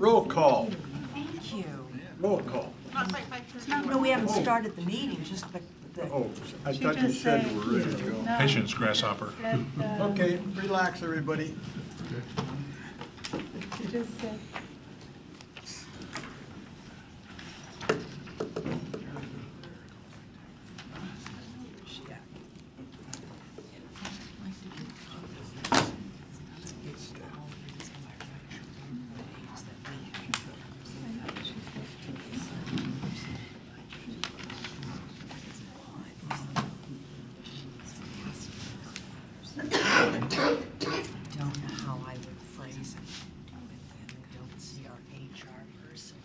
Roll call. Thank you. Roll call. No, we haven't started the meeting, just the. Oh, I thought you said you were ready to go. Patience, grasshopper. Okay, relax, everybody. She just said, Don't know how I would phrase it. I don't see our HR person.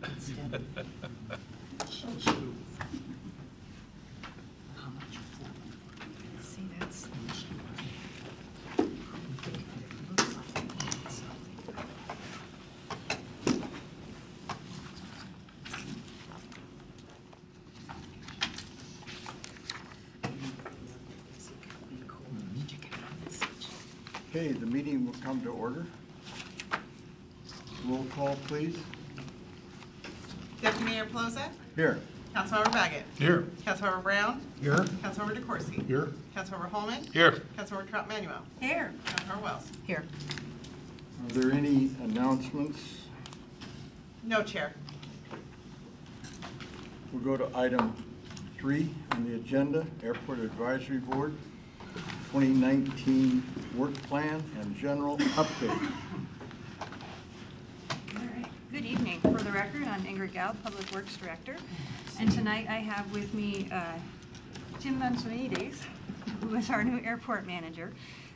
I just had a See, that's. Okay, the meeting will come to order. Roll call, please. Deputy Mayor Plaza, Here. Councilmember Baggett, Here. Councilmember Brown, Here. Councilmember DeCoursey, Here. Councilmember Holman, Here. Councilmember Trump Manuel, Here. Councilmember Wells. Here. Are there any announcements? No, Chair. We'll go to item 3 on the agenda, Airport Advisory Board, 2019 work plan and general update. All right. Good evening. For the record, I'm Ingrid Gaub, Public Works Director. And tonight I have with me Tim Mansonides, who is our new airport manager,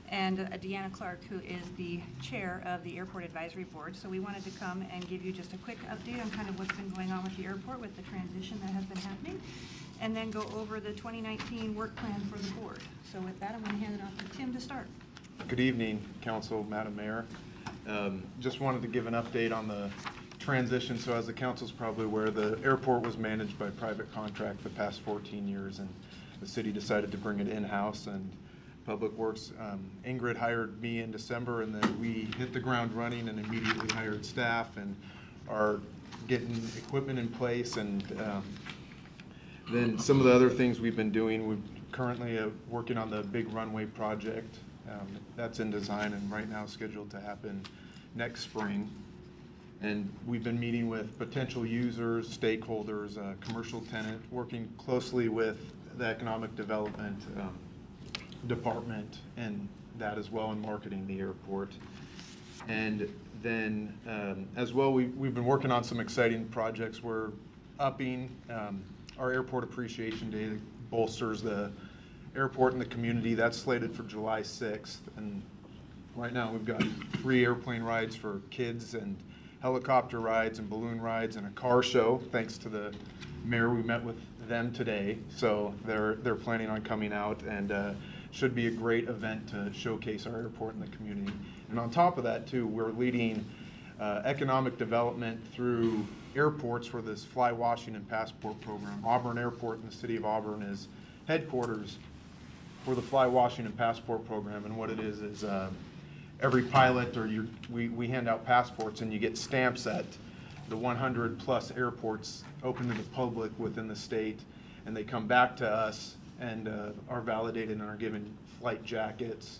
and Deanna Clark, who is the chair of the Airport Advisory Board. So we wanted to come and give you just a quick update on kind of what's been going on with the airport, with the transition that has been happening, and then go over the 2019 work plan for the board. So with that, I'm going to hand it off to Tim to start. Good evening, Council, Madam Mayor. Just wanted to give an update on the transition. So as the Council's probably aware, the airport was managed by private contract the past 14 years, and the city decided to bring it in-house, and Public Works, Ingrid hired me in December, and then we hit the ground running and immediately hired staff and are getting equipment in place. And then some of the other things we've been doing, we're currently working on the big runway project. That's in design and right now scheduled to happen next spring. And we've been meeting with potential users, stakeholders, commercial tenant, working closely with the economic development department and that as well in marketing the airport. And then as well, we've been working on some exciting projects. We're upping our Airport Appreciation Day that bolsters the airport and the community. That's slated for July 6th. And right now we've got free airplane rides for kids and helicopter rides and balloon rides and a car show, thanks to the mayor. We met with them today, so they're planning on coming out, and should be a great event to showcase our airport in the community. And on top of that too, we're leading economic development through airports for this Fly Washington Passport program. Auburn Airport in the city of Auburn is headquarters for the Fly Washington Passport program, and what it is every pilot, or we hand out passports, and you get stamps at the 100 plus airports open to the public within the state, and they come back to us and are validated and are given flight jackets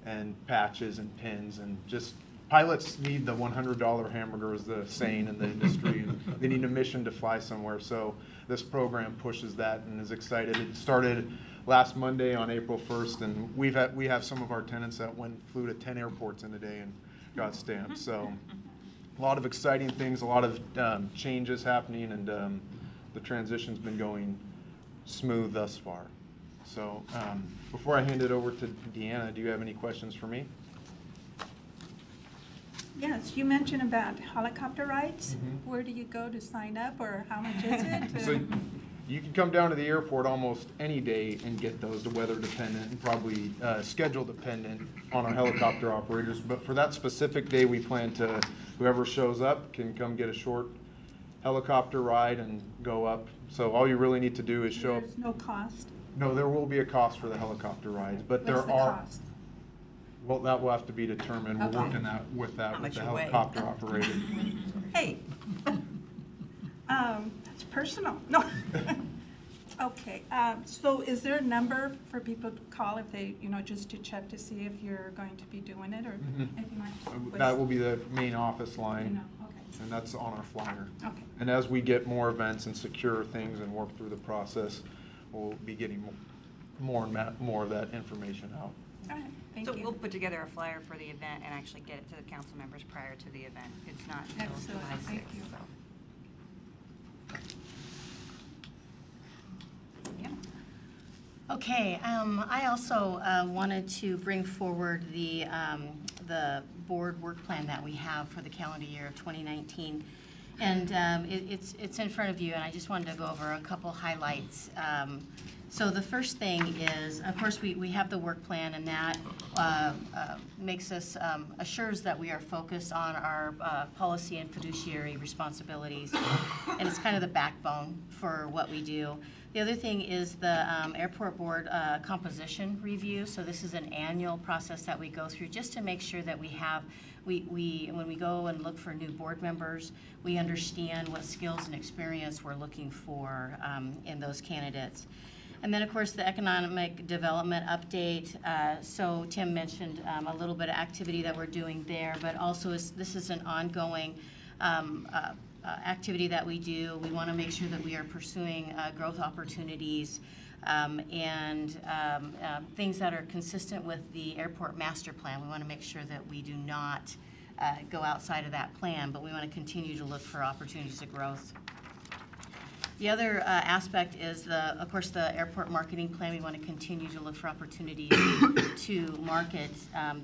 and patches and pins. And just pilots need the $100 hamburger, is the saying in the industry, and they need a mission to fly somewhere. So this program pushes that and is excited. It started last Monday on April 1st, and we have some of our tenants that flew to 10 airports in a day and got stamps. So a lot of exciting things, a lot of changes happening, and the transition's been going smooth thus far. So before I hand it over to Deanna, do you have any questions for me? Yes, you mentioned about helicopter rides. Where do you go to sign up, or how much is it? So you can come down to the airport almost any day and get those, the weather dependent and probably schedule dependent on our helicopter operators. But for that specific day, we plan to, whoever shows up can come get a short helicopter ride and go up. So all you really need to do is show up. There's no cost. No, there will be a cost for the helicopter rides, but What's there the are. cost? Well, that will have to be determined. We're Okay. working with How the much you weigh. helicopter operator. Hey, that's personal. No. Okay, so is there a number for people to call if they, just to check to see if you're going to be doing it or anything like that? That will be the main office line, Okay, and that's on our flyer. okay. And as we get more events and secure things and work through the process, we'll be getting more of that information out. All right, thank So you. we'll put together a flyer for the event and actually get it to the council members prior to the event. It's not until Excellent, July thank 6th, you. so. Yeah. Okay, I also wanted to bring forward the board work plan that we have for the calendar year of 2019. And it's in front of you, and I just wanted to go over a couple highlights. So the first thing is, of course, we have the work plan, and that makes us, assures that we are focused on our policy and fiduciary responsibilities, and it's kind of the backbone for what we do. The other thing is the airport board composition review. So this is an annual process that we go through just to make sure that we have, when we go and look for new board members, we understand what skills and experience we're looking for in those candidates. And then, of course, the economic development update. So Tim mentioned a little bit of activity that we're doing there, but also this is an ongoing activity that we do. We want to make sure that we are pursuing growth opportunities and things that are consistent with the airport master plan. We want to make sure that we do not go outside of that plan, but we want to continue to look for opportunities of growth. The other aspect is, of course, the airport marketing plan. We want to continue to look for opportunities to market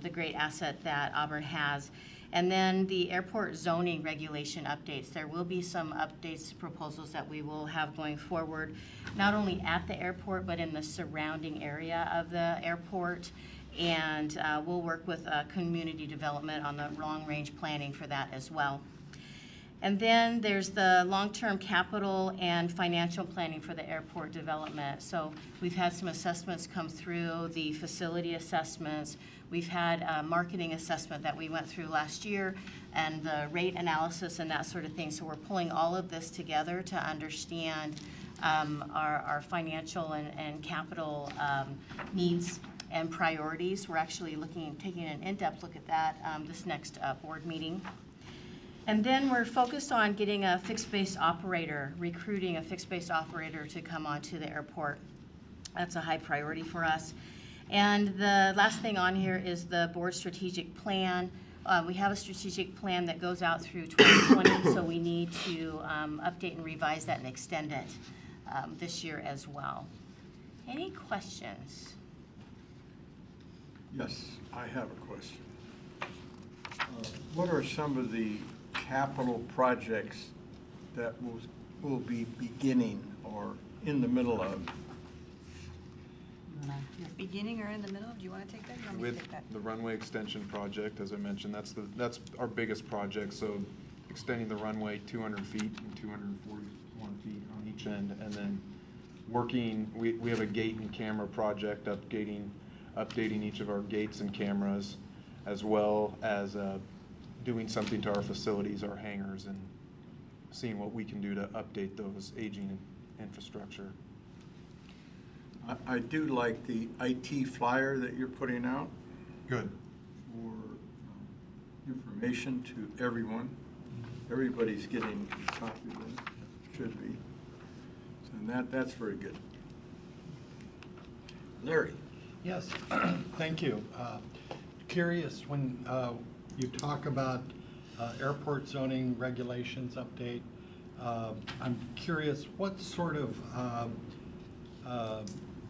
the great asset that Auburn has. And then the airport zoning regulation updates. There will be some updates, proposals that we will have going forward, not only at the airport, but in the surrounding area of the airport. And we'll work with community development on the long-range planning for that as well. And then there's the long-term capital and financial planning for the airport development. So we've had some assessments come through, the facility assessments. We've had a marketing assessment that we went through last year and the rate analysis and that sort of thing. So we're pulling all of this together to understand our financial and capital needs and priorities. We're actually taking an in-depth look at that this next board meeting. And then we're focused on getting a fixed-base operator, recruiting a fixed-base operator to come onto the airport. That's a high priority for us. And the last thing on here is the board strategic plan. We have a strategic plan that goes out through 2020, so we need to update and revise that and extend it this year as well. Any questions? Yes, I have a question. What are some of the capital projects that will be beginning or in the middle of? Beginning or in the middle? Do you want to take that? Or you want me to With take that? the runway extension project, as I mentioned, that's our biggest project. So extending the runway 200 feet and 241 feet on each end, and then working. We have a gate and camera project, updating each of our gates and cameras, as well as doing something to our facilities, our hangars, and seeing what we can do to update those aging infrastructure. I do like the IT flyer that you're putting out Good. for information to everyone. Everybody's getting a copy of it, should be. So that's very good. Larry? Yes, thank you. Curious, when you talk about airport zoning regulations update, I'm curious what sort of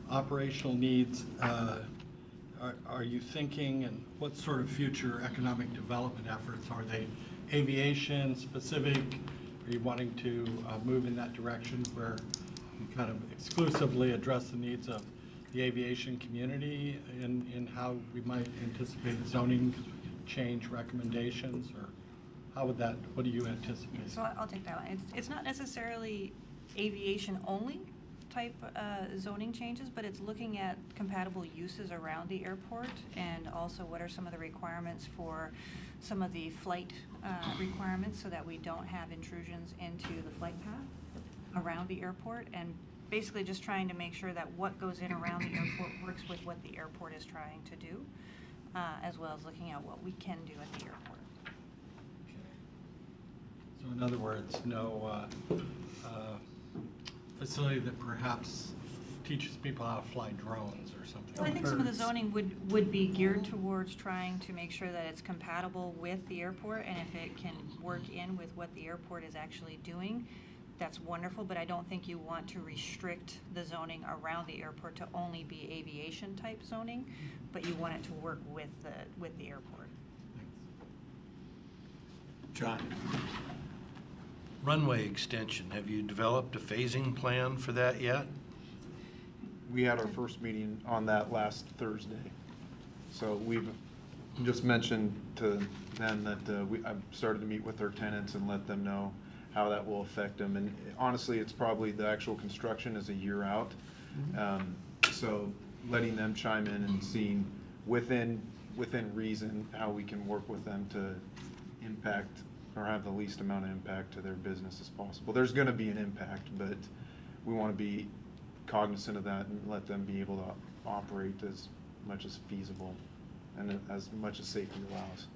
operational needs are you thinking, and what sort of future economic development efforts? Are they aviation specific? Are you wanting to move in that direction where you kind of exclusively address the needs of the aviation community in how we might anticipate zoning change recommendations, or how would that, what do you anticipate? So I'll take that one. It's not necessarily aviation only type zoning changes, but it's looking at compatible uses around the airport, and also what are some of the requirements for some of the flight requirements, so that we don't have intrusions into the flight path around the airport, and basically just trying to make sure that what goes in around the airport works with what the airport is trying to do, as well as looking at what we can do at the airport. So in other words, no facility that perhaps teaches people how to fly drones or something. Well, I think some of the zoning would be geared towards trying to make sure that it's compatible with the airport, and if it can work in with what the airport is actually doing, that's wonderful, but I don't think you want to restrict the zoning around the airport to only be aviation type zoning, but you want it to work with the airport. John? Runway extension, have you developed a phasing plan for that yet? We had our first meeting on that last Thursday. So we've just mentioned to them that I've started to meet with their tenants and let them know how that will affect them. And honestly, it's probably the actual construction is a year out. So letting them chime in and seeing within reason how we can work with them to impact or have the least amount of impact to their business as possible. There's going to be an impact, but we want to be cognizant of that and let them be able to operate as much as feasible and as much as safety allows.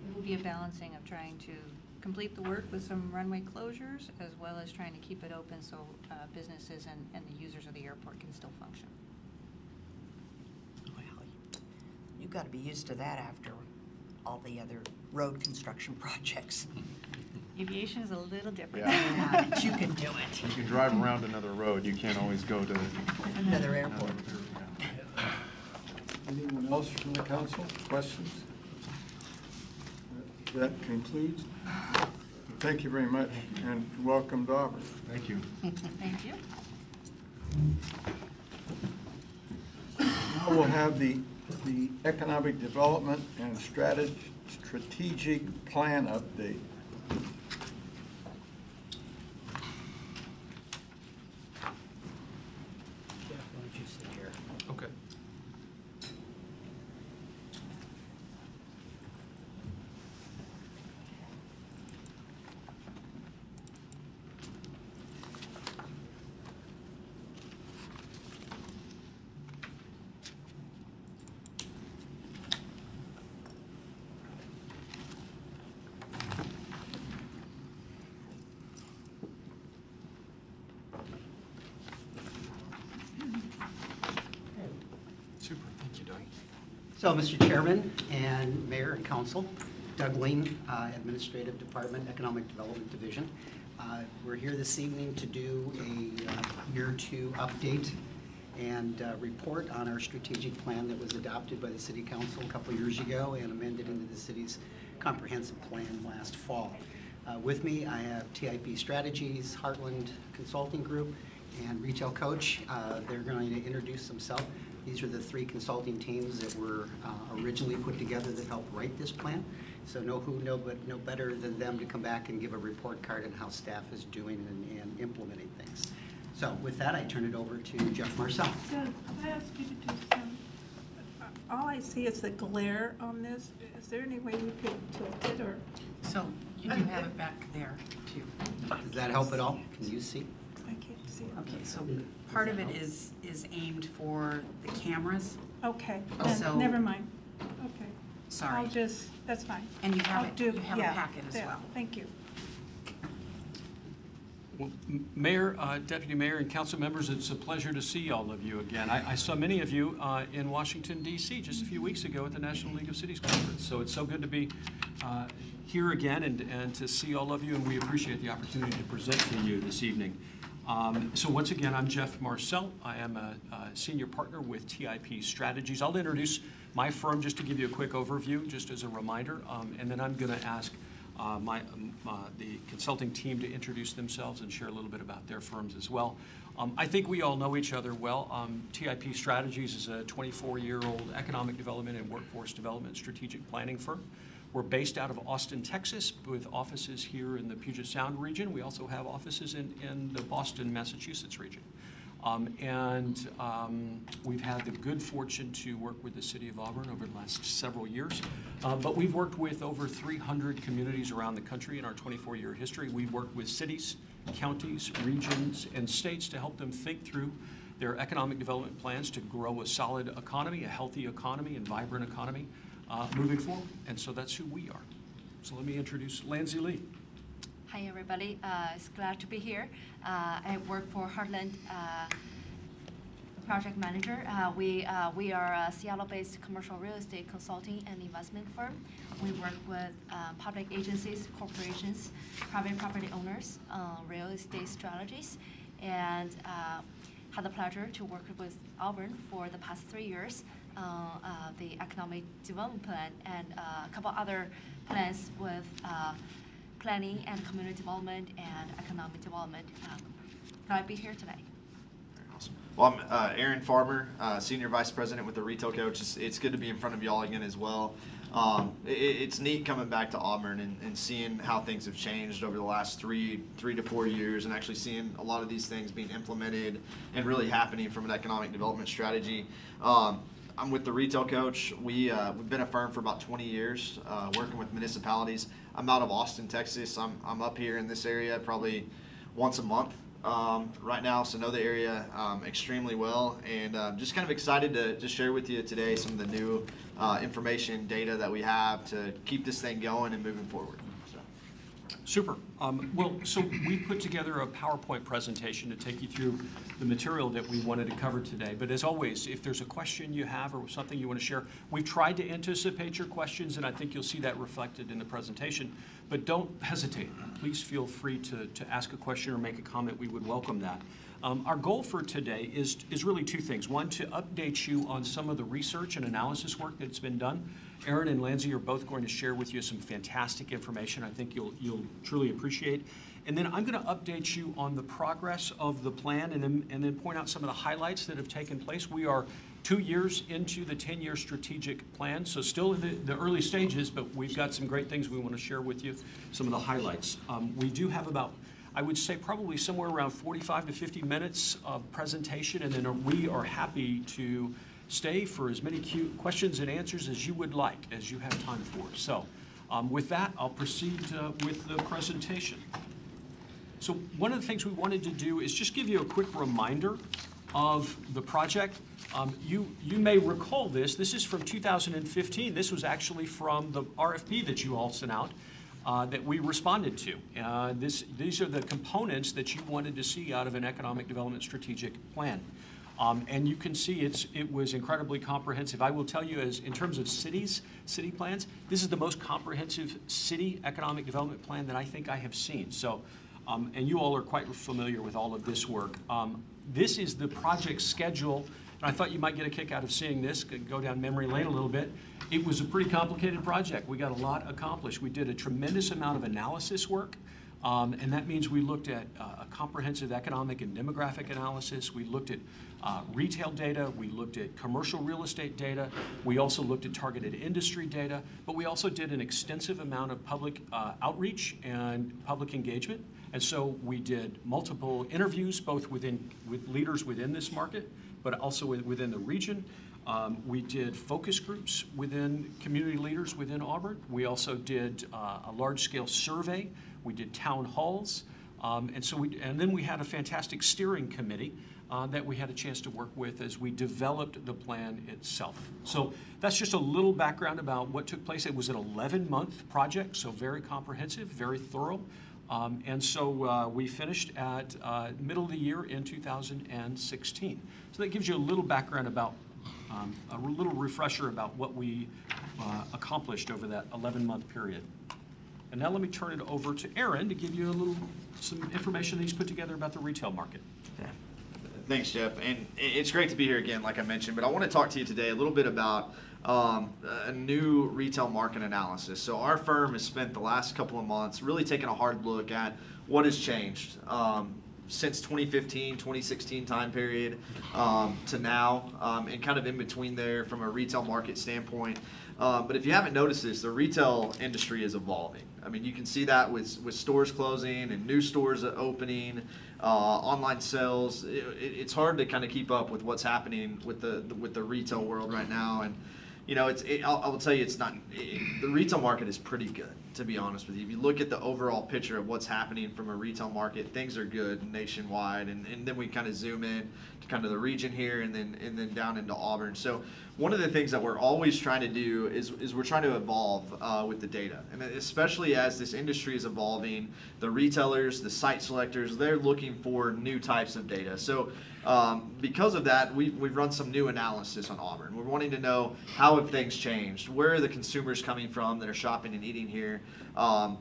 It will be a balancing of trying to complete the work with some runway closures, as well as trying to keep it open so businesses and the users of the airport can still function. Well, you've got to be used to that after all the other road construction projects. Aviation is a little different. Yeah, but you can do it. You can drive around another road. You can't always go to Another airport. Anyone else from the council? Questions? That concludes. Thank you very much, and welcome to Auburn. Thank you. Thank you. Now we'll have the economic development and strategic plan update. Jeff, why don't you sit here? Okay. Super, thank you, Doug. So, Mr. Chairman and Mayor and Council, Doug Lean, Administrative Department, Economic Development Division. We're here this evening to do a year two update and report on our strategic plan that was adopted by the City Council a couple years ago and amended into the city's comprehensive plan last fall. With me, I have TIP Strategies, Heartland Consulting Group, and Retail Coach. They're going to introduce themselves. These are the three consulting teams that were originally put together that helped write this plan. So no better than them to come back and give a report card on how staff is doing and implementing things. So with that, I turn it over to Jeff Marcel. Doug, could I ask you to do some, all I see is the glare on this. Is there any way you could tilt it, or? So you do have it back there too. Does that help at all? Can you see? I can't see it. Okay, so part of it is aimed for the cameras. Okay, So- then, never mind. Okay. Sorry. I'll just, that's fine. And you have I'll it- do- you have a yeah, packet as yeah, well. Thank you. Well, Mayor, Deputy Mayor, and council members, it's a pleasure to see all of you again. I saw many of you in Washington, D.C. just a few weeks ago at the National League of Cities Conference. So it's so good to be here again and to see all of you, and we appreciate the opportunity to present to you this evening. So once again, I'm Jeff Marcel. I am a senior partner with TIP Strategies. I'll introduce my firm just to give you a quick overview, just as a reminder, and then I'm going to ask the consulting team to introduce themselves and share a little bit about their firms as well. I think we all know each other well. TIP Strategies is a 24-year-old economic development and workforce development strategic planning firm. We're based out of Austin, Texas, with offices here in the Puget Sound region. We also have offices in the Boston, Massachusetts region. We've had the good fortune to work with the city of Auburn over the last several years. But we've worked with over 300 communities around the country in our 24-year history. We've worked with cities, counties, regions, and states to help them think through their economic development plans to grow a solid economy, a healthy economy, and vibrant economy moving forward. And so that's who we are. So let me introduce Lanzi Lee. Hi, everybody. It's glad to be here. I work for Heartland Project Manager. We are a Seattle-based commercial real estate consulting and investment firm. We work with public agencies, corporations, private property owners, real estate strategies, and had the pleasure to work with Auburn for the past 3 years. The economic development plan and a couple other plans with planning and community development and economic development. Glad to be here today. Awesome. Well, I'm Aaron Farmer, Senior Vice President with the Retail Coach. It's good to be in front of y'all again as well. It's neat coming back to Auburn and seeing how things have changed over the last three to 4 years, and actually seeing a lot of these things being implemented and really happening from an economic development strategy. I'm with the Retail Coach. We've been a firm for about 20 years, working with municipalities. I'm out of Austin, Texas. I'm up here in this area probably once a month right now, so know the area extremely well, and just kind of excited to just share with you today some of the new information, data that we have to keep this thing going and moving forward. Super. So we put together a PowerPoint presentation to take you through the material that we wanted to cover today. But as always, if there's a question you have or something you want to share, we've tried to anticipate your questions, and I think you'll see that reflected in the presentation. But don't hesitate. Please feel free to ask a question or make a comment. We would welcome that. Our goal for today is really two things. One, to update you on some of the research and analysis work that's been done. Aaron and Lanzi are both going to share with you some fantastic information I think you'll truly appreciate. And then I'm going to update you on the progress of the plan and then point out some of the highlights that have taken place. We are 2 years into the 10-year strategic plan, so still in the early stages, but we've got some great things we want to share with you, some of the highlights. We do have about, I would say, probably somewhere around 45 to 50 minutes of presentation, and then we are happy to stay for as many questions and answers as you would like, as you have time for. So with that, I'll proceed with the presentation. So one of the things we wanted to do is just give you a quick reminder of the project. You may recall this. This is from 2015. This was actually from the RFP that you all sent out that we responded to. These are the components that you wanted to see out of an economic development strategic plan. And you can see it was incredibly comprehensive. I will tell you, in terms of city plans, this is the most comprehensive city economic development plan that I think I have seen. So, and you all are quite familiar with all of this work. This is the project schedule, and I thought you might get a kick out of seeing this, go down memory lane a little bit. It was a pretty complicated project. We got a lot accomplished. We did a tremendous amount of analysis work. And that means we looked at a comprehensive economic and demographic analysis. We looked at retail data. We looked at commercial real estate data. We also looked at targeted industry data. But we also did an extensive amount of public outreach and public engagement. And so we did multiple interviews, both with leaders within this market, but also within the region. We did focus groups within community leaders within Auburn. We also did a large-scale survey. We did town halls, and then we had a fantastic steering committee that we had a chance to work with as we developed the plan itself. So that's just a little background about what took place. It was an 11-month project, so very comprehensive, very thorough, and so we finished at middle of the year in 2016. So that gives you a little background about, a little refresher about what we accomplished over that 11-month period. And now let me turn it over to Aaron to give you some information that he's put together about the retail market. Thanks, Jeff. And it's great to be here again, like I mentioned, but I want to talk to you today a little bit about a new retail market analysis. So our firm has spent the last couple of months really taking a hard look at what has changed since 2015, 2016 time period to now, and kind of in between there from a retail market standpoint. But if you haven't noticed this, the retail industry is evolving. I mean, you can see that with stores closing and new stores opening, online sales. It's hard to kind of keep up with what's happening with the retail world right now. And you know, I will tell you, the retail market is pretty good, to be honest with you. If you look at the overall picture of what's happening from a retail market, things are good nationwide. And then we kind of zoom in to kind of the region here and then down into Auburn. So one of the things that we're always trying to do is we're trying to evolve with the data. And especially as this industry is evolving, the retailers, the site selectors, they're looking for new types of data. So because of that, we've run some new analysis on Auburn. We're wanting to know how have things changed? Where are the consumers coming from that are shopping and eating here?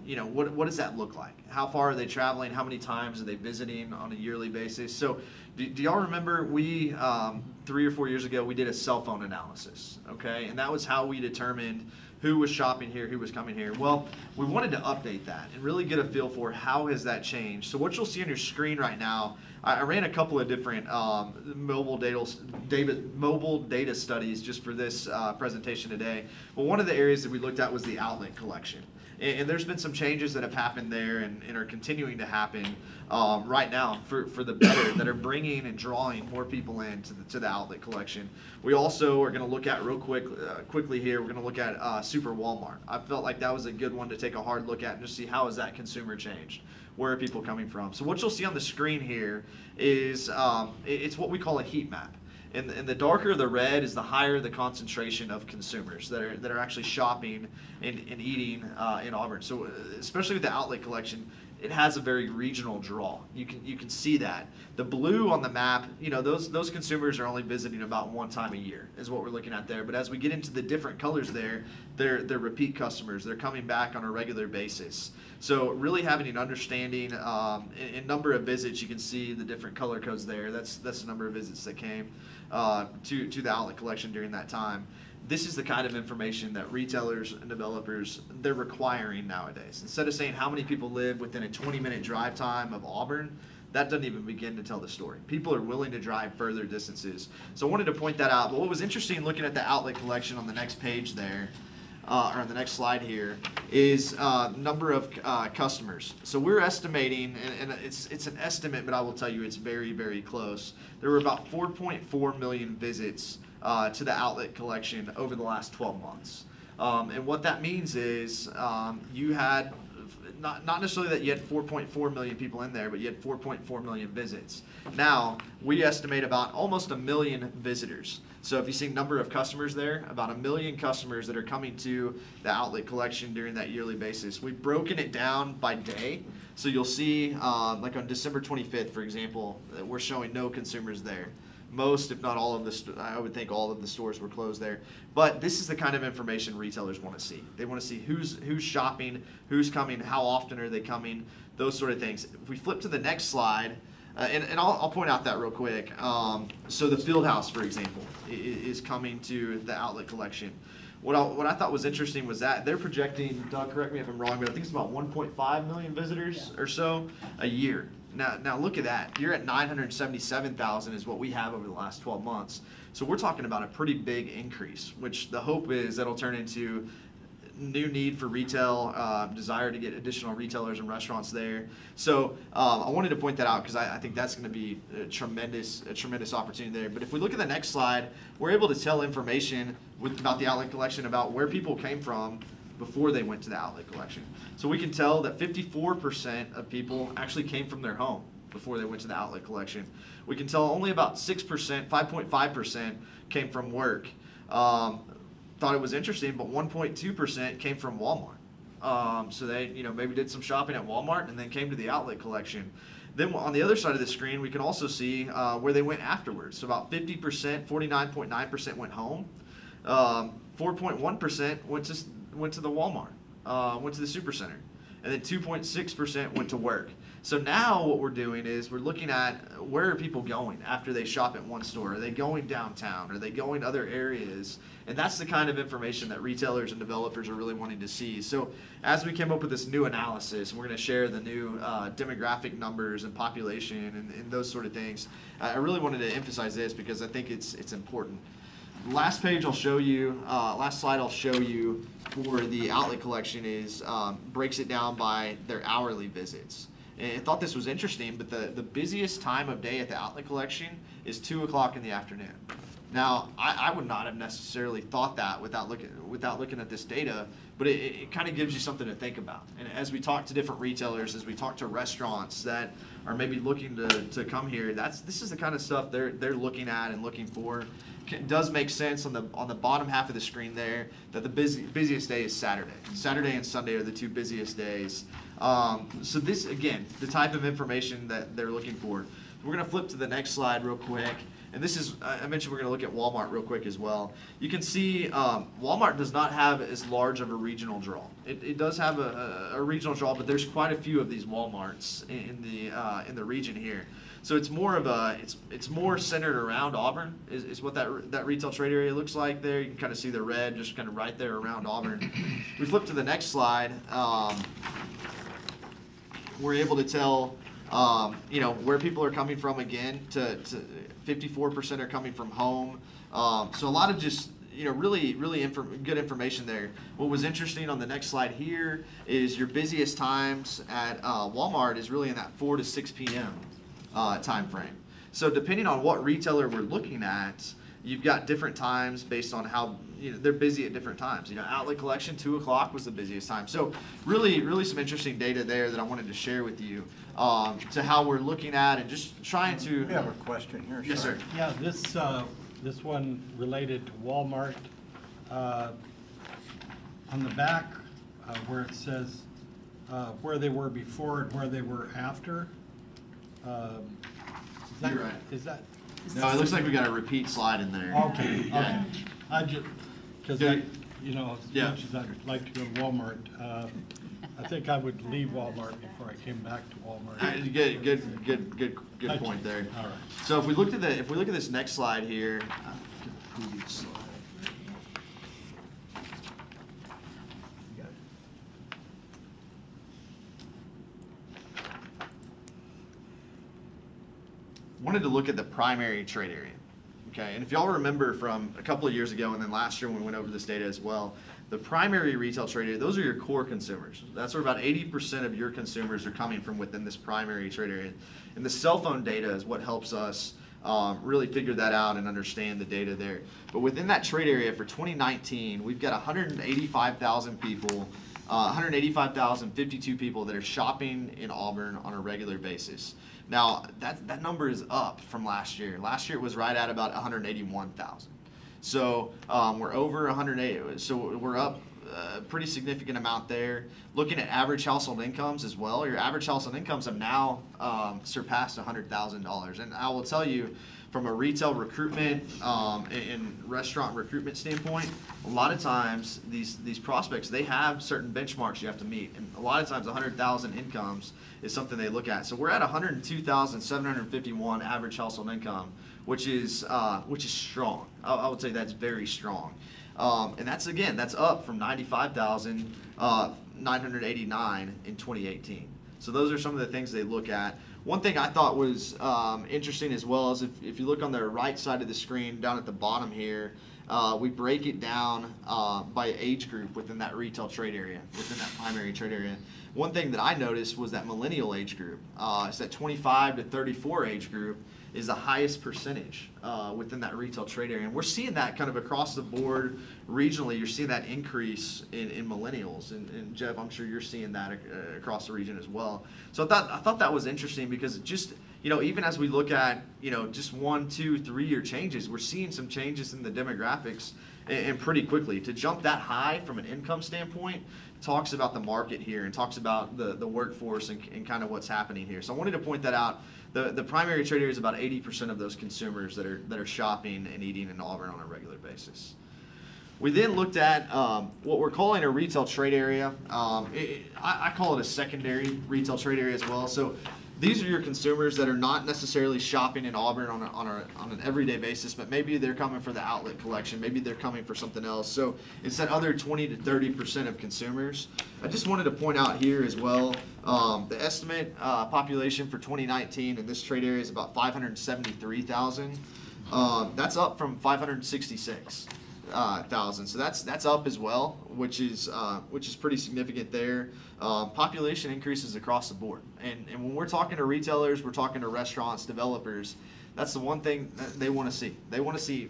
You know, what does that look like? How far are they traveling? How many times are they visiting on a yearly basis? So do y'all remember we 3 or 4 years ago, we did a cell phone analysis, okay? And that was how we determined who was shopping here, who was coming here. Well, we wanted to update that and really get a feel for how has that changed. So what you'll see on your screen right now, I ran a couple of different mobile data studies just for this presentation today. But one of the areas that we looked at was the outlet collection. And there's been some changes that have happened there and are continuing to happen right now for the better that are bringing and drawing more people in to the outlet collection. We also are going to look at real quickly here, we're going to look at Super Walmart. I felt like that was a good one to take a hard look at and just see how has that consumer changed. Where are people coming from? So what you'll see on the screen here is it's what we call a heat map. And the darker the red is the higher the concentration of consumers that are actually shopping and eating in Auburn. So especially with the outlet collection, it has a very regional draw. You can see that. The blue on the map, you know, those consumers are only visiting about one time a year is what we're looking at there. But as we get into the different colors there, they're repeat customers. They're coming back on a regular basis. So really having an understanding in number of visits, you can see the different color codes there. That's the number of visits that came to the outlet collection during that time. This is the kind of information that retailers and developers, they're requiring nowadays. Instead of saying how many people live within a 20-minute drive time of Auburn, that doesn't even begin to tell the story. People are willing to drive further distances. So I wanted to point that out. But what was interesting looking at the outlet collection on the next page there, or on the next slide here, is number of customers. So we're estimating, and it's an estimate, but I will tell you it's very, very close. There were about 4.4 million visits to the outlet collection over the last 12 months. And what that means is you had, not necessarily that you had 4.4 million people in there, but you had 4.4 million visits. Now, we estimate about almost 1 million visitors. So if you see number of customers there, about 1 million customers that are coming to the outlet collection during that yearly basis. We've broken it down by day. So you'll see, like on December 25th, for example, we're showing no consumers there. Most, if not all of I would think all of the stores were closed there. But this is the kind of information retailers want to see. They want to see who's shopping, who's coming, how often are they coming, those sort of things. If we flip to the next slide, and I'll point out that real quick. So the Field House, for example, is coming to the outlet collection. What I thought was interesting was that they're projecting, Doug, correct me if I'm wrong, but I think it's about 1.5 million visitors or so a year. Now look at that. You're at 977,000 is what we have over the last 12 months. So we're talking about a pretty big increase, which the hope is that'll turn into new need for retail, desire to get additional retailers and restaurants there. So I wanted to point that out because I think that's going to be a tremendous opportunity there. But if we look at the next slide, we're able to tell information about the outlet collection about where people came from before they went to the outlet collection. So we can tell that 54% of people actually came from their home before they went to the outlet collection. We can tell only about 6%, 5.5% came from work. Thought it was interesting, but 1.2% came from Walmart. So they, maybe did some shopping at Walmart and then came to the outlet collection. Then on the other side of the screen, we can also see where they went afterwards. So about 50%, 49.9% went home. 4.1% went to the Walmart, went to the Supercenter. and then 2.6% went to work. So now what we're doing is we're looking at where are people going after they shop at one store? Are they going downtown? Are they going other areas? And that's the kind of information that retailers and developers are really wanting to see. So as we came up with this new analysis, and we're going to share the new demographic numbers and population and those sort of things, I really wanted to emphasize this because I think it's important. Last page I'll show you, last slide I'll show you for the outlet collection is breaks it down by their hourly visits. And I thought this was interesting, but the busiest time of day at the outlet collection is 2 o'clock in the afternoon. Now, I would not have necessarily thought that without looking at this data, but it kind of gives you something to think about. And as we talk to different retailers, as we talk to restaurants that are maybe looking to come here, this is the kind of stuff they're looking at and looking for. It does make sense on the bottom half of the screen there that the busiest day is Saturday. Saturday and Sunday are the two busiest days. So this, again, the type of information that they're looking for. We're going to flip to the next slide real quick. And this is, I mentioned we're going to look at Walmart real quick as well. You can see Walmart does not have as large of a regional draw. It does have a regional draw, but there's quite a few of these Walmarts in the region here. So it's more of it's more centered around Auburn is what that retail trade area looks like there. You can kind of see the red just kind of right there around Auburn. We flip to the next slide. We're able to tell where people are coming from again. To 54% are coming from home. So a lot of just really good information there. What was interesting on the next slide here is your busiest times at Walmart is really in that 4 to 6 p.m. Time frame. So depending on what retailer we're looking at, you've got different times based on how they're busy at different times. Outlet collection 2 o'clock was the busiest time. So really some interesting data there that I wanted to share with you to how we're looking at and just trying to. We have a question here. Yes, sir. Yeah, this one related to Walmart. On the back where it says where they were before and where they were after. You're right. Is that? No, it looks like we got a repeat slide in there. Okay. Yeah. I just because Yeah. as much as I'd like to go to Walmart, I think I would leave Walmart before I came back to Walmart. Good point there. All right. So if we look at this next slide here. Wanted to look at the primary trade area. Okay, and if y'all remember from a couple of years ago and then last year when we went over this data as well, the primary retail trade area, those are your core consumers. That's where about 80% of your consumers are coming from within this primary trade area. And the cell phone data is what helps us really figure that out and understand the data there. But within that trade area for 2019, we've got 185,000 people, 185,052 people that are shopping in Auburn on a regular basis. Now, that number is up from last year. Last year it was right at about 181,000. So we're over 180. So we're up a pretty significant amount there. Looking at average household incomes as well, your average household incomes have now surpassed $100,000. And I will tell you, from a retail recruitment and restaurant recruitment standpoint, a lot of times these prospects, they have certain benchmarks you have to meet. And a lot of times 100,000 incomes is something they look at. So we're at 102,751 average household income, which is strong. I would say that's very strong. And that's up from 95,989 in 2018. So those are some of the things they look at. One thing I thought was interesting as well is if you look on the right side of the screen down at the bottom here, we break it down by age group within that retail trade area, within that primary trade area. One thing that I noticed was that millennial age group, it's that 25 to 34 age group, is the highest percentage within that retail trade area. And we're seeing that kind of across the board regionally. You're seeing that increase in millennials. And Jeff, I'm sure you're seeing that across the region as well. So I thought that was interesting because just, even as we look at, just 1, 2, 3 year changes, we're seeing some changes in the demographics and pretty quickly. To jump that high from an income standpoint talks about the market here and talks about the workforce and kind of what's happening here. So I wanted to point that out. The primary trade area is about 80% of those consumers that are shopping and eating in Auburn on a regular basis. We then looked at what we're calling a retail trade area. I call it a secondary retail trade area as well. So these are your consumers that are not necessarily shopping in Auburn on an everyday basis, but maybe they're coming for the outlet collection. Maybe they're coming for something else. So it's that other 20 to 30% of consumers. I just wanted to point out here as well, the estimate population for 2019 in this trade area is about 573,000. That's up from 566,000. So that's up as well, which is pretty significant there. Population increases across the board, and when we're talking to retailers, we're talking to restaurants, developers. That's the one thing that they want to see. They want to see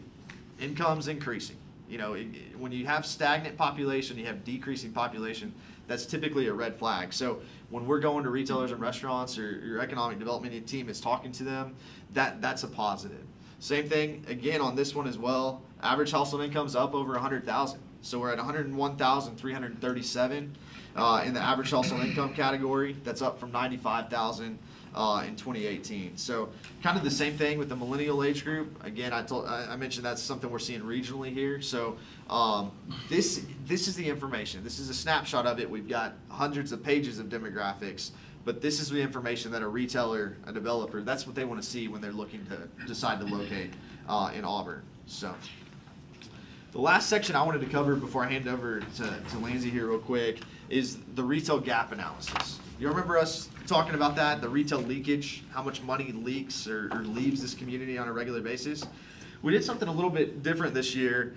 incomes increasing. You know, when you have stagnant population, you have decreasing population. That's typically a red flag. So when we're going to retailers and restaurants, or your economic development team is talking to them, that's a positive. Same thing again on this one as well. Average household income's up over 100,000. So we're at 101,337 in the average household income category. That's up from 95,000 in 2018. So kind of the same thing with the millennial age group. Again, I mentioned that's something we're seeing regionally here. So this is the information. This is a snapshot of it. We've got hundreds of pages of demographics. But this is the information that a retailer, a developer, that's what they want to see when they're looking to decide to locate in Auburn. So the last section I wanted to cover before I hand over to Lindsay here real quick is the retail gap analysis. You remember us talking about that, the retail leakage, how much money leaks or leaves this community on a regular basis? We did something a little bit different this year.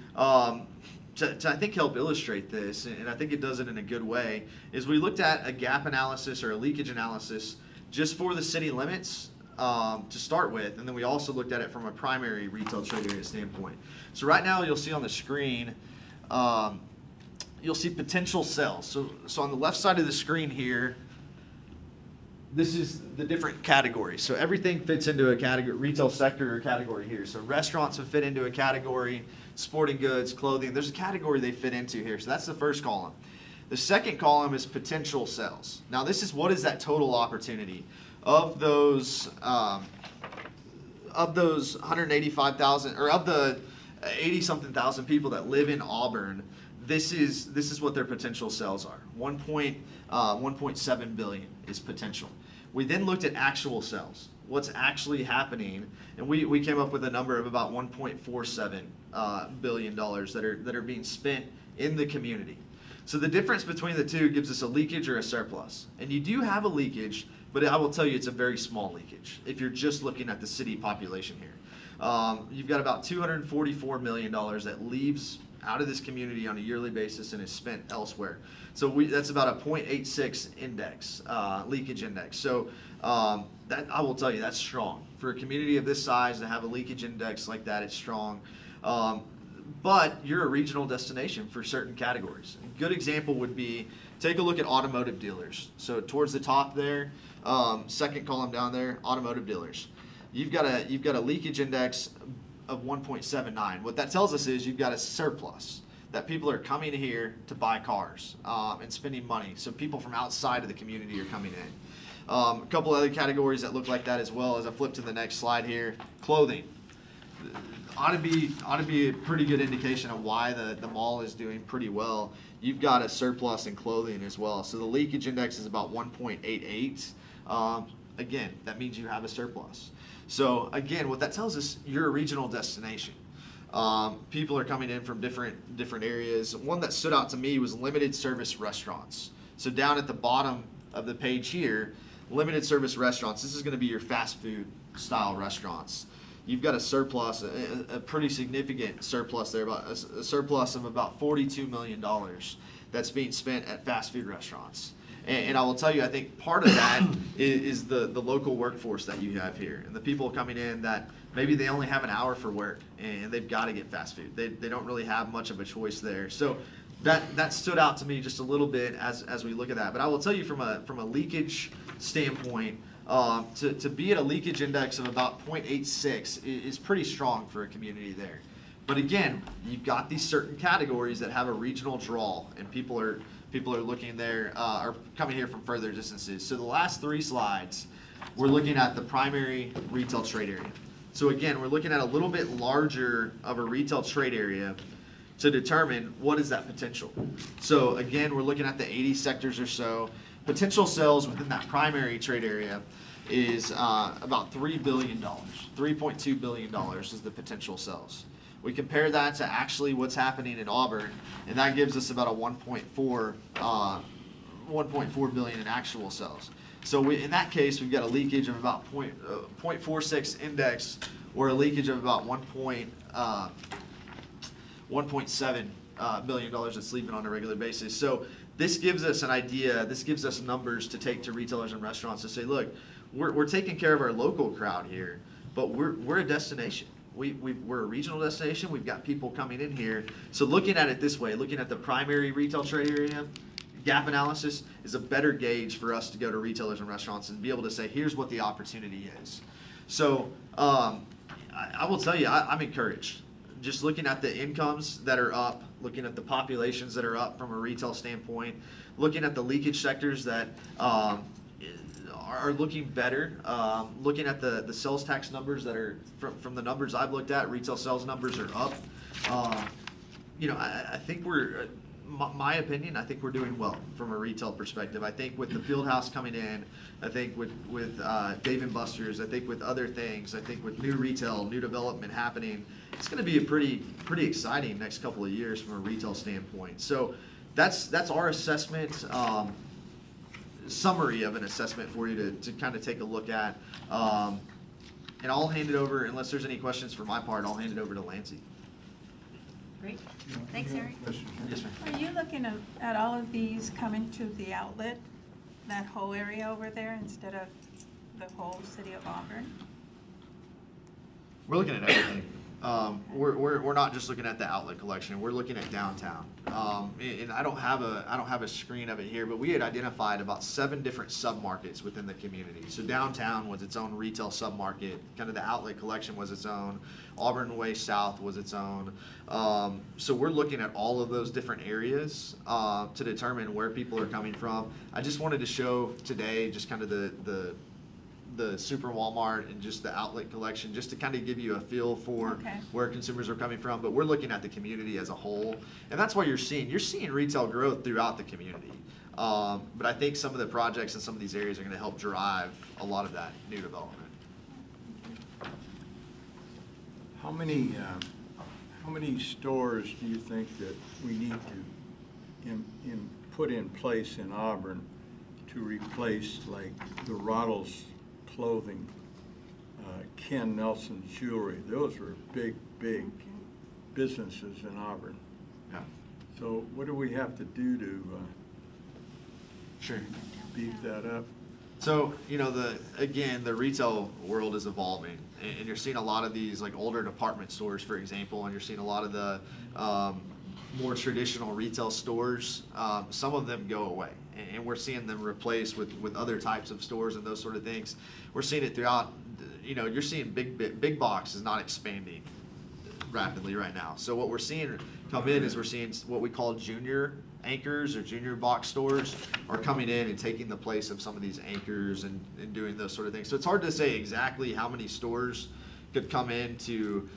To I think help illustrate this, and I think it does it in a good way, is we looked at a gap analysis or a leakage analysis just for the city limits to start with, and then we also looked at it from a primary retail trade area standpoint. So right now you'll see on the screen, you'll see potential sales. So on the left side of the screen here, this is the different categories. So everything fits into a category, retail sector or category here. So restaurants would fit into a category, sporting goods, clothing. There's a category they fit into here. So that's the first column. The second column is potential sales. Now this is what is that total opportunity of those 185,000 or of the 80-something thousand people that live in Auburn. This is what their potential sales are. 1.7 billion is potential. We then looked at actual sales. What's actually happening, and we came up with a number of about $1.47 billion that are being spent in the community. So the difference between the two gives us a leakage or a surplus. And you do have a leakage, but I will tell you it's a very small leakage if you're just looking at the city population here. You've got about $244 million that leaves out of this community on a yearly basis and is spent elsewhere. So that's about a 0.86 index, leakage index. So that I will tell you, that's strong. For a community of this size to have a leakage index like that, it's strong. But you're a regional destination for certain categories. A good example would be, take a look at automotive dealers. So towards the top there, second column down there, automotive dealers. You've got a leakage index of 1.79. What that tells us is you've got a surplus, that people are coming here to buy cars and spending money. So people from outside of the community are coming in. A couple other categories that look like that as well. As I flip to the next slide here, clothing. Ought to be a pretty good indication of why the mall is doing pretty well. You've got a surplus in clothing as well. So the leakage index is about 1.88. Again, that means you have a surplus. So again, what that tells us, you're a regional destination. People are coming in from different areas. One that stood out to me was limited service restaurants. So down at the bottom of the page here, limited service restaurants. This is going to be your fast food style restaurants. You've got a surplus, a pretty significant surplus there, about a surplus of about $42 million that's being spent at fast food restaurants. And I will tell you, I think part of that is the local workforce that you have here, and the people coming in that maybe they only have an hour for work and they've got to get fast food. They don't really have much of a choice there. So that stood out to me just a little bit as we look at that. But I will tell you from a leakage standpoint, to be at a leakage index of about 0.86 is pretty strong for a community there. But again, you've got these certain categories that have a regional draw, and people are looking there, are coming here from further distances. So the last three slides, we're looking at the primary retail trade area. So again, we're looking at a little bit larger of a retail trade area to determine what is that potential. So again, we're looking at the 80 sectors or so. Potential sales within that primary trade area is about $3 billion. $3.2 billion is the potential sales. We compare that to actually what's happening in Auburn, and that gives us about a 1.4 billion in actual sales. So in that case, we've got a leakage of about 0.46 index, or a leakage of about $1.7 billion that's leaving on a regular basis. So this gives us an idea, this gives us numbers to take to retailers and restaurants to say, look, we're taking care of our local crowd here, but we're a destination. We're a regional destination. We've got people coming in here. So looking at it this way, looking at the primary retail trade area, gap analysis is a better gauge for us to go to retailers and restaurants and be able to say, here's what the opportunity is. So I will tell you, I'm encouraged. Just looking at the incomes that are up, looking at the populations that are up from a retail standpoint, looking at the leakage sectors that are looking better, looking at the sales tax numbers that are, from the numbers I've looked at, retail sales numbers are up. I think my opinion, I think we're doing well from a retail perspective. I think with the field house coming in, I think with Dave & Buster's, I think with other things, I think with new retail, new development happening, it's going to be a pretty exciting next couple of years from a retail standpoint. So that's our assessment, summary of an assessment for you to kind of take a look at. And I'll hand it over, unless there's any questions for my part, I'll hand it over to Lancey. Great. Thanks, Eric. Yes, ma'am. Are you looking at all of these coming to the outlet, that whole area over there, instead of the whole city of Auburn? We're looking at everything. We're not just looking at the outlet collection. We're looking at downtown. And I don't have a screen of it here, but we had identified about 7 different submarkets within the community. So downtown was its own retail submarket. Kind of the outlet collection was its own. Auburn Way South was its own. So we're looking at all of those different areas to determine where people are coming from. I just wanted to show today just kind of the Super Walmart and just the outlet collection, just to kind of give you a feel for where consumers are coming from. But we're looking at the community as a whole, and that's why you're seeing retail growth throughout the community. But I think some of the projects in some of these areas are going to help drive a lot of that new development. How many stores do you think that we need to put in place in Auburn to replace, like, the Rottles Clothing, Ken Nelson Jewelry? Those were big businesses in Auburn. Yeah. So what do we have to do to Sure. beef that up? So, the retail world is evolving, and you're seeing a lot of these, like, older department stores, for example, and you're seeing a lot of the more traditional retail stores. Some of them go away, and we're seeing them replaced with other types of stores and those sort of things. We're seeing it throughout. You're seeing big box is not expanding rapidly right now. So what we're seeing come in is we're seeing what we call junior anchors or junior box stores are coming in and taking the place of some of these anchors and doing those sort of things. So it's hard to say exactly how many stores could come in to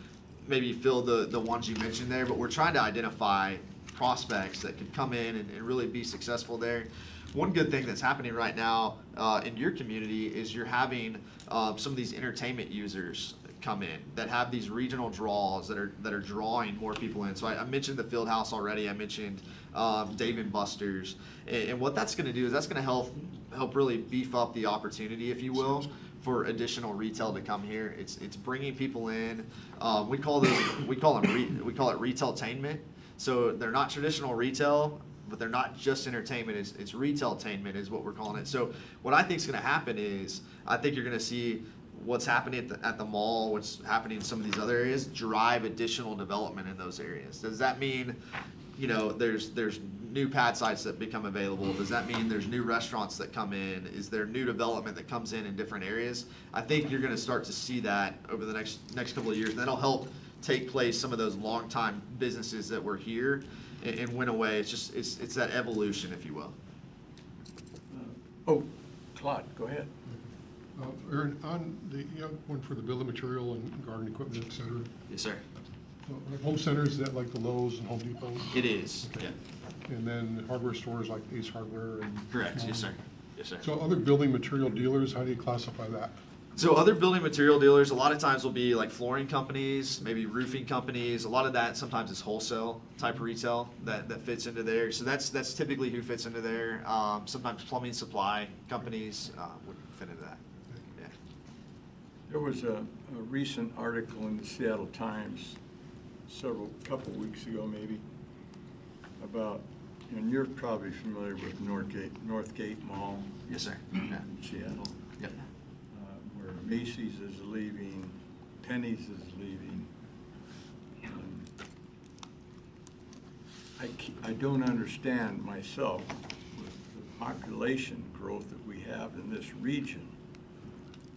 maybe fill the ones you mentioned there, but we're trying to identify prospects that could come in and really be successful there. One good thing that's happening right now in your community is you're having some of these entertainment users come in that have these regional draws that are drawing more people in. So I mentioned the Field House already. I mentioned Dave & Buster's, and what that's going to do is that's going to help really beef up the opportunity, if you will, for additional retail to come here. It's bringing people in. We call it retailtainment. So they're not traditional retail, but they're not just entertainment. It's retailtainment is what we're calling it. So what I think is going to happen is I think you're going to see what's happening at the mall, what's happening in some of these other areas, drive additional development in those areas. Does that mean, there's new pad sites that become available? Does that mean there's new restaurants that come in? Is there new development that comes in different areas? I think you're going to start to see that over the next couple of years. And that'll help take place some of those longtime businesses that were here and went away. It's that evolution, if you will. Claude, go ahead. Aaron, on the one for the building material and garden equipment, et cetera. Yes, sir. Like home centers, is that like the Lowe's and Home Depot? It is, Okay. yeah. And then hardware stores like Ace Hardware and? Correct, yes, sir. Yes, sir. So other building material dealers, how do you classify that? So other building material dealers, a lot of times will be like flooring companies, maybe roofing companies. A lot of that sometimes is wholesale type retail that fits into there. So that's typically who fits into there. Sometimes plumbing supply companies would fit into that. Yeah. There was a recent article in the Seattle Times couple weeks ago maybe, about, and you're probably familiar with Northgate Mall. Yes, sir. In Yeah. Seattle. Yep. Where Macy's is leaving, Penny's is leaving. I don't understand myself with the population growth that we have in this region,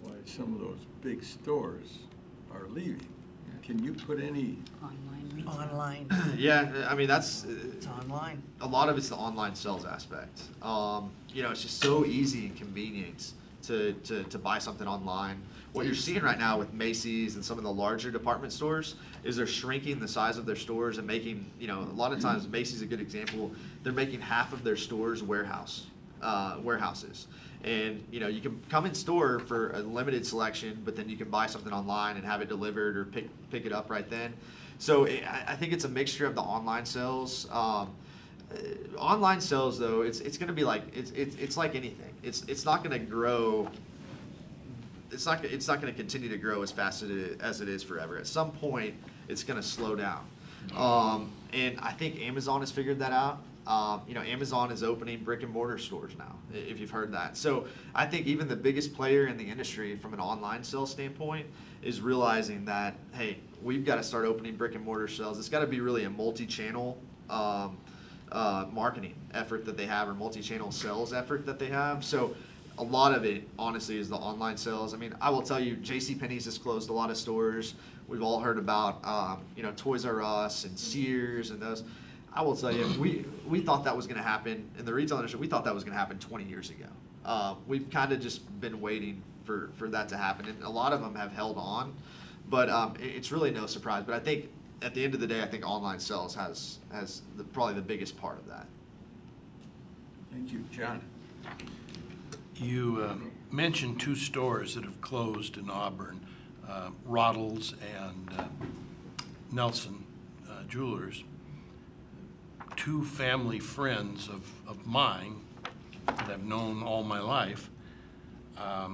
why some of those big stores are leaving. Can you put any? Online. Yeah, I mean, It's online. a lot of it's the online sales aspect. You know, it's just so easy and convenient to buy something online. What you're seeing right now with Macy's and some of the larger department stores is they're shrinking the size of their stores and making, you know, a lot of times Macy's is a good example. They're making half of their stores warehouses. And, you know, you can come in store for a limited selection, but then you can buy something online and have it delivered or pick it up right then. So I think it's a mixture of the online sales. Online sales, though, it's going to be like it's like anything. It's not going to grow. It's not going to continue to grow as fast as it is forever. At some point, it's going to slow down. And I think Amazon has figured that out. You know, Amazon is opening brick and mortar stores now, if you've heard that. So I think even the biggest player in the industry from an online sales standpoint is realizing that, hey, we've got to start opening brick and mortar sales. It's got to be really a multi-channel marketing effort that they have, or multi-channel sales effort that they have. So a lot of it, honestly, is the online sales. I mean, I will tell you, JCPenney's has closed a lot of stores. We've all heard about, you know, Toys R Us and Sears and those. I will tell you, we thought that was going to happen in the retail industry. We thought that was going to happen 20 years ago. We've kind of just been waiting for that to happen, and a lot of them have held on. But it's really no surprise. But I think at the end of the day, I think online sales has probably the biggest part of that. Thank you, John. You mentioned two stores that have closed in Auburn, Roddles and Nelson Jewelers. Two family friends of mine that I've known all my life. I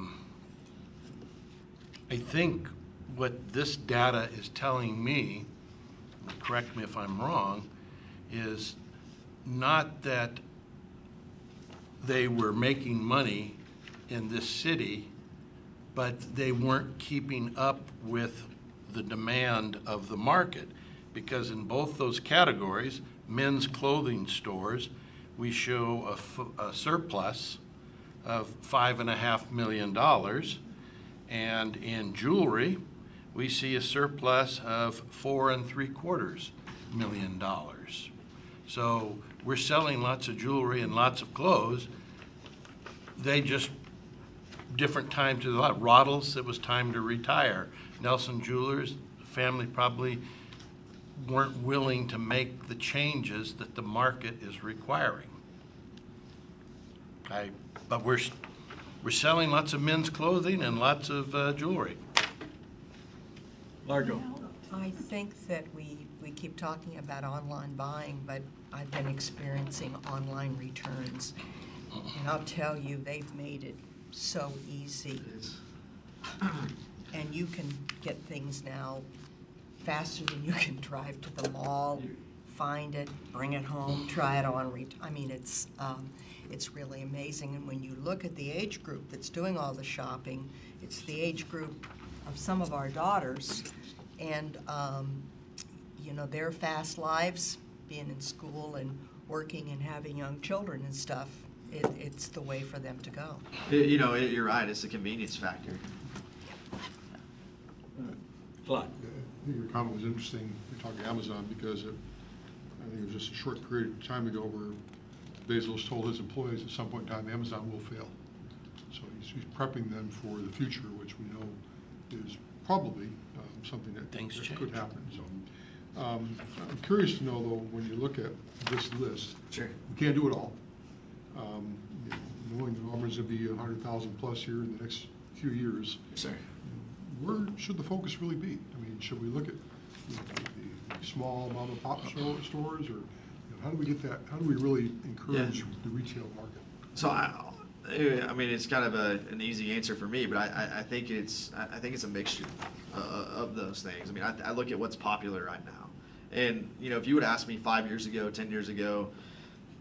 think what this data is telling me, correct me if I'm wrong, is not that they were making money in this city, but they weren't keeping up with the demand of the market. Because in both those categories, men's clothing stores, we show a surplus of $5.5 million. And in jewelry, we see a surplus of $4.75 million. So we're selling lots of jewelry and lots of clothes. They just, different times of the lot. Roddles, it was time to retire. Nelson Jewelers, the family probably weren't willing to make the changes that the market is requiring. But we're selling lots of men's clothing and lots of jewelry. Largo. I think that we keep talking about online buying, but I've been experiencing online returns. And I'll tell you, they've made it so easy. And you can get things now faster than you can drive to the mall, find it, bring it home, try it on. I mean, it's really amazing. And when you look at the age group that's doing all the shopping, it's the age group of some of our daughters. And, you know, their fast lives, being in school and working and having young children and stuff, it's the way for them to go. You know, you're right. It's a convenience factor. Clyde. I think your comment was interesting. You're talking Amazon because I think it was just a short period of time ago where Bezos told his employees at some point in time Amazon will fail. So he's prepping them for the future, which we know is probably something that could happen. So I'm curious to know, though, when you look at this list. Sure. We can't do it all. Knowing that Auburn's going to be 100,000 plus here in the next few years. Yes, sir. Where should the focus really be? I mean, should we look at the small mom and pop stores, or how do we get that? How do we really encourage the retail market? So I mean, it's kind of an easy answer for me, but I think it's a mixture of those things. I mean, I look at what's popular right now, and if you would ask me 5 years ago, 10 years ago,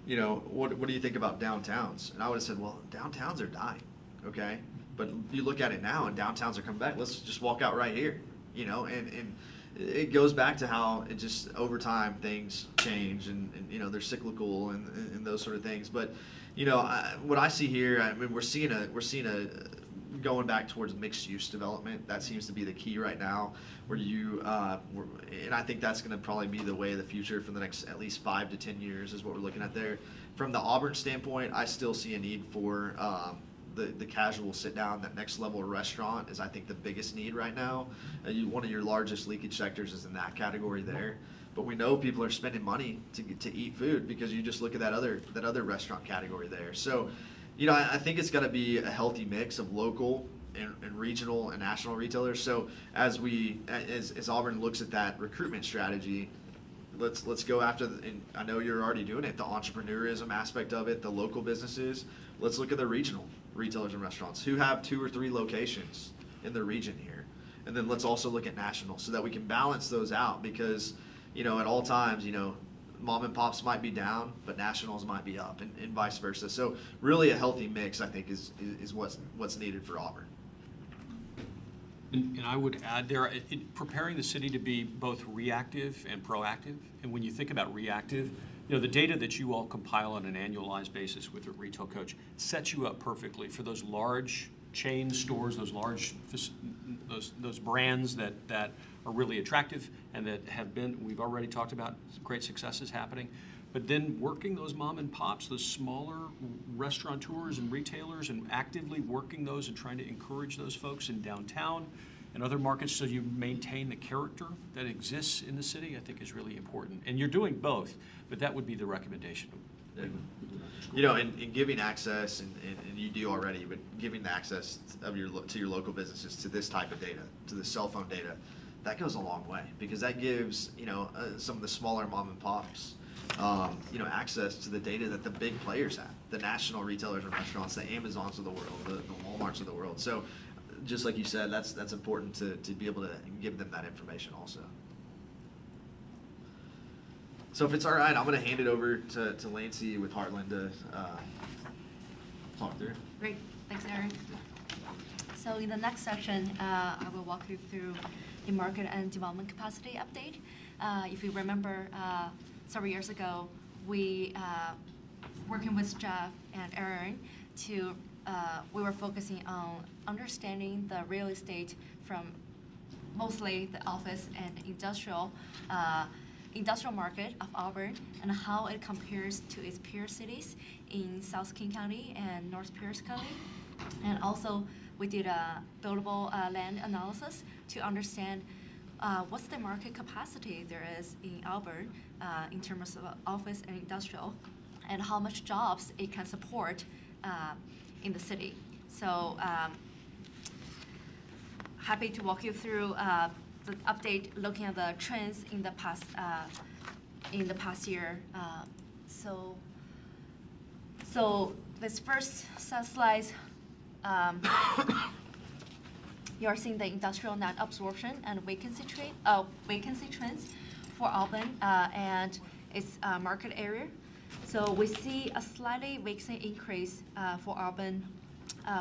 what do you think about downtowns? And I would have said, well, downtowns are dying, okay? But you look at it now, and downtowns are coming back. Let's just walk out right here, and it goes back to how it just over time things change, and they're cyclical and those sort of things. But what I see here, I mean, we're seeing a going back towards mixed use development. That seems to be the key right now, where and I think that's going to probably be the way of the future for the next at least 5 to 10 years is what we're looking at there. From the Auburn standpoint, I still see a need for the casual sit down. That next level restaurant is, I think, the biggest need right now. One of your largest leakage sectors is in that category there. But we know people are spending money to eat food, because you just look at that other restaurant category there. So, I think it's got to be a healthy mix of local and regional and national retailers. So as Auburn looks at that recruitment strategy, let's go after, and I know you're already doing it, the entrepreneurism aspect of it, the local businesses. Let's look at the regional retailers and restaurants who have 2 or 3 locations in the region here. And then let's also look at national, so that we can balance those out, because at all times, mom and pops might be down, but nationals might be up, and vice versa. So really a healthy mix, I think, is what's needed for Auburn. And I would add there, preparing the city to be both reactive and proactive. And when you think about reactive, the data that you all compile on an annualized basis with a retail coach sets you up perfectly for those large chain stores, those large those brands that are really attractive and that we've already talked about great successes happening. But then working those mom and pops, those smaller restaurateurs and retailers, and actively working those and trying to encourage those folks in downtown and other markets, so you maintain the character that exists in the city, I think is really important. And you're doing both, but that would be the recommendation. And giving access, and you do already, but giving the access to your local businesses to this type of data, to the cell phone data, that goes a long way, because that gives some of the smaller mom and pops access to the data that the big players have, the national retailers and restaurants, the Amazons of the world, the Walmarts of the world. So just like you said, that's important to be able to give them that information also. So if it's all right, I'm going to hand it over to Lancey with Heartland to talk through. Great, thanks, Aaron. So in the next section, I will walk you through the market and development capacity update. If you remember, several years ago, we working with Jeff and Aaron we were focusing on understanding the real estate from mostly the office and industrial market of Auburn, and how it compares to its peer cities in South King County and North Pierce County. And also, we did a buildable land analysis to understand what's the market capacity there is in Auburn in terms of office and industrial, and how much jobs it can support in the city. So happy to walk you through the update, looking at the trends in the past year. So this first set of slides, you are seeing the industrial net absorption and vacancy trends for Auburn and its market area. So we see a slightly vacancy increase for Auburn,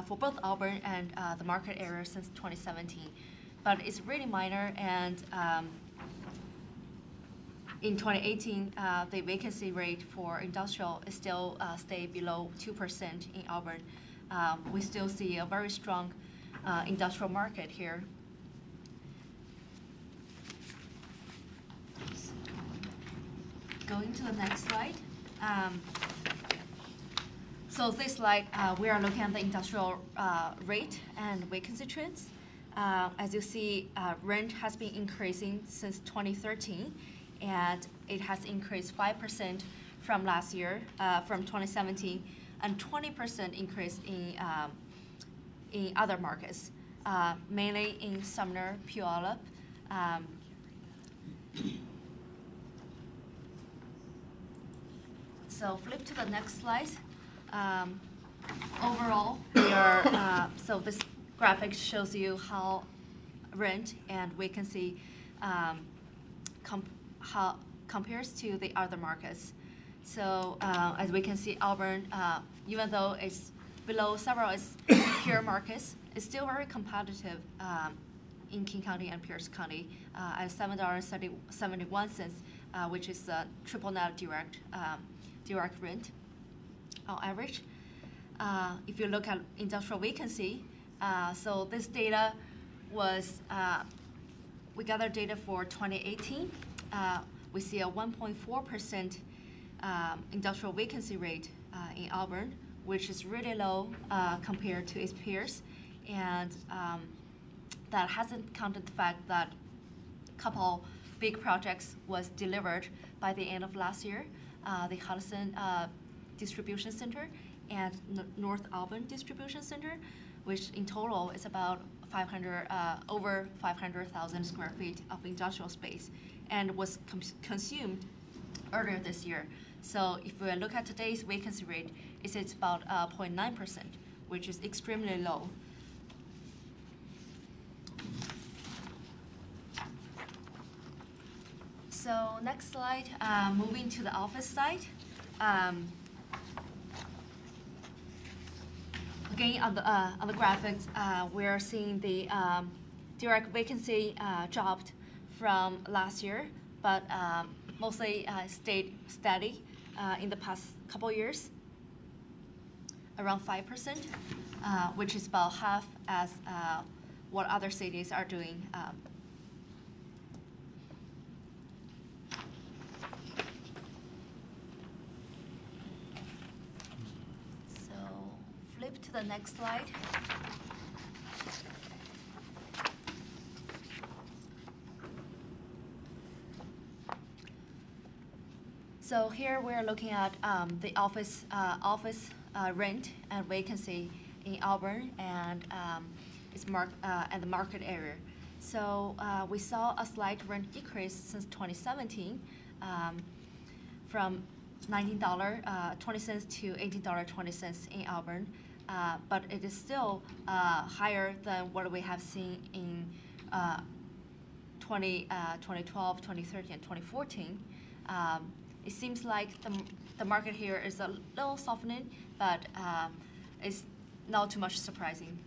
for both Auburn and the market area since 2017, but it's really minor. And in 2018, the vacancy rate for industrial is still stay below 2% in Auburn. We still see a very strong industrial market here. Going to the next slide. So this slide, we are looking at the industrial rate and vacancy trends. As you see, rent has been increasing since 2013, and it has increased 5% from last year, from 2017, and 20% increase in other markets, mainly in Sumner, Puyallup. So flip to the next slide. Overall, we are, so this graphic shows you how rent and vacancy how compares to the other markets. So as we can see, Auburn, even though it's below several peer markets, it's still very competitive in King County and Pierce County at $7.71, which is the triple net direct rent on average. If you look at industrial vacancy, so this data was, we gathered data for 2018. We see a 1.4% industrial vacancy rate in Auburn, which is really low compared to its peers. And that hasn't counted the fact that a couple big projects was delivered by the end of last year, the Hudson Distribution Center and North Auburn Distribution Center, which in total is about over 500,000 square feet of industrial space, and was consumed earlier this year. So if we look at today's vacancy rate, it's about 0.9%, which is extremely low. So next slide, moving to the office side. Again, on the graphics, we're seeing the direct vacancy dropped from last year, but mostly stayed steady in the past couple years, around 5%, which is about half as what other cities are doing. So flip to the next slide. So here we're looking at the office rent and vacancy in Auburn and and the market area. So we saw a slight rent decrease since 2017 from $19.20 to $18.20 in Auburn, but it is still higher than what we have seen in 2012, 2013, and 2014. It seems like the market here is a little softening, but it's not too much surprising.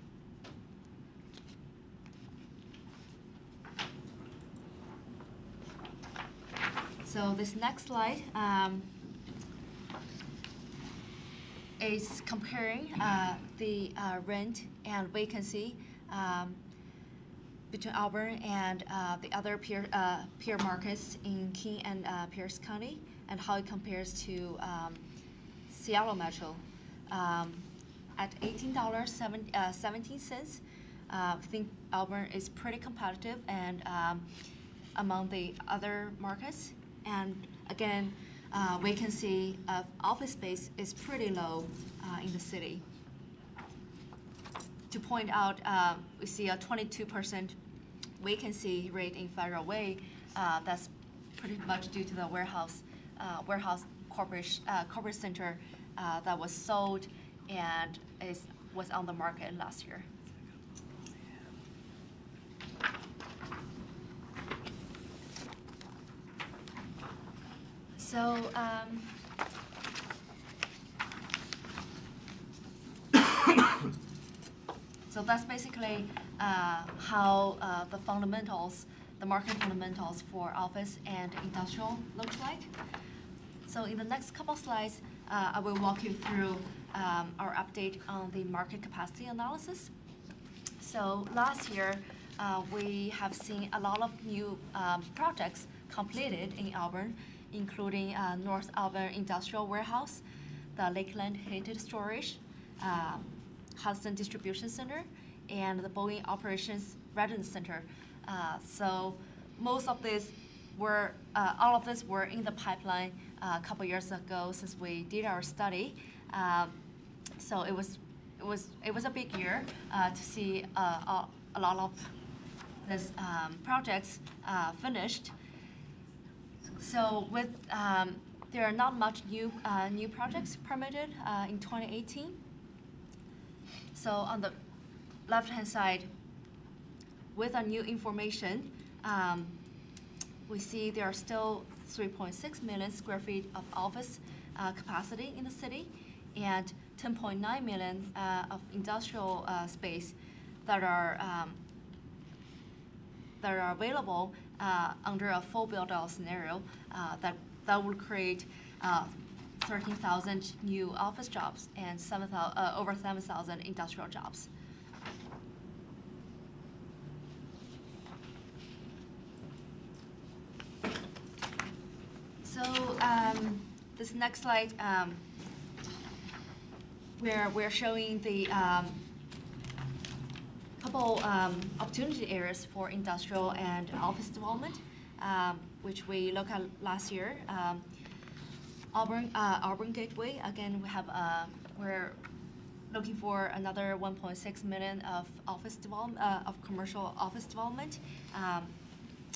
So this next slide is comparing the rent and vacancy between Auburn and the other peer markets in King and Pierce County, and how it compares to Seattle Metro. At $18.17, I think Auburn is pretty competitive and among the other markets. And again, vacancy of office space is pretty low in the city. To point out, we see a 22% vacancy rate in Federal Way. That's pretty much due to the warehouse corporate center that was sold and was on the market last year. So so that's basically how the fundamentals, the market fundamentals for office and industrial looks like. So in the next couple slides, I will walk you through our update on the market capacity analysis. So last year, we have seen a lot of new projects completed in Auburn, including North Auburn Industrial Warehouse, the Lakeland Heated Storage, Hudson Distribution Center, and the Boeing Operations Readiness Center. So most of these all of this were in the pipeline a couple years ago since we did our study. So it was a big year to see a lot of these projects finished. So with there are not much new projects permitted in 2018. So on the left-hand side, with our new information, we see there are still 3.6 million square feet of office capacity in the city, and 10.9 million of industrial space that are available under a full build-out scenario that will create 13,000 new office jobs and over 7,000 industrial jobs. So this next slide, we're showing the couple opportunity areas for industrial and office development, which we looked at last year. Auburn Gateway, again, we're looking for another 1.6 million of office development, of commercial office development.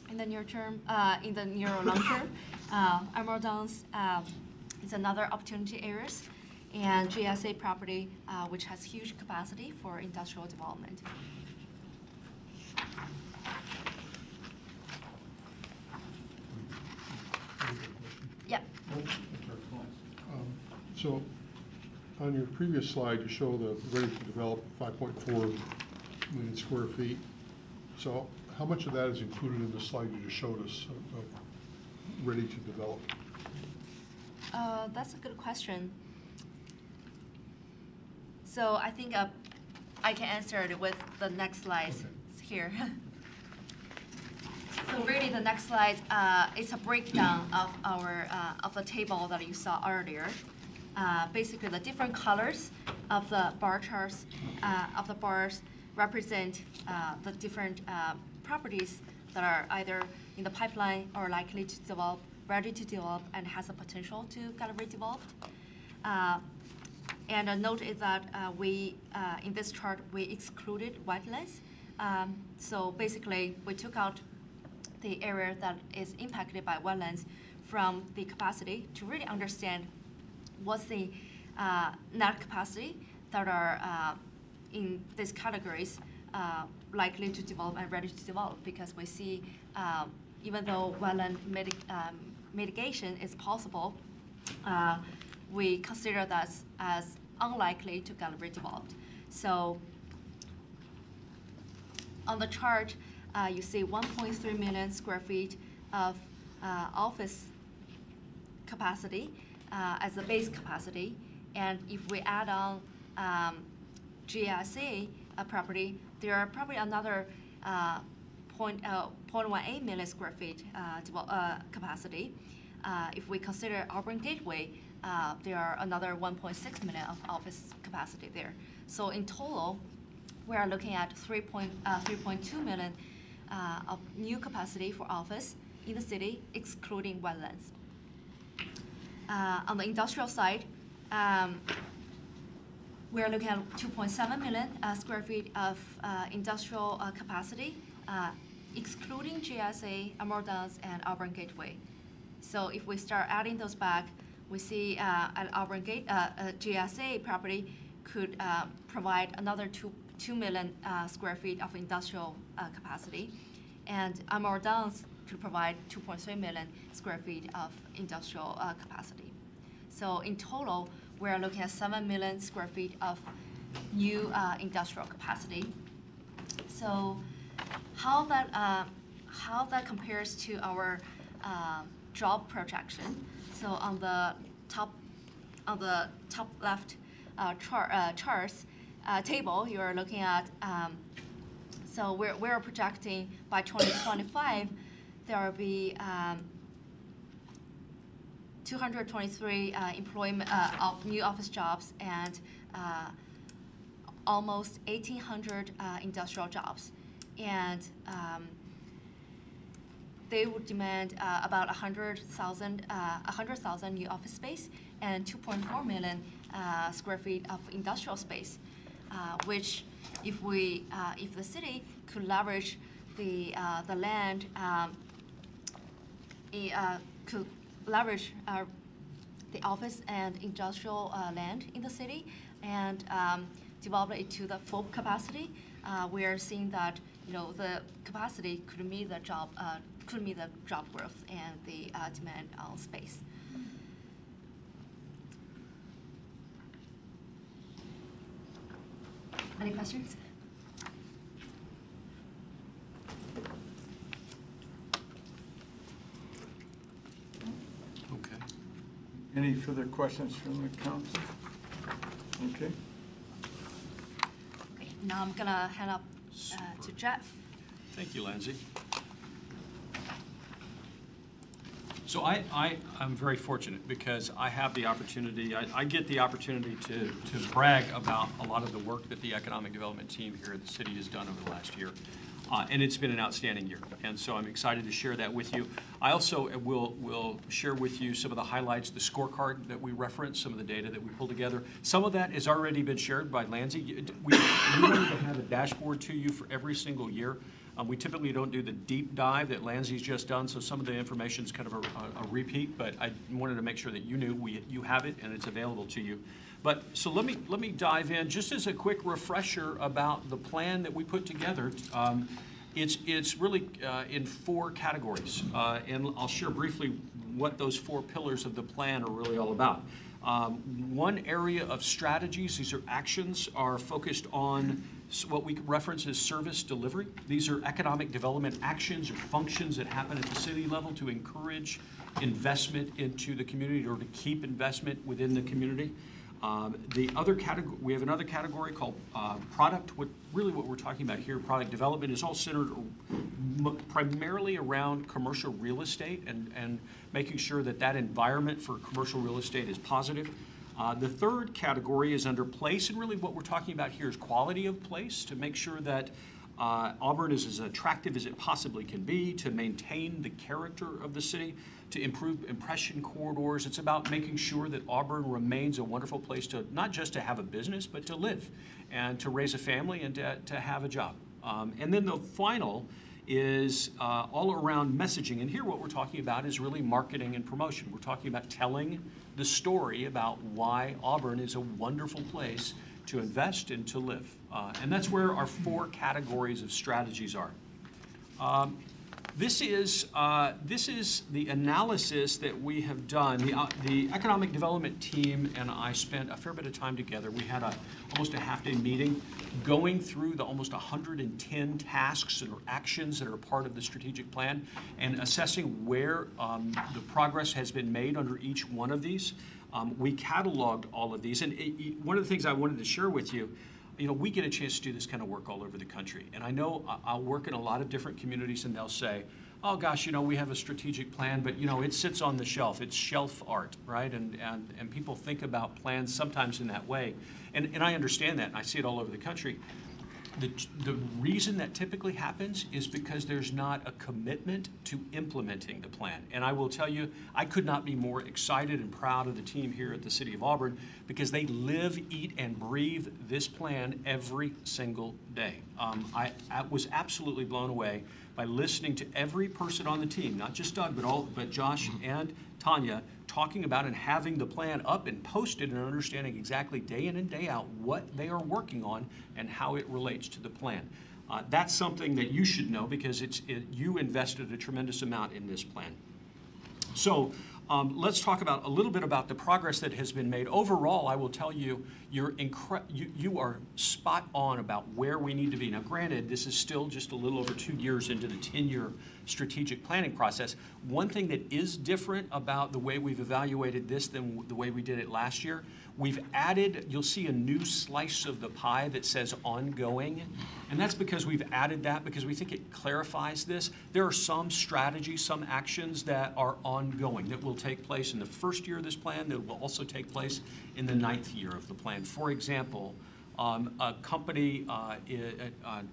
In the near term, in the near or long term, Emerald Downs is another opportunity areas, and GSA property, which has huge capacity for industrial development. Yep. So on your previous slide, you show the ready to develop 5.4 million square feet. So how much of that is included in the slide you just showed us of ready to develop? That's a good question. So I think I can answer it with the next slide here. So really, the next slide is a breakdown of our of the table that you saw earlier. Basically, the different colors of the bar charts of the bars represent the different properties that are either in the pipeline or likely to develop, ready to develop, and has a potential to get redeveloped. And a note is that in this chart, we excluded wetlands. So basically, we took out the area that is impacted by wetlands from the capacity to really understand what's the net capacity that are in these categories likely to develop and ready to develop, because we see even though wetland mitigation is possible, we consider that as unlikely to get redeveloped. So on the chart, you see 1.3 million square feet of office capacity as a base capacity. And if we add on GSA property, there are probably another 0.18 million square feet capacity. If we consider Auburn Gateway, there are another 1.6 million of office capacity there. So in total, we are looking at 3.2 million of new capacity for office in the city, excluding wetlands. On the industrial side, we are looking at 2.7 million square feet of industrial capacity, excluding GSA, Emerald Downs, and Auburn Gateway. So if we start adding those back, we see at Auburn GSA property could provide another 2 million square feet of industrial capacity, and Emerald Downs could provide 2.3 million square feet of industrial capacity. So in total, we are looking at 7 million square feet of new industrial capacity. So how that compares to our job projection? So on the top left charts table, you are looking at. So we're projecting by 2025 there will be 223 employment of new office jobs and almost 1,800 industrial jobs. And they would demand about 100,000 new office space and 2.4 million square feet of industrial space, which if the city could leverage the land, could leverage the office and industrial land in the city and develop it to the full capacity, we are seeing that the capacity could meet the job growth and the demand on space. Any questions? Okay. Any further questions from the council? Okay. Okay, now I'm gonna hand up to Jeff. Thank you, Lindsay. So I'm very fortunate because I have the opportunity, I get the opportunity to brag about a lot of the work that the economic development team here at the city has done over the last year. And it's been an outstanding year. And so I'm excited to share that with you. I also will share with you some of the highlights, the scorecard that we referenced, some of the data that we pulled together. Some of that has already been shared by Lindsay. We wanted to have a dashboard to you for every single year. We typically don't do the deep dive that Lindsay's just done, so some of the information is kind of a repeat, but I wanted to make sure that you knew you have it and it's available to you. But so let me dive in just as a quick refresher about the plan that we put together. It's really in 4 categories, and I'll share briefly what those 4 pillars of the plan are really all about. One area of strategies, these are actions, are focused on what we reference as service delivery. These are economic development actions or functions that happen at the city level to encourage investment into the community or to keep investment within the community. The other category, we have another category called product. What we're talking about here, product development, is all centered primarily around commercial real estate and making sure that that environment for commercial real estate is positive. The third category is under place, and really what we're talking about here is quality of place, to make sure that Auburn is as attractive as it possibly can be, to maintain the character of the city, to improve impression corridors. It's about making sure that Auburn remains a wonderful place to not just to have a business, but to live and to raise a family and to have a job. And then the final is all around messaging. And here what we're talking about is really marketing and promotion. We're talking about telling the story about why Auburn is a wonderful place to invest and to live. And that's where our 4 categories of strategies are. This is the analysis that we have done. The economic development team and I spent a fair bit of time together. We had almost a half-day meeting going through the almost 110 tasks and actions that are part of the strategic plan and assessing where the progress has been made under each one of these. We cataloged all of these, and one of the things I wanted to share with you, we get a chance to do this kind of work all over the country. And I know I'll work in a lot of different communities and they'll say, oh gosh, we have a strategic plan, but it sits on the shelf. It's shelf art, right? And people think about plans sometimes in that way. And I understand that, and I see it all over the country. The reason that typically happens is because there's not a commitment to implementing the plan. And I will tell you, I could not be more excited and proud of the team here at the City of Auburn because they live, eat, and breathe this plan every single day. I was absolutely blown away by listening to every person on the team, not just Doug, but Josh and Tanya, talking about and having the plan up and posted and understanding exactly day in and day out what they are working on and how it relates to the plan. That's something that you should know because you invested a tremendous amount in this plan. So let's talk about a little bit about the progress that has been made. Overall, I will tell you, you are spot on about where we need to be. Now, granted, this is still just a little over 2 years into the 10-year strategic planning process. One thing that is different about the way we've evaluated this than the way we did it last year, we've added, you'll see a new slice of the pie that says ongoing. And that's because we've added that because we think it clarifies this. There are some strategies, some actions that are ongoing that will take place in the first year of this plan that will also take place in the 9th year of the plan. For example, a company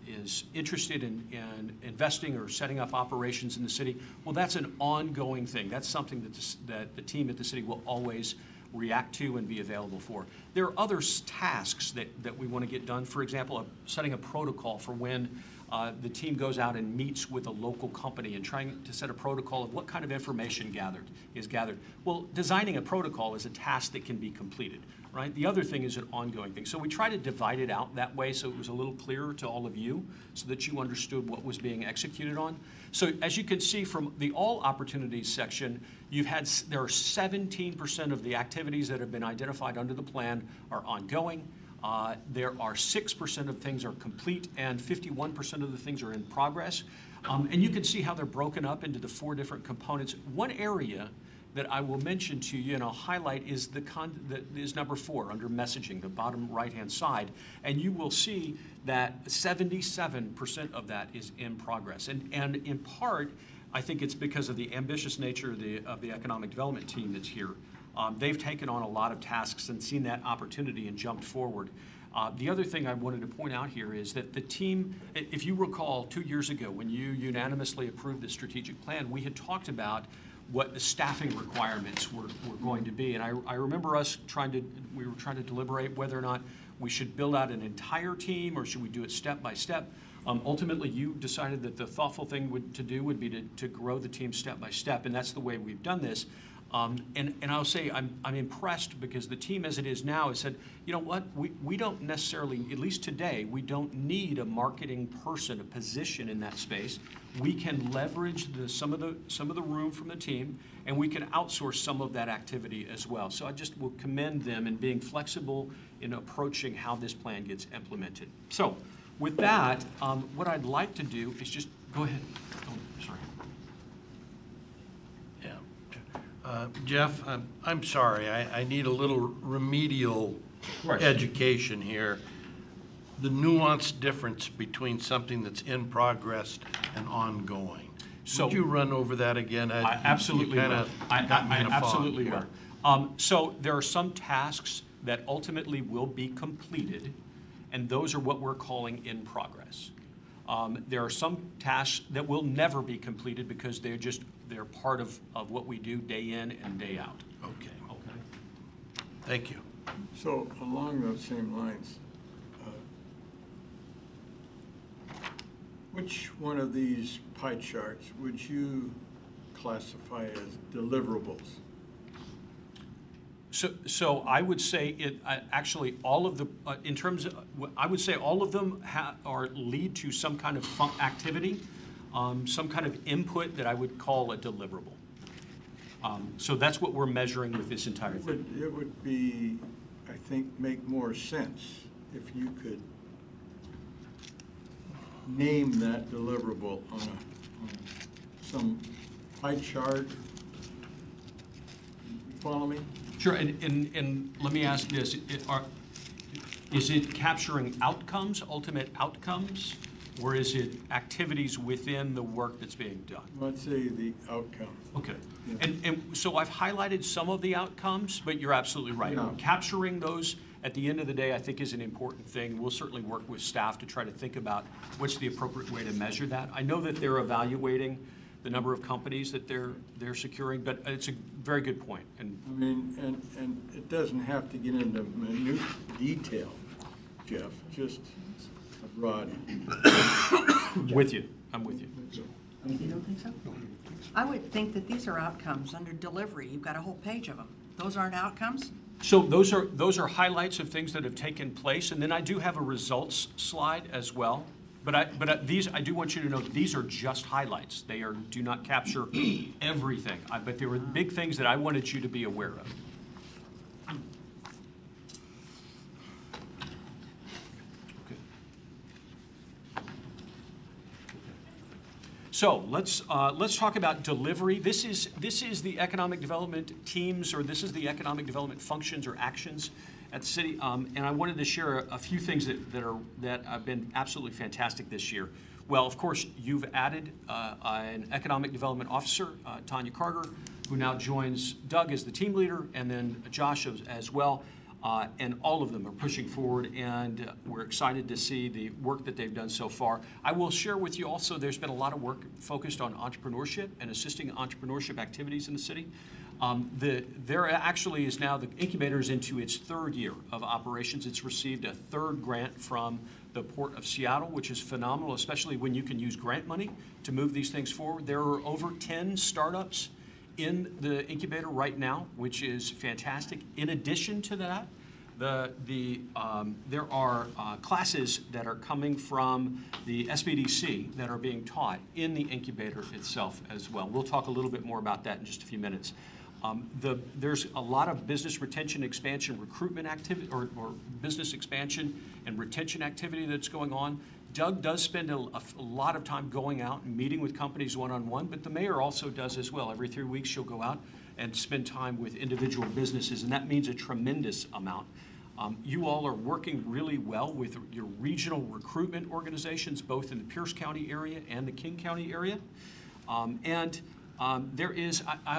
is interested in investing or setting up operations in the city, well, that's an ongoing thing. That's something that the team at the city will always react to and be available for. There are other tasks that we want to get done. For example, setting a protocol for when the team goes out and meets with a local company and trying to set a protocol of what kind of information is gathered. Well, designing a protocol is a task that can be completed, right? The other thing is an ongoing thing. So we try to divide it out that way so it was a little clearer to all of you so that you understood what was being executed on. So as you can see from the all opportunities section, there are 17% of the activities that have been identified under the plan are ongoing. There are 6% of things are complete and 51% of the things are in progress. And you can see how they're broken up into the 4 different components. One area that I will mention to you and I'll highlight is is number 4 under messaging, the bottom right-hand side. And you will see that 77% of that is in progress. And in part, I think it's because of the ambitious nature of the economic development team that's here. They've taken on a lot of tasks and seen that opportunity and jumped forward. The other thing I wanted to point out here is that the team, if you recall 2 years ago when you unanimously approved the strategic plan, we had talked about what the staffing requirements were going to be. And I remember we were trying to deliberate whether or not we should build out an entire team or should we do it step by step. Ultimately, you decided that the thoughtful thing to do would be to grow the team step by step, and that's the way we've done this. And I'll say I'm impressed because the team as it is now has said, you know what, we don't necessarily, at least today, we don't need a marketing person, a position in that space. We can leverage some of the room from the team, and we can outsource some of that activity as well. So I just will commend them in being flexible in approaching how this plan gets implemented. So with that, what I'd like to do is just go ahead. Oh, sorry. Jeff, I'm sorry, I need a little remedial education here. The nuanced difference between something that's in progress and ongoing. So, would you run over that again? I absolutely will. I absolutely will. So there are some tasks that ultimately will be completed, and those are what we're calling in progress. There are some tasks that will never be completed because they're part of what we do day in and day out. Okay. Thank you. So along those same lines, which one of these pie charts would you classify as deliverables? So I would say actually all of the I would say all of them lead to some kind of activity, some kind of input that I would call a deliverable. So that's what we're measuring with this entire thing. It would be, I think, make more sense if you could name that deliverable on some pie chart. Follow me? Sure, and let me ask this, is it capturing outcomes, ultimate outcomes, or is it activities within the work that's being done? Let's say the outcome. Okay, Yeah. and so I've highlighted some of the outcomes, but you're absolutely right. Yeah. Capturing those at the end of the day, I think is an important thing. We'll certainly work with staff to try to think about what's the appropriate way to measure that. I know that they're evaluating the number of companies that they're securing, but it's a very good point. And I mean, and it doesn't have to get into minute detail, Jeff, just a broad. with you, I'm with you. You don't think so? I would think that these are outcomes under delivery. You've got a whole page of them. Those aren't outcomes? So those are highlights of things that have taken place, and then I do have a results slide as well. But these, I do want you to know, these are just highlights. They do not capture everything. But there were big things that I wanted you to be aware of. Okay. So let's talk about delivery. This is the economic development teams, or this is the economic development functions or actions at the city, and I wanted to share a few things that have been absolutely fantastic this year. Well, of course, you've added an economic development officer, Tanya Carter, who now joins Doug as the team leader, and then Josh as well. And all of them are pushing forward, and we're excited to see the work that they've done so far. I will share with you also, there's been a lot of work focused on entrepreneurship and assisting entrepreneurship activities in the city. There actually is now, the incubator is into its 3rd year of operations. It's received a 3rd grant from the Port of Seattle, which is phenomenal, especially when you can use grant money to move these things forward. There are over 10 startups in the incubator right now, which is fantastic. In addition to that, there are classes that are coming from the SBDC that are being taught in the incubator itself as well. We'll talk a little bit more about that in just a few minutes. There's a lot of business retention, expansion, recruitment activity, or business expansion and retention activity that's going on. Doug does spend a lot of time going out and meeting with companies one-on-one, but the mayor also does as well. Every 3 weeks, she'll go out and spend time with individual businesses, and that means a tremendous amount. You all are working really well with your regional recruitment organizations, both in the Pierce County area and the King County area. I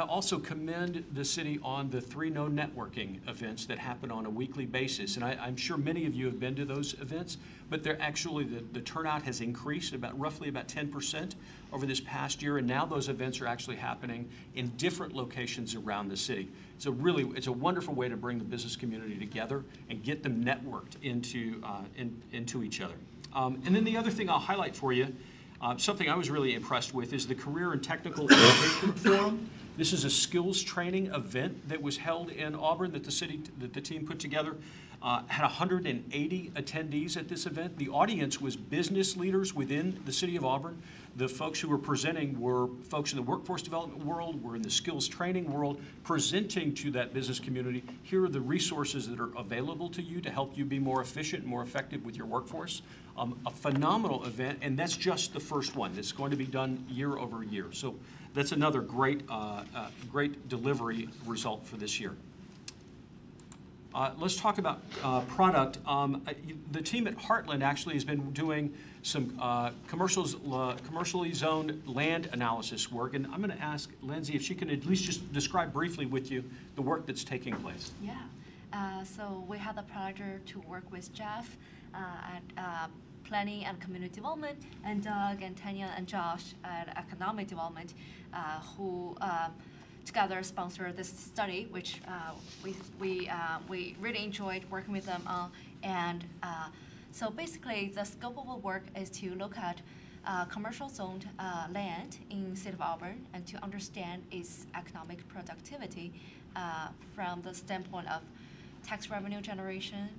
also commend the city on the 3 No networking events that happen on a weekly basis. And I'm sure many of you have been to those events, but they're actually, the turnout has increased roughly about 10% over this past year. And now those events are actually happening in different locations around the city. It's a wonderful way to bring the business community together and get them networked into each other. And then the other thing I'll highlight for you, something I was really impressed with, is the Career and Technical Innovation Forum. This is a skills training event that was held in Auburn that the team put together. Had 180 attendees at this event. The audience was business leaders within the city of Auburn. The folks who were presenting were folks in the workforce development world, were in the skills training world, presenting to that business community. Here are the resources that are available to you to help you be more efficient and more effective with your workforce. A phenomenal event, and that's just the first one. It's going to be done year over year. So that's another great delivery result for this year. Let's talk about product. The team at Heartland actually has been doing some commercially zoned land analysis work, and I'm going to ask Lindsay if she can at least just describe briefly with you the work that's taking place. Yeah, so we had the pleasure to work with Jeff at Planning and Community Development, and Doug and Tanya and Josh at Economic Development, who together sponsored this study, which we really enjoyed working with them on. And so basically, the scope of the work is to look at commercial zoned land in the state of Auburn and to understand its economic productivity from the standpoint of tax revenue generation,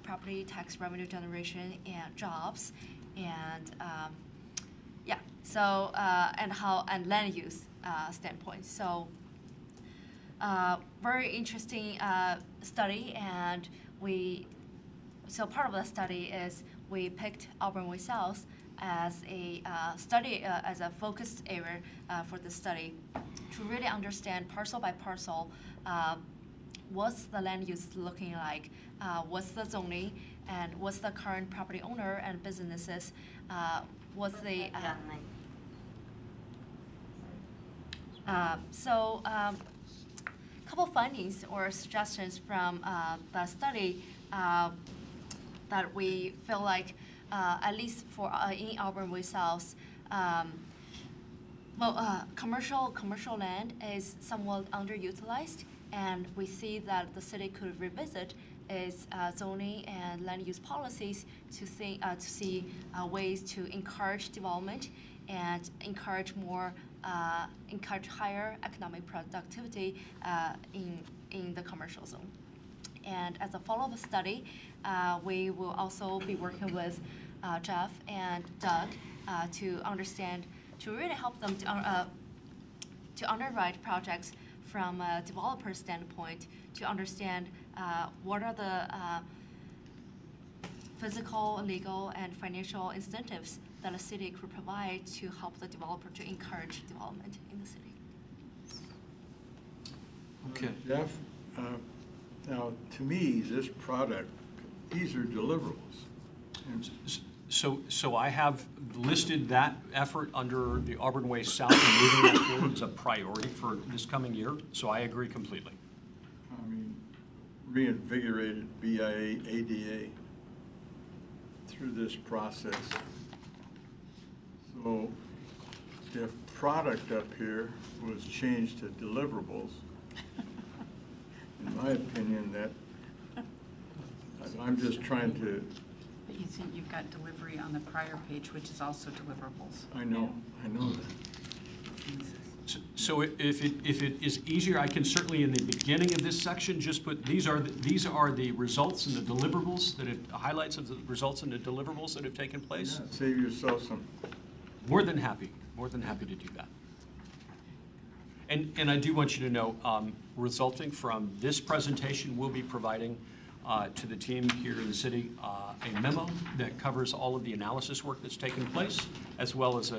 property tax revenue generation, and jobs, and and land use standpoint. So very interesting study, and so part of the study is we picked Auburn Way South as a study, as a focused area for the study, to really understand parcel by parcel what's the land use looking like, what's the zoning, and what's the current property owner and businesses, what's the couple findings or suggestions from the study that we feel like, at least for in Auburn Way South, commercial land is somewhat underutilized, and we see that the city could revisit its zoning and land use policies to see ways to encourage development and encourage higher economic productivity in the commercial zone. And as a follow-up study, we will also be working with Jeff and Doug to really help them to underwrite projects from a developer standpoint, to understand what are the physical, legal, and financial incentives that a city could provide to help the developer to encourage development in the city. Okay. Jeff, now to me, this product, these are deliverables. So I have listed that effort under the Auburn Way South, and moving that forward is a priority for this coming year. So I agree completely. I mean, reinvigorated BIA ADA through this process. So if product up here was changed to deliverables, in my opinion, that I'm just trying to. But you see, you've got delivery on the prior page, which is also deliverables. I know that. So if it is easier, I can certainly in the beginning of this section just put these are the results and the deliverables that have highlights of the results and the deliverables that have taken place. Yeah, save yourself some. More than happy to do that. And I do want you to know, resulting from this presentation, we'll be providing to the team here in the city a memo that covers all of the analysis work that's taken place, as well as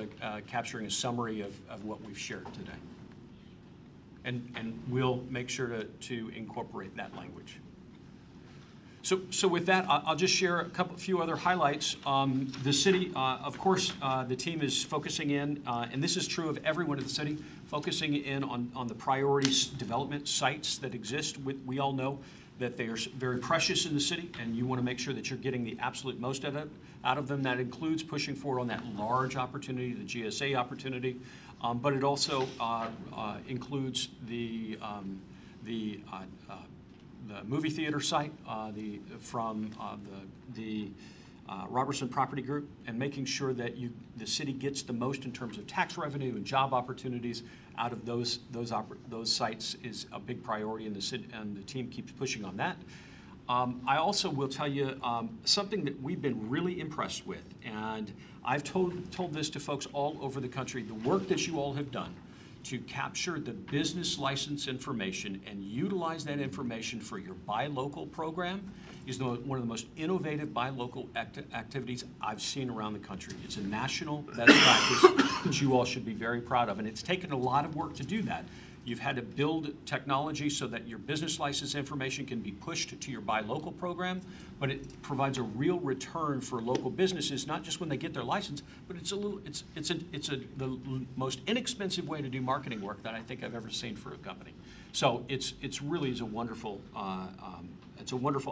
capturing a summary of what we've shared today. And we'll make sure to incorporate that language. So with that, I'll just share a few other highlights. The city, of course, the team is focusing in, and this is true of everyone in the city, focusing in on the priority development sites that exist. We all know that they are very precious in the city, and you want to make sure that you're getting the absolute most out of them. That includes pushing forward on that large opportunity, the GSA opportunity, but it also includes the movie theater site from the Robertson Property Group, and making sure that the city gets the most in terms of tax revenue and job opportunities out of those sites is a big priority, and the team keeps pushing on that. I also will tell you something that we've been really impressed with, and I've told this to folks all over the country, the work that you all have done to capture the business license information and utilize that information for your buy local program is one of the most innovative buy local activities I've seen around the country. It's a national best practice that you all should be very proud of, and it's taken a lot of work to do that. You've had to build technology so that your business license information can be pushed to your buy local program, but it provides a real return for local businesses, not just when they get their license, but it's the most inexpensive way to do marketing work that I think I've ever seen for a company. So it's really a wonderful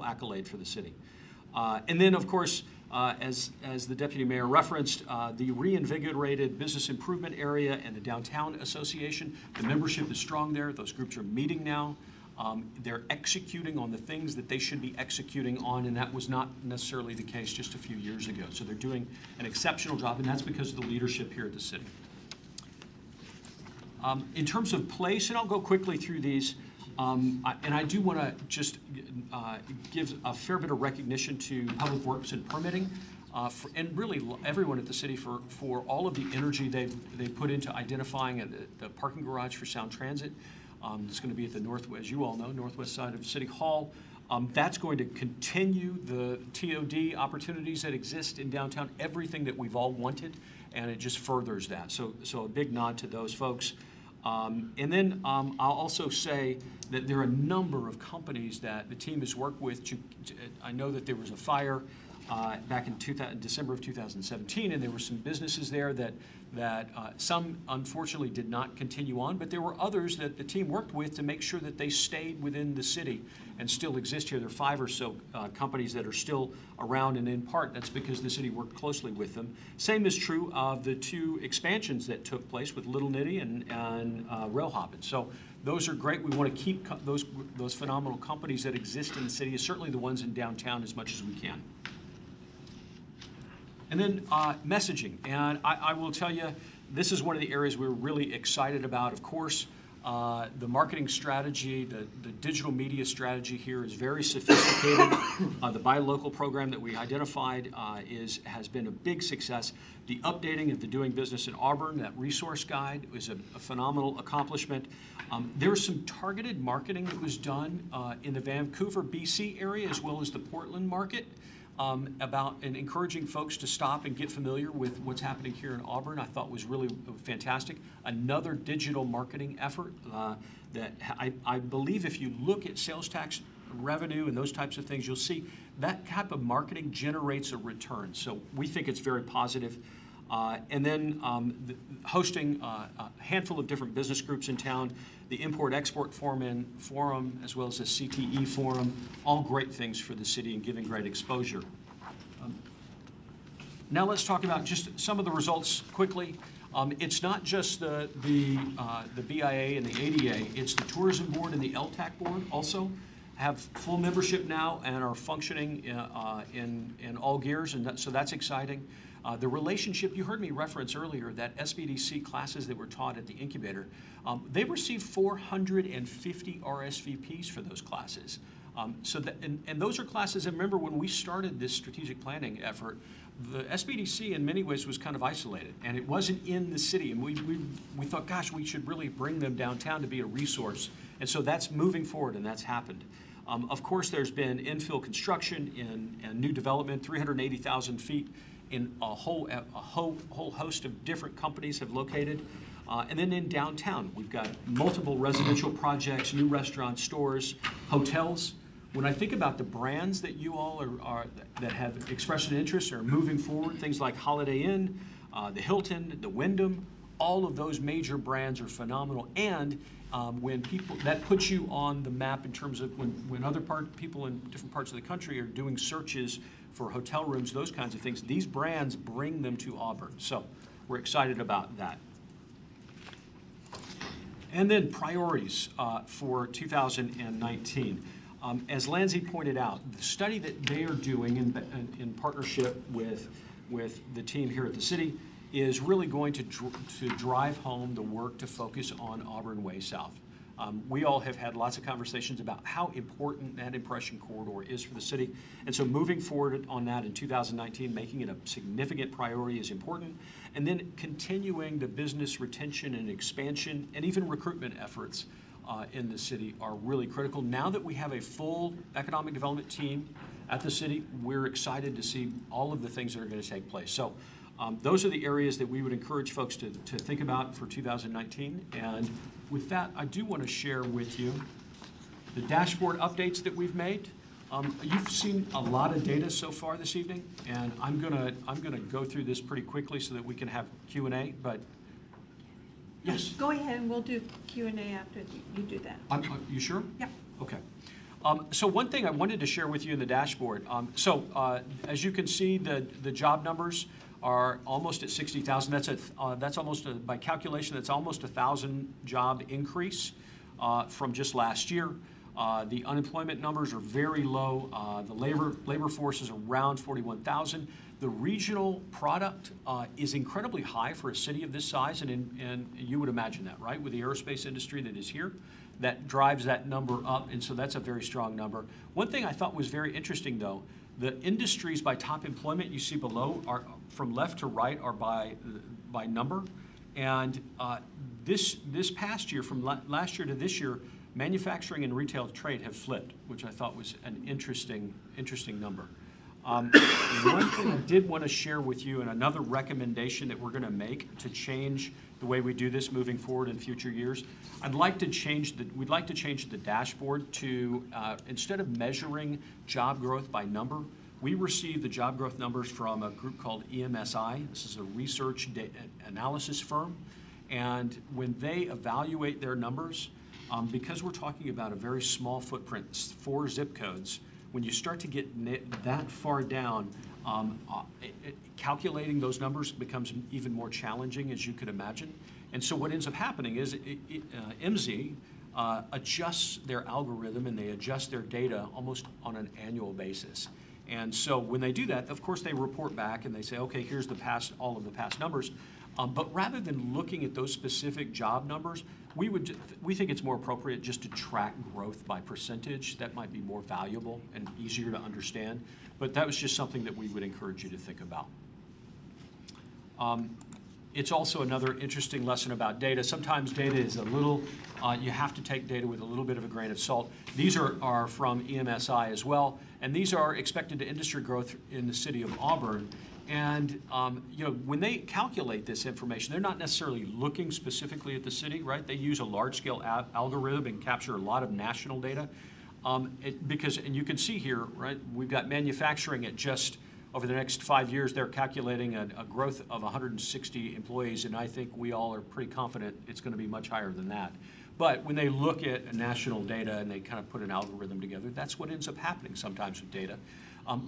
accolade for the city. And then, of course, as the Deputy Mayor referenced, the reinvigorated Business Improvement Area and the Downtown Association, the membership is strong there. Those groups are meeting now. They're executing on the things that they should be executing on, and that was not necessarily the case just a few years ago. So they're doing an exceptional job, and that's because of the leadership here at the city. In terms of place, and I'll go quickly through these, and I do want to just give a fair bit of recognition to Public Works and Permitting, and really everyone at the city for all of the energy they put into identifying the parking garage for Sound Transit. It's going to be at the northwest, as you all know, northwest side of City Hall. That's going to continue the TOD opportunities that exist in downtown, everything that we've all wanted, and it just furthers that. So a big nod to those folks. And then I'll also say that there are a number of companies that the team has worked with. I know that there was a fire back in December of 2017, and there were some businesses there that some unfortunately did not continue on, but there were others that the team worked with to make sure that they stayed within the city and still exist here. There are 5 or so companies that are still around, and in part that's because the city worked closely with them. Same is true of the 2 expansions that took place with Little Nitty and Rail Hoppin'. So those are great. We want to keep those phenomenal companies that exist in the city, certainly the ones in downtown, as much as we can. And then messaging, and I will tell you, this is one of the areas we're really excited about. Of course, the marketing strategy, the digital media strategy here is very sophisticated. The Buy Local program that we identified has been a big success. The updating of the Doing Business in Auburn, that resource guide, is a phenomenal accomplishment. There was some targeted marketing that was done in the Vancouver, BC area, as well as the Portland market. About and encouraging folks to stop and get familiar with what's happening here in Auburn, I thought was really fantastic. Another digital marketing effort that I believe if you look at sales tax revenue and those types of things, you'll see that type of marketing generates a return. So we think it's very positive. And then hosting a handful of different business groups in town, the Import-Export Forum, as well as the CTE Forum, all great things for the city and giving great exposure. Now let's talk about just some of the results quickly. It's not just the BIA and the ADA, it's the Tourism Board and the LTAC Board also have full membership now and are functioning in all gears, and so that's exciting. The relationship, you heard me reference earlier that SBDC classes that were taught at the incubator, they received 450 RSVPs for those classes. And those are classes, and remember when we started this strategic planning effort, the SBDC in many ways was kind of isolated, and it wasn't in the city, and we thought, gosh, we should really bring them downtown to be a resource, and so that's moving forward, and that's happened. Of course, there's been infill construction and new development, 380,000 feet in a whole host of different companies have located. And then in downtown, we've got multiple residential projects, new restaurants, stores, hotels. When I think about the brands that you all that have expressed an interest or moving forward, things like Holiday Inn, the Hilton, the Wyndham, all of those major brands are phenomenal. And when people, that puts you on the map in terms of when other people in different parts of the country are doing searches for hotel rooms, those kinds of things, these brands bring them to Auburn. So we're excited about that. And then priorities for 2019. As Lanzi pointed out, the study that they are doing in partnership with the team here at the city is really going to drive home the work to focus on Auburn Way South. We all have had lots of conversations about how important that impression corridor is for the city. And so moving forward on that in 2019, making it a significant priority is important. And then continuing the business retention and expansion and even recruitment efforts in the city are really critical. Now that we have a full economic development team at the city, we're excited to see all of the things that are going to take place. So those are the areas that we would encourage folks to think about for 2019. And with that, I do want to share with you the dashboard updates that we've made. You've seen a lot of data so far this evening, and I'm gonna go through this pretty quickly so that we can have Q&A. But yes, Go ahead, and we'll do Q&A after you do that. You sure? Yeah. Okay. So one thing I wanted to share with you in the dashboard. As you can see, the job numbers are almost at 60,000. That's almost by calculation, that's almost 1,000 job increase from just last year. The unemployment numbers are very low. The labor force is around 41,000. The regional product is incredibly high for a city of this size, and you would imagine that, right? With the aerospace industry that is here, that drives that number up, and so that's a very strong number. One thing I thought was very interesting, though, the industries by top employment you see below are from left to right are by number, and this past year, from last year to this year, manufacturing and retail trade have flipped, which I thought was an interesting number. One thing I did want to share with you, and another recommendation that we're going to make to change the way we do this moving forward in future years, we'd like to change the dashboard to, instead of measuring job growth by number, we receive the job growth numbers from a group called EMSI. This is a research analysis firm. And when they evaluate their numbers, because we're talking about a very small footprint, 4 zip codes, when you start to get that far down, calculating those numbers becomes even more challenging, as you could imagine. And so what ends up happening is MZ adjusts their algorithm and they adjust their data almost on an annual basis. And so when they do that, of course, they report back and they say, okay, here's all of the past numbers. But rather than looking at those specific job numbers, we think it's more appropriate just to track growth by percentage. That might be more valuable and easier to understand. But that was just something that we would encourage you to think about. It's also another interesting lesson about data. Sometimes data is a little, you have to take data with a little bit of a grain of salt. These are from EMSI as well, and these are expected industry growth in the city of Auburn. And when they calculate this information, they're not necessarily looking specifically at the city, right? They use a large-scale algorithm and capture a lot of national data. And you can see here, right, we've got manufacturing at just over the next 5 years, they're calculating a growth of 160 employees, and I think we all are pretty confident it's going to be much higher than that. But when they look at national data and they kind of put an algorithm together, that's what ends up happening sometimes with data.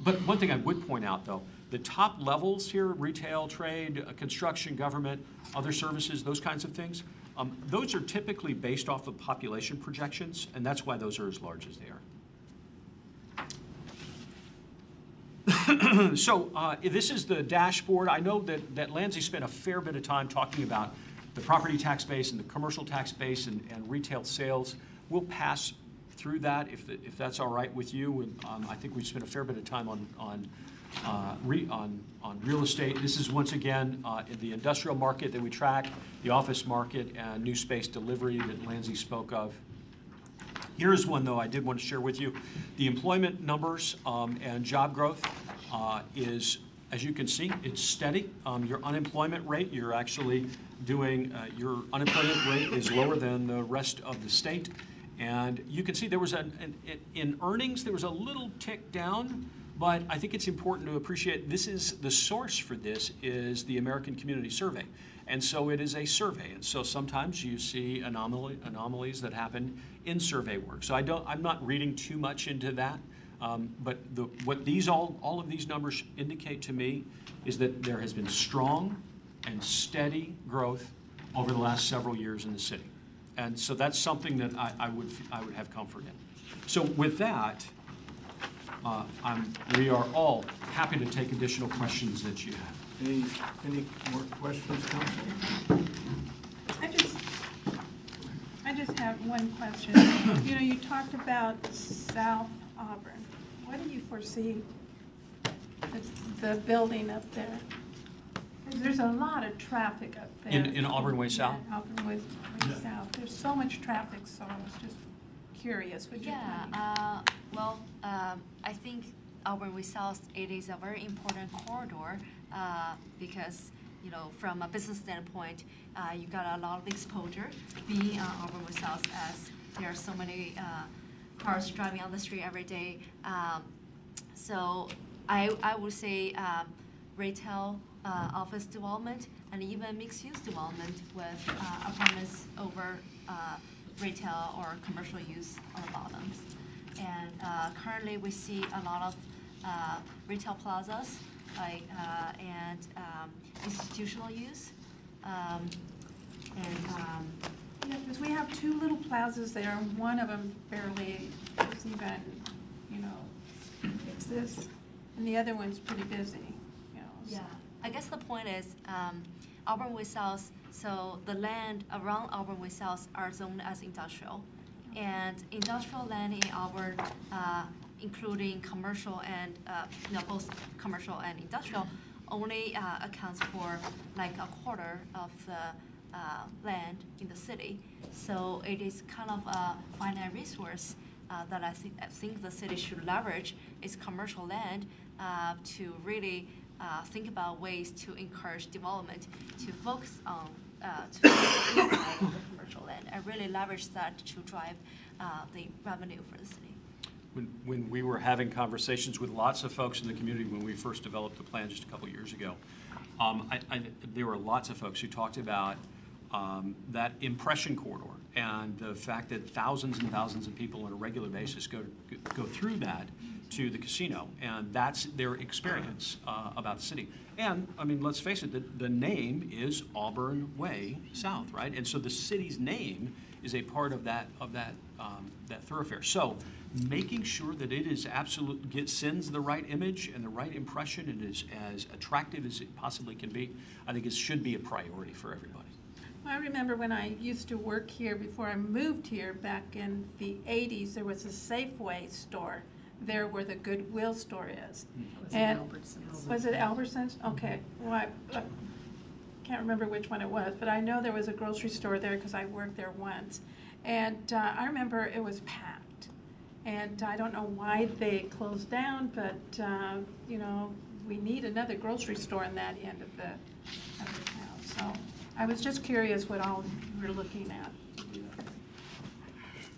But one thing I would point out, though, the top levels here, retail, trade, construction, government, other services, those kinds of things, those are typically based off of population projections, and that's why those are as large as they are. So this is the dashboard. I know that Lindsay spent a fair bit of time talking about the property tax base and the commercial tax base and retail sales. We'll pass through that if that's all right with you. And, I think we spent a fair bit of time on real estate. This is once again in the industrial market that we track, the office market, and new space delivery that Lindsay spoke of. Here's one, though, I did want to share with you. The employment numbers and job growth is, as you can see, it's steady. Your unemployment rate, you're actually doing, your unemployment rate is lower than the rest of the state. And you can see there was in earnings, there was a little tick down, but I think it's important to appreciate this is the source for this is the American Community Survey. And so it is a survey. And so sometimes you see anomalies that happen in survey work. So I'm not reading too much into that. But what all of these numbers indicate to me is that there has been strong and steady growth over the last several years in the city. And so that's something that I would have comfort in. So with that, we are all happy to take additional questions that you have. Any more questions, Council? I just have one question. You know, you talked about South Auburn. What do you foresee the building up there? 'Cause there's a lot of traffic up there. In Auburn Way South? Yeah, Auburn Way South. There's so much traffic, so I was just curious. Would you Well, I think Auburn Way South, it is a very important corridor because, you know, from a business standpoint, you got a lot of exposure being Auburn Way South as there are so many cars driving on the street every day. So I would say retail, office development, and even mixed-use development with apartments over retail or commercial use on the bottoms. And currently we see a lot of retail plazas and institutional use. Yeah, because we have two little plazas there, and one of them barely is even, you know, exists, and the other one's pretty busy, you know. So. Yeah, I guess the point is Auburn Way South, so the land around Auburn Way South are zoned as industrial. And industrial land in Auburn, including commercial and, both commercial and industrial, only accounts for like a quarter of the land in the city. So it is kind of a finite resource that I think the city should leverage its commercial land to really think about ways to encourage development, to focus on to commercial land and really leverage that to drive the revenue for the city. When we were having conversations with lots of folks in the community when we first developed the plan just a couple of years ago, there were lots of folks who talked about that impression corridor and the fact that thousands and thousands of people on a regular basis go through that to the casino, and that's their experience about the city. And I mean, let's face it, the name is Auburn Way South, right? And so the city's name is a part of that thoroughfare. So making sure that it is sends the right image and the right impression and is as attractive as it possibly can be, I think it should be a priority for everybody. I remember when I used to work here before I moved here back in the 80s, there was a Safeway store there where the Goodwill store is. And was it Albertsons? Okay. Well, I can't remember which one it was, but I know there was a grocery store there because I worked there once. And I remember it was packed. And I don't know why they closed down, but you know, we need another grocery store in that end of the town. So I was just curious what all you were looking at.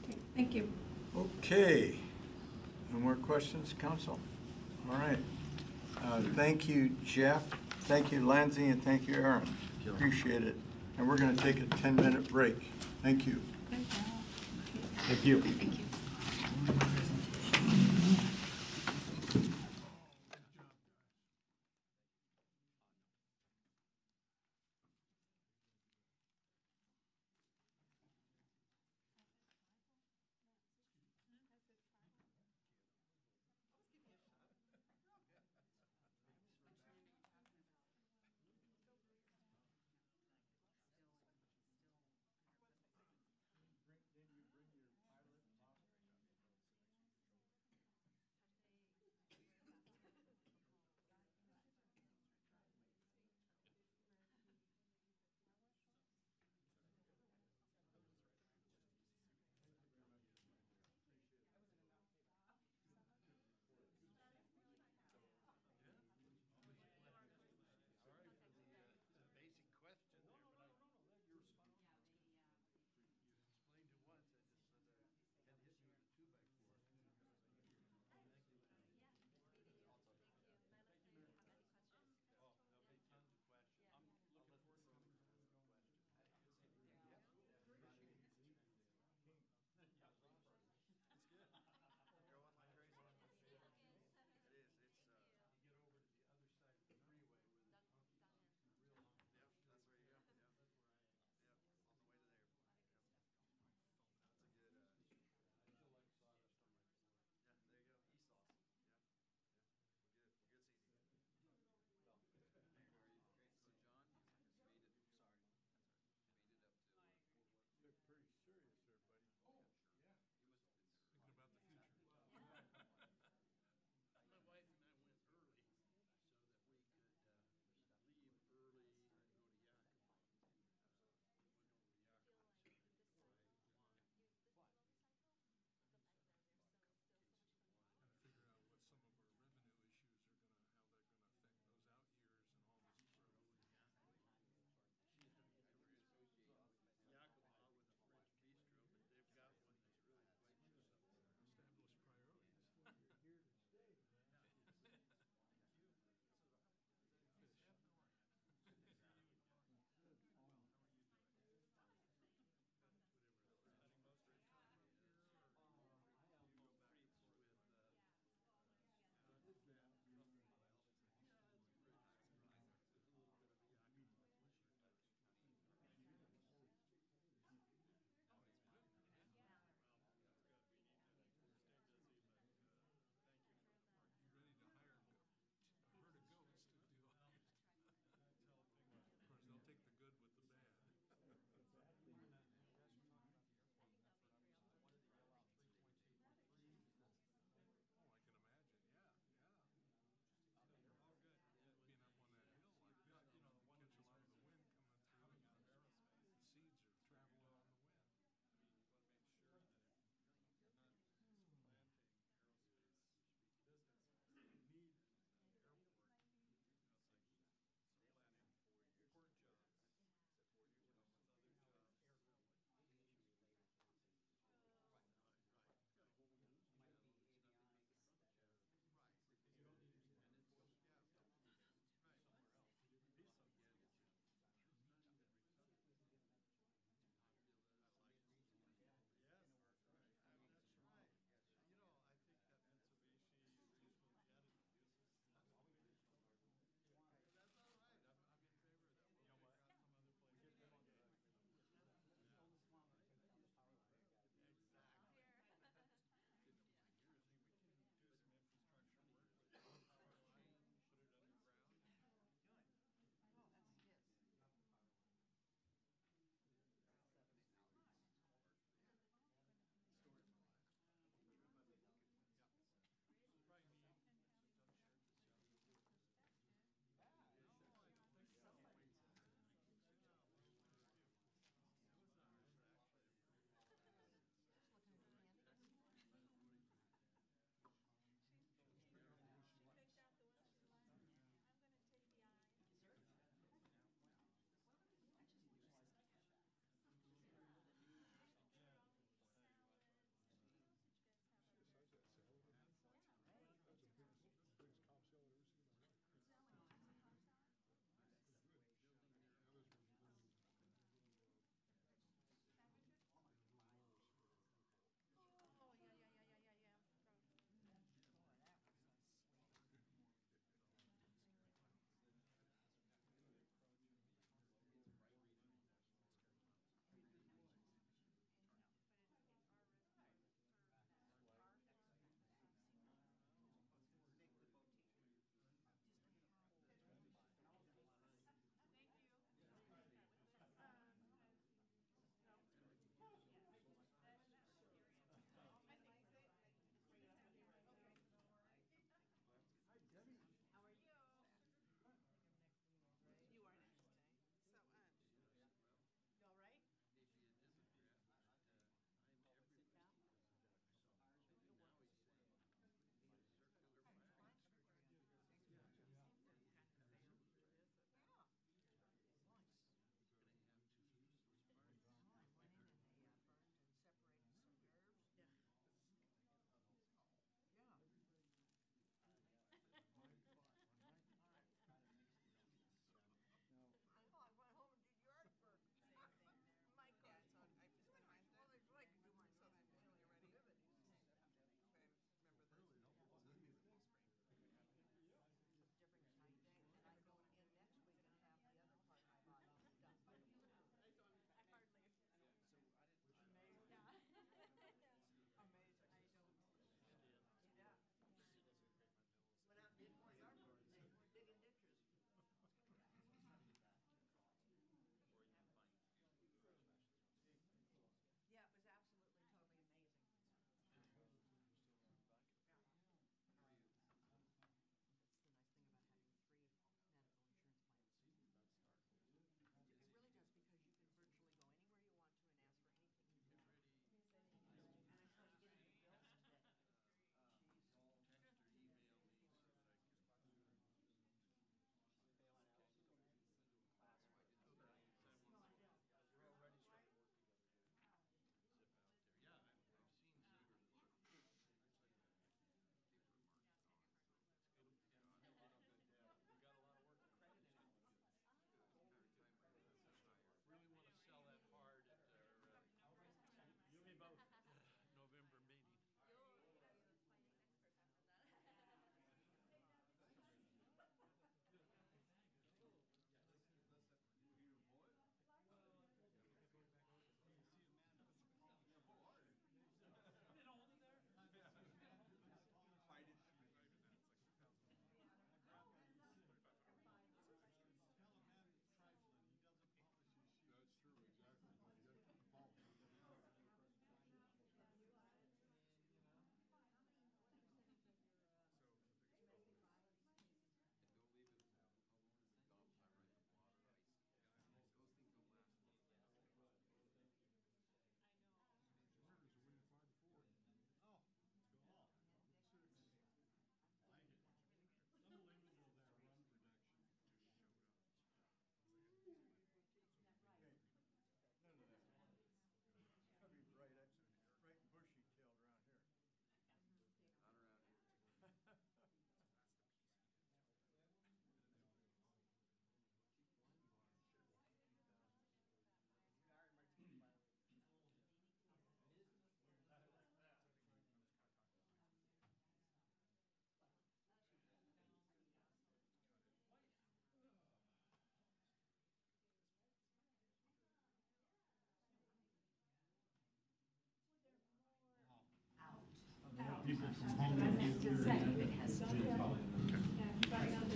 Okay, thank you. Okay. No more questions, Council? All right. Thank you, Jeff. Thank you, Lindsay, and thank you, Aaron. Appreciate it. And we're going to take a 10-minute break. Thank you. Thank you. Thank you.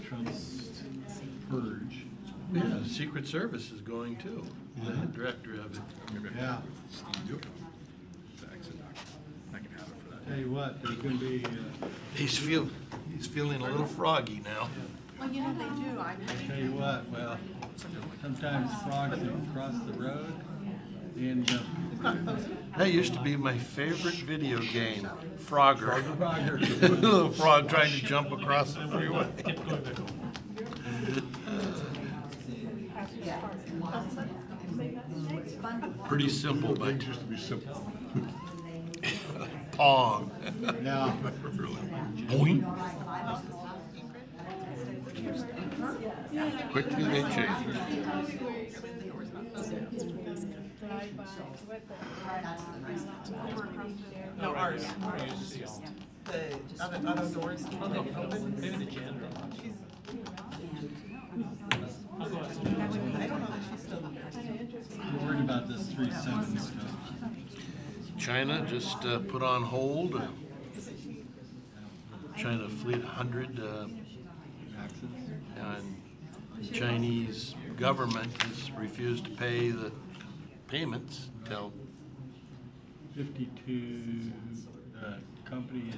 Trump's purge. Yeah, the Secret Service is going too, the director of it. Yeah. Tell you what, there's gonna be, He's feeling a little froggy now. Well, you know, they do. tell you what, well, sometimes frogs that cross the road, they end up. That used to be my favorite video game, Frogger. Frogger. Little frog trying to jump across the freeway. Pretty simple, but Things used to be simple. Pong. Yeah. Boing. Quickly they change. No, ours. The other doors. Maybe the janitor. I don't know that she's still there. We're worried about this 3-7 stuff. China just put on hold. China fleet 100, and the Chinese government has refused to pay the payments until 52 companies.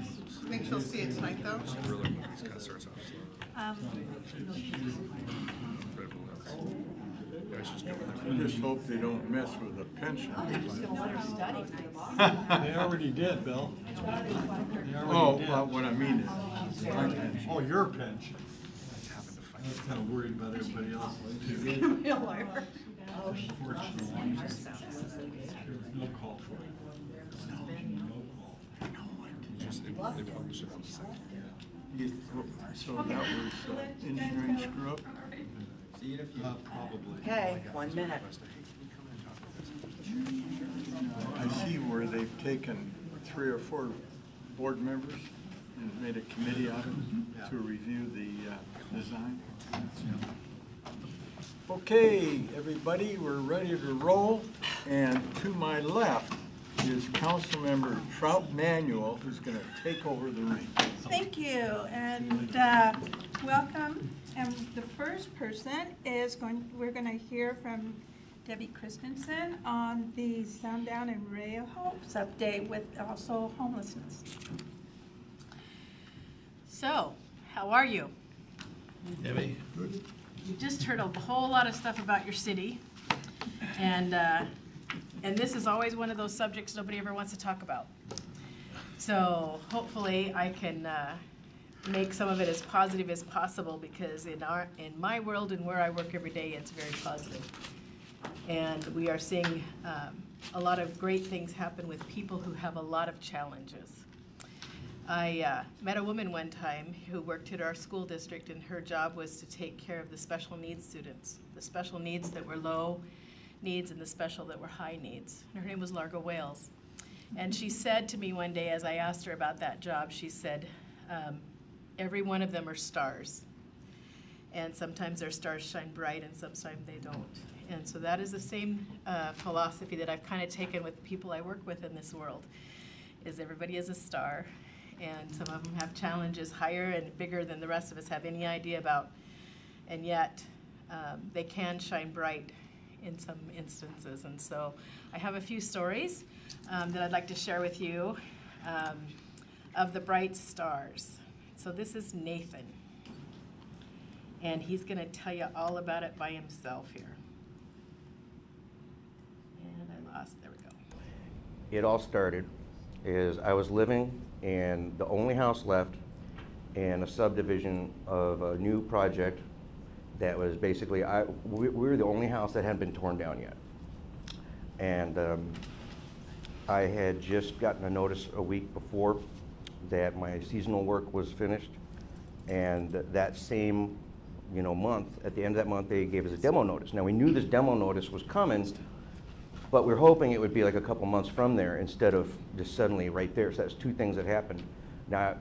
Think she'll see it tonight, though? I just hope they don't mess with the pension. They already did, Bill. They Oh, already well, did. what I mean is, my pension. Oh, your pension. I was kind of worried about everybody else too. Unfortunately, there was no call for it. No call. So that was insurance screw up? Probably. Okay, 1 minute. I see where they've taken 3 or 4 board members and made a committee out of it to review the design. Okay, everybody, we're ready to roll. And to my left is Councilmember Trout Manuel, who's going to take over the ring. Thank you, and welcome. And the first person is we're going to hear from Debbie Christensen on the Sundown and Ray of Hopes update with also homelessness. So, how are you? Debbie. You just heard a whole lot of stuff about your city, and this is always one of those subjects nobody ever wants to talk about. So hopefully I can make some of it as positive as possible, because in my world and where I work every day, it's very positive. And we are seeing a lot of great things happen with people who have a lot of challenges. I met a woman one time who worked at our school district, and her job was to take care of the special needs students, the special needs that were low needs and the special that were high needs. And her name was Largo Wales. And she said to me one day, as I asked her about that job, she said, every one of them are stars. And sometimes their stars shine bright and sometimes they don't. And so that is the same philosophy that I've kind of taken with the people I work with in this world, is everybody is a star. And some of them have challenges higher and bigger than the rest of us have any idea about. And yet they can shine bright in some instances. And so I have a few stories that I'd like to share with you of the bright stars. So this is Nathan, and he's going to tell you all about it by himself here. And I lost, there we go. It all started is I was living in the only house left in a subdivision of a new project that was basically, we were the only house that hadn't been torn down yet. And I had just gotten a notice a week before that my seasonal work was finished, and that same month, at the end of that month, they gave us a demo notice. Now we knew this demo notice was coming, but we were hoping it would be like a couple months from there instead of just suddenly right there. So that's 2 things that happened. Now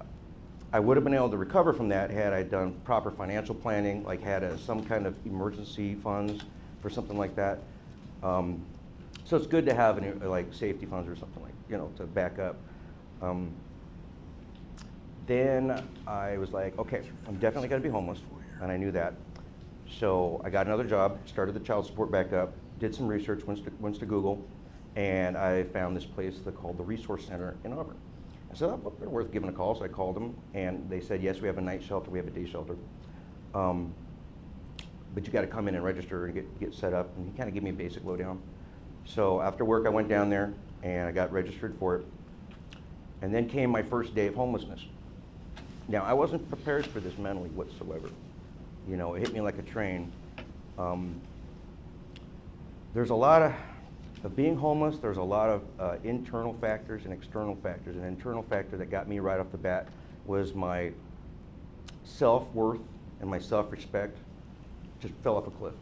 I would have been able to recover from that had I done proper financial planning, like had some kind of emergency funds for something like that. So it's good to have like safety funds or something like, to back up. then I was like, okay, I'm definitely gonna be homeless, and I knew that. So I got another job, started the child support back up, did some research, went to Google, and I found this place called the Resource Center in Auburn. I said, oh, they're worth giving a call, so I called them, and they said, yes, we have a night shelter, we have a day shelter. But you gotta come in and register and get set up, and he kinda gave me a basic lowdown. So after work, I went down there, and I got registered for it. And then came my first day of homelessness. Now, I wasn't prepared for this mentally whatsoever. You know, it hit me like a train. There's a lot of being homeless, there's a lot of internal factors and external factors. An internal factor that got me right off the bat was my self-worth and my self-respect just fell off a cliff.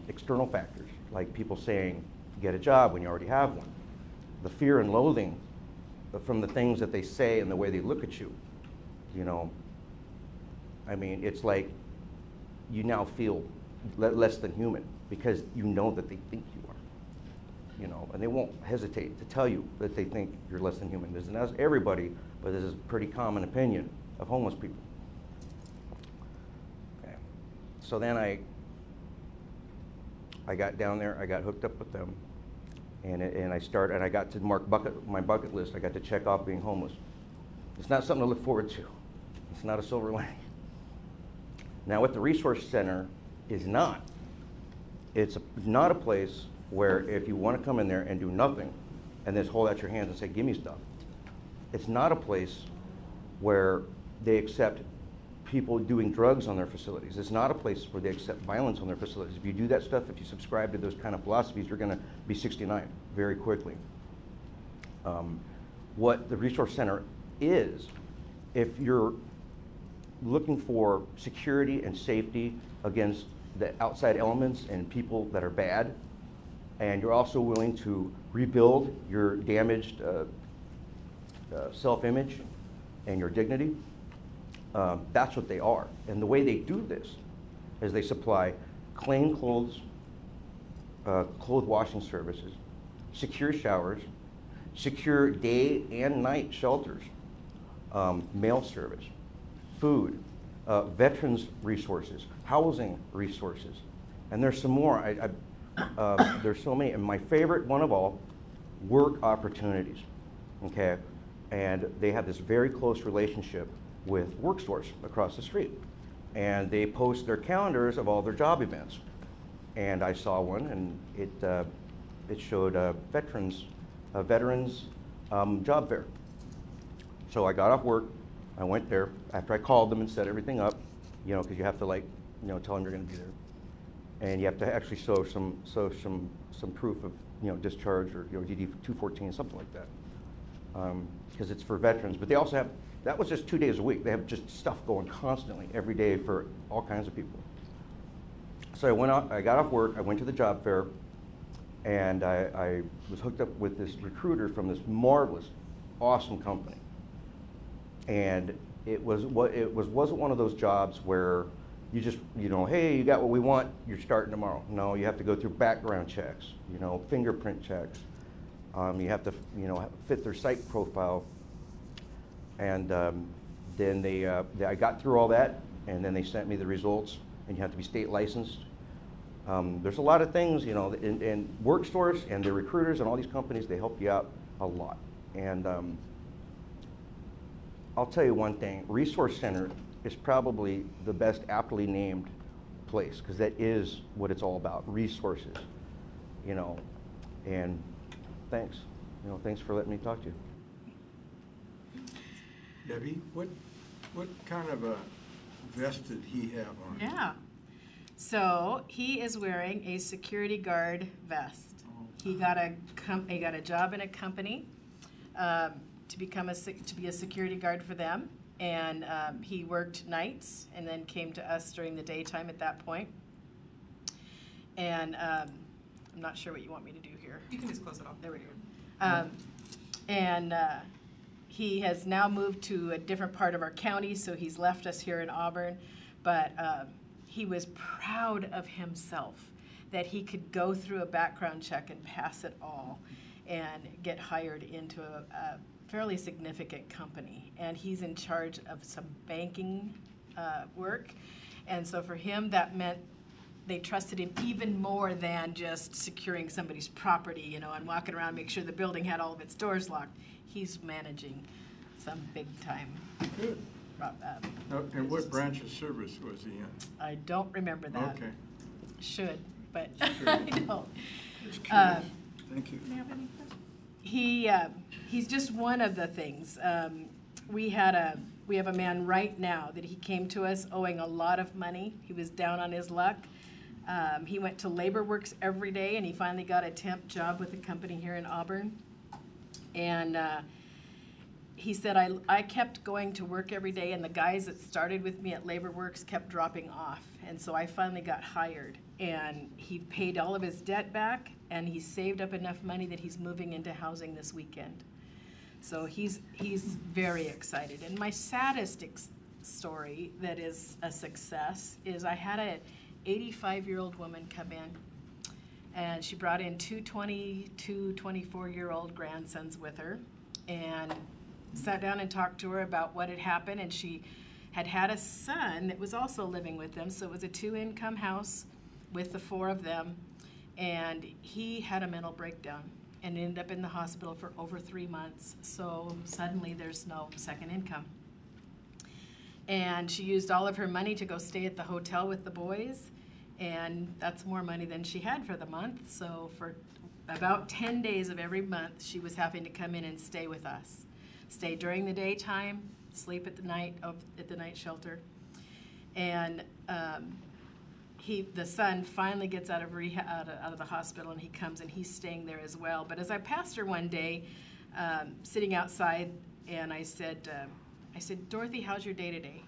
External factors, like people saying, get a job when you already have one. The fear and loathing from the things that they say and the way they look at you, you know. I mean, it's like you now feel less than human because you know that they think you are, you know, and they won't hesitate to tell you that they think you're less than human. This is not everybody, but this is a pretty common opinion of homeless people. Okay. So then I got down there, I got hooked up with them, and I got to mark my bucket list. I got to check off being homeless. It's not something to look forward to. It's not a silver lining. Now, what the Resource Center is not, it's not a place where if you want to come in there and do nothing and just hold out your hands and say, give me stuff. It's not a place where they accept people doing drugs on their facilities. It's not a place where they accept violence on their facilities. If you do that stuff, if you subscribe to those kind of philosophies, you're going to be 69 very quickly. What the Resource Center is, if you're looking for security and safety against the outside elements and people that are bad, and you're also willing to rebuild your damaged self-image and your dignity, that's what they are. And the way they do this is they supply clean clothes, clothes washing services, secure showers, secure day and night shelters, mail service, food, veterans resources, housing resources, and there's some more. There's so many, and my favorite one of all, work opportunities, okay? And they have this very close relationship with work stores across the street. And they post their calendars of all their job events. And I saw one, and it showed a veterans job fair. So I got off work, I went there, after I called them and set everything up, you know, because you have to, like, you know, tell them you're gonna be there. And you have to actually show some proof of, you know, discharge or, you know, DD 214, something like that. Because it's for veterans, but they also have, that was just 2 days a week. They have just stuff going constantly every day for all kinds of people. So I went out, I got off work, I went to the job fair, and I was hooked up with this recruiter from this marvelous, awesome company. And it wasn't one of those jobs where you just, you know, hey, you got what we want, you're starting tomorrow. No, you have to go through background checks, you know, fingerprint checks. You have to, you know, fit their site profile. And then I got through all that, and then they sent me the results, and you have to be state licensed. There's a lot of things, you know, in work stores and the recruiters and all these companies, they help you out a lot. And I'll tell you one thing, Resource Center is probably the best aptly named place, because that is what it's all about, resources, you know. And thanks, you know, thanks for letting me talk to you. Debbie, what kind of a vest did he have on? Yeah. So he is wearing a security guard vest. He got a job in a company to be a security guard for them, and he worked nights and then came to us during the daytime at that point. And I'm not sure what you want me to do here. You can just close it off. There we go. He has now moved to a different part of our county, so he's left us here in Auburn. But he was proud of himself that he could go through a background check and pass it all and get hired into fairly significant company, and he's in charge of some banking work. And so for him, that meant they trusted him even more than just securing somebody's property, you know, and walking around, make sure the building had all of its doors locked. He's managing some big time. Good. And what branch of service was he in? I don't remember that. Okay. Should, but Sure. I don't. Just curious. Thank you. Do you have any questions? He's just one of the things. We have a man right now that he came to us owing a lot of money. He was down on his luck. He went to Labor Works every day, and he finally got a temp job with a company here in Auburn. And he said, I kept going to work every day, and the guys that started with me at Labor Works kept dropping off. And so I finally got hired. And he paid all of his debt back, and he saved up enough money that he's moving into housing this weekend. So he's very excited. And my saddest story that is a success is I had a 85-year-old woman come in, and she brought in two 24-year-old grandsons with her, and sat down and talked to her about what had happened. And she had a son that was also living with them, so it was a 2-income house with the 4 of them, and he had a mental breakdown and ended up in the hospital for over 3 months. So suddenly there's no second income. And she used all of her money to go stay at the hotel with the boys, and that's more money than she had for the month. So for about 10 days of every month, she was having to come in and stay with us. Stay during the daytime, sleep at the night at the night shelter. And the son finally gets out of out of the hospital, and he comes and he's staying there as well. But as I passed her one day, sitting outside, and I said, Dorothy, how's your day today?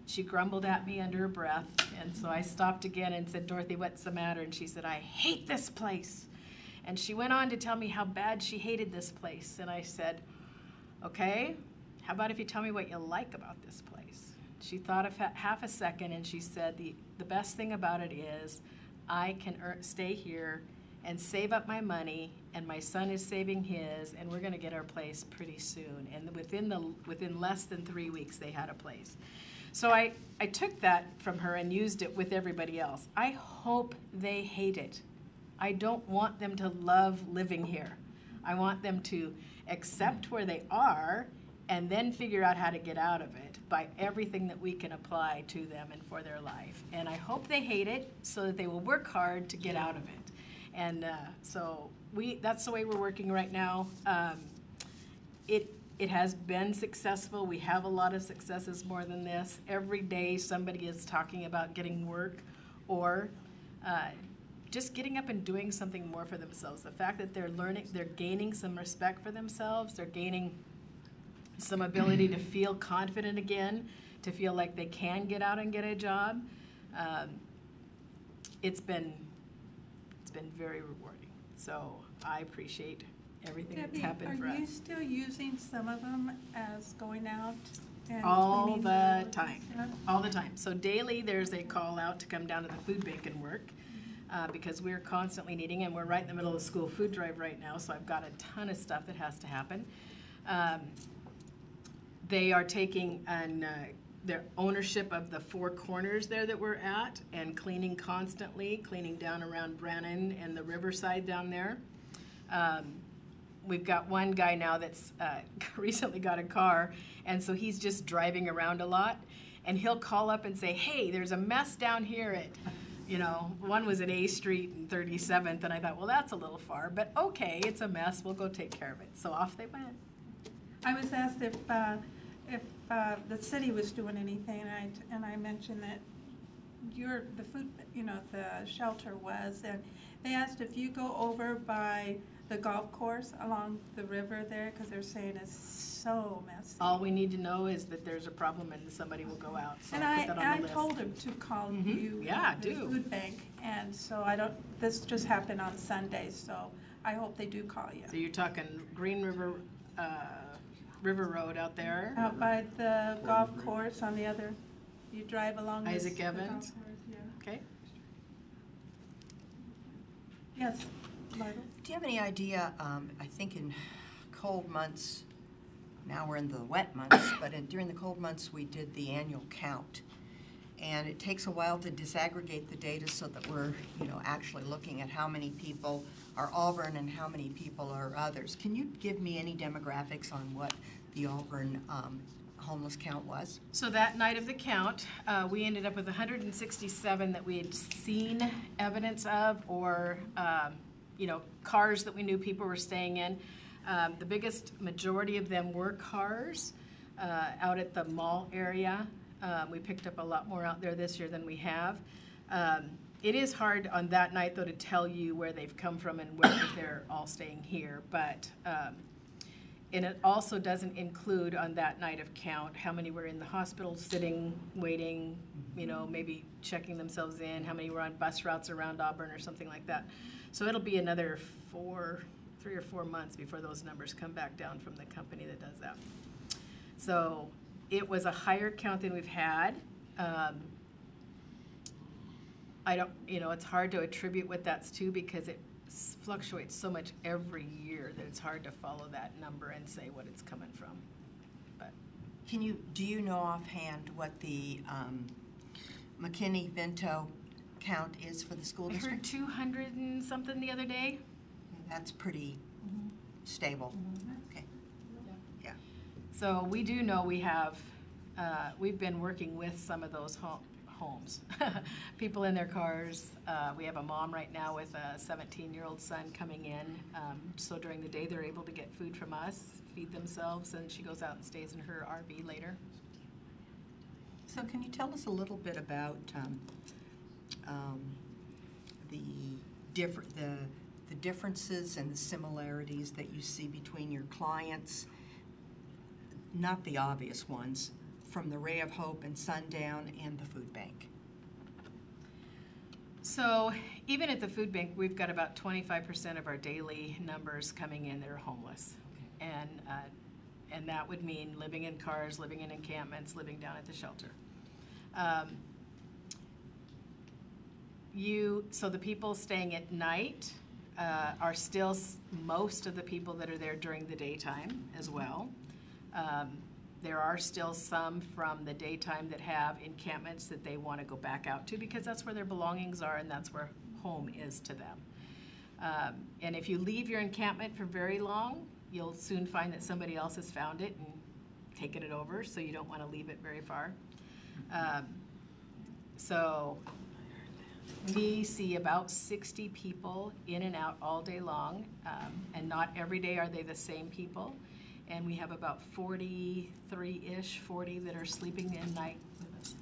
She grumbled at me under her breath, and so I stopped again and said, Dorothy, what's the matter? And she said, I hate this place. And she went on to tell me how bad she hated this place. And I said, okay, how about if you tell me what you like about this place? She thought of half a second, and she said, the best thing about it is I can stay here and save up my money, and my son is saving his, and we're going to get our place pretty soon. And within less than 3 weeks, they had a place. So I took that from her and used it with everybody else. I hope they hate it. I don't want them to love living here. I want them to accept where they are and then figure out how to get out of it by everything that we can apply to them and for their life. And I hope they hate it so that they will work hard to get out of it. And so that's the way we're working right now. It has been successful. We have a lot of successes more than this. Every day somebody is talking about getting work or just getting up and doing something more for themselves. The fact that they're gaining some respect for themselves, they're gaining some ability to feel confident again, to feel like they can get out and get a job. It's been very rewarding. So I appreciate everything that's happened for us. Are you still using some of them as going out and All cleaning the time, all the time. So daily, there's a call out to come down to the food bank and work because we're constantly needing, and we're right in the middle of the school food drive right now, so I've got a ton of stuff that has to happen. They are taking their ownership of the 4 corners there that we're at and cleaning constantly, cleaning down around Brannan and the riverside down there. We've got one guy now that's recently got a car, and so he's just driving around a lot, and he'll call up and say, hey, there's a mess down here at, one was at A Street and 37th, and I thought, well, that's a little far, but okay, it's a mess, we'll go take care of it. So off they went. I was asked if the city was doing anything, and I mentioned that the food, the shelter was, and they asked if you go over by the golf course along the river there, because they're saying it's so messy. All we need to know is that there's a problem and somebody will go out. So And I'll put that on I the list. told him to call you, Yeah, the do. food bank, and so this just happened on Sunday, so I hope they do call you. So you're talking Green River, River Road out there? Out by the golf course on the other, you drive along this. Isaac the golf Evans? course, yeah. Okay. Yes, Marta? Do you have any idea, I think in cold months, now we're in the wet months, but during the cold months, we did the annual count. And it takes a while to disaggregate the data so that we're, actually looking at how many people are Auburn and how many people are others. Can you give me any demographics on what the Auburn homeless count was? So that night of the count, we ended up with 167 that we had seen evidence of, or cars that we knew people were staying in. The biggest majority of them were cars out at the mall area. We picked up a lot more out there this year than we have. It is hard on that night, though, to tell you where they've come from and whether they're all staying here. But and it also doesn't include on that night of count how many were in the hospital sitting, waiting, maybe checking themselves in, how many were on bus routes around Auburn or something like that. So it'll be another 3 or 4 months before those numbers come back down from the company that does that. So it was a higher count than we've had. It's hard to attribute what that's to because it fluctuates so much every year that it's hard to follow that number and say what it's coming from. But do you know offhand what the McKinney-Vento count is for the school I district? heard 200 and something the other day. That's pretty stable. Okay. Yeah. So we do know we have, we've been working with some of those homes. People in their cars. We have a mom right now with a 17-year-old son coming in. So during the day they're able to get food from us, feed themselves, and she goes out and stays in her RV later. So can you tell us a little bit about the differences and the similarities that you see between your clients, not the obvious ones, from the Ray of Hope and Sundown and the food bank? So even at the food bank, we've got about 25% of our daily numbers coming in that are homeless. And that would mean living in cars, living in encampments, living down at the shelter. So the people staying at night are still most of the people that are there during the daytime as well. There are still some from the daytime that have encampments that they want to go back out to because that's where their belongings are and that's where home is to them. And if you leave your encampment for very long, you'll soon find that somebody else has found it and taken it over, so you don't want to leave it very far. So we see about 60 people in and out all day long, and not every day are they the same people. And we have about 43-ish, 40 that are sleeping in night with us.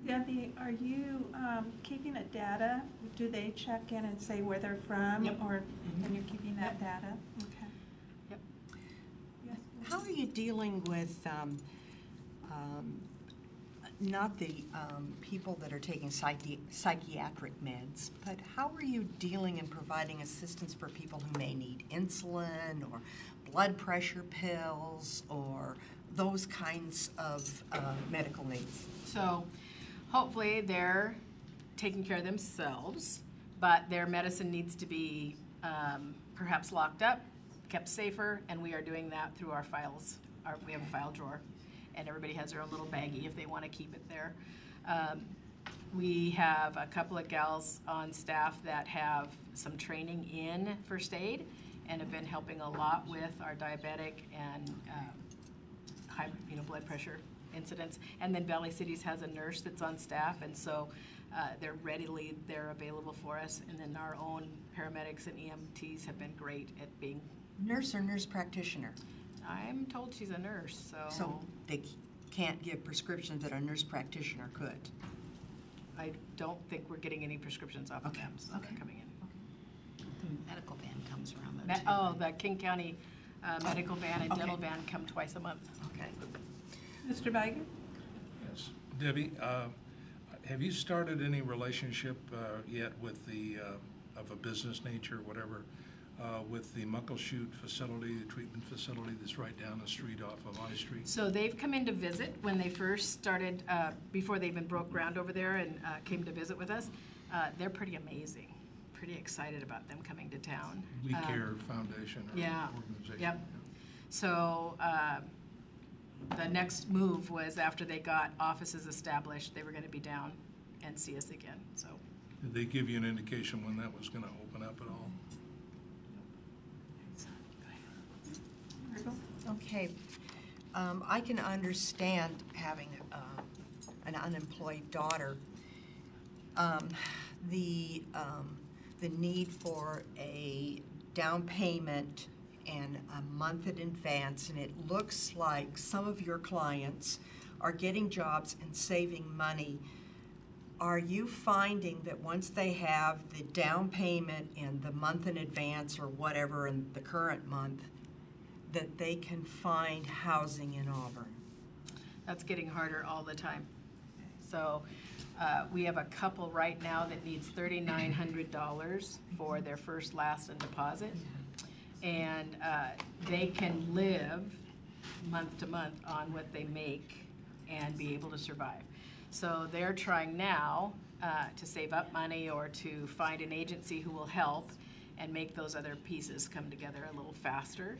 Debbie, are you keeping a data? Do they check in and say where they're from? Yep. Or and you're keeping that data? Okay. Yep. Yes. How are you dealing with not the people that are taking psychiatric meds, but how are you dealing and providing assistance for people who may need insulin or blood pressure pills or those kinds of medical needs? So hopefully they're taking care of themselves, but their medicine needs to be perhaps locked up, kept safer, and we are doing that through our files. We have a file drawer, and everybody has their own little baggie if they want to keep it there. We have a couple of gals on staff that have some training in first aid and have been helping a lot with our diabetic and high blood pressure incidents. And then Valley Cities has a nurse that's on staff, and so they're available for us. And then our own paramedics and EMTs have been great at being. Nurse or nurse practitioner? I'm told she's a nurse, So they can't give prescriptions that a nurse practitioner could? I don't think we're getting any prescriptions off of them, so they're coming in. The medical van comes around though, too. The King County medical van and dental van come twice a month. Okay. Mr. Biger? Yes. Debbie, have you started any relationship yet with of a business nature, whatever, with the Muckleshoot facility, the treatment facility that's right down the street off of I Street? So they've come in to visit when they first started, before they even broke ground over there and came to visit with us. They're pretty amazing, pretty excited about them coming to town. We Care Foundation or yeah, organization. Yep. So the next move was after they got offices established, they were going to be down and see us again. So Did they give you an indication when that was going to open up at all? Okay. I can understand having an unemployed daughter. The need for a down payment and a month in advance, and it looks like some of your clients are getting jobs and saving money. Are you finding that once they have the down payment and the month in advance or whatever in the current month, that they can find housing in Auburn? that's getting harder all the time. So we have a couple right now that needs $3,900 for their first, last, and deposit. And they can live month to month on what they make and be able to survive. So they're trying now to save up money or to find an agency who will help and make those other pieces come together a little faster.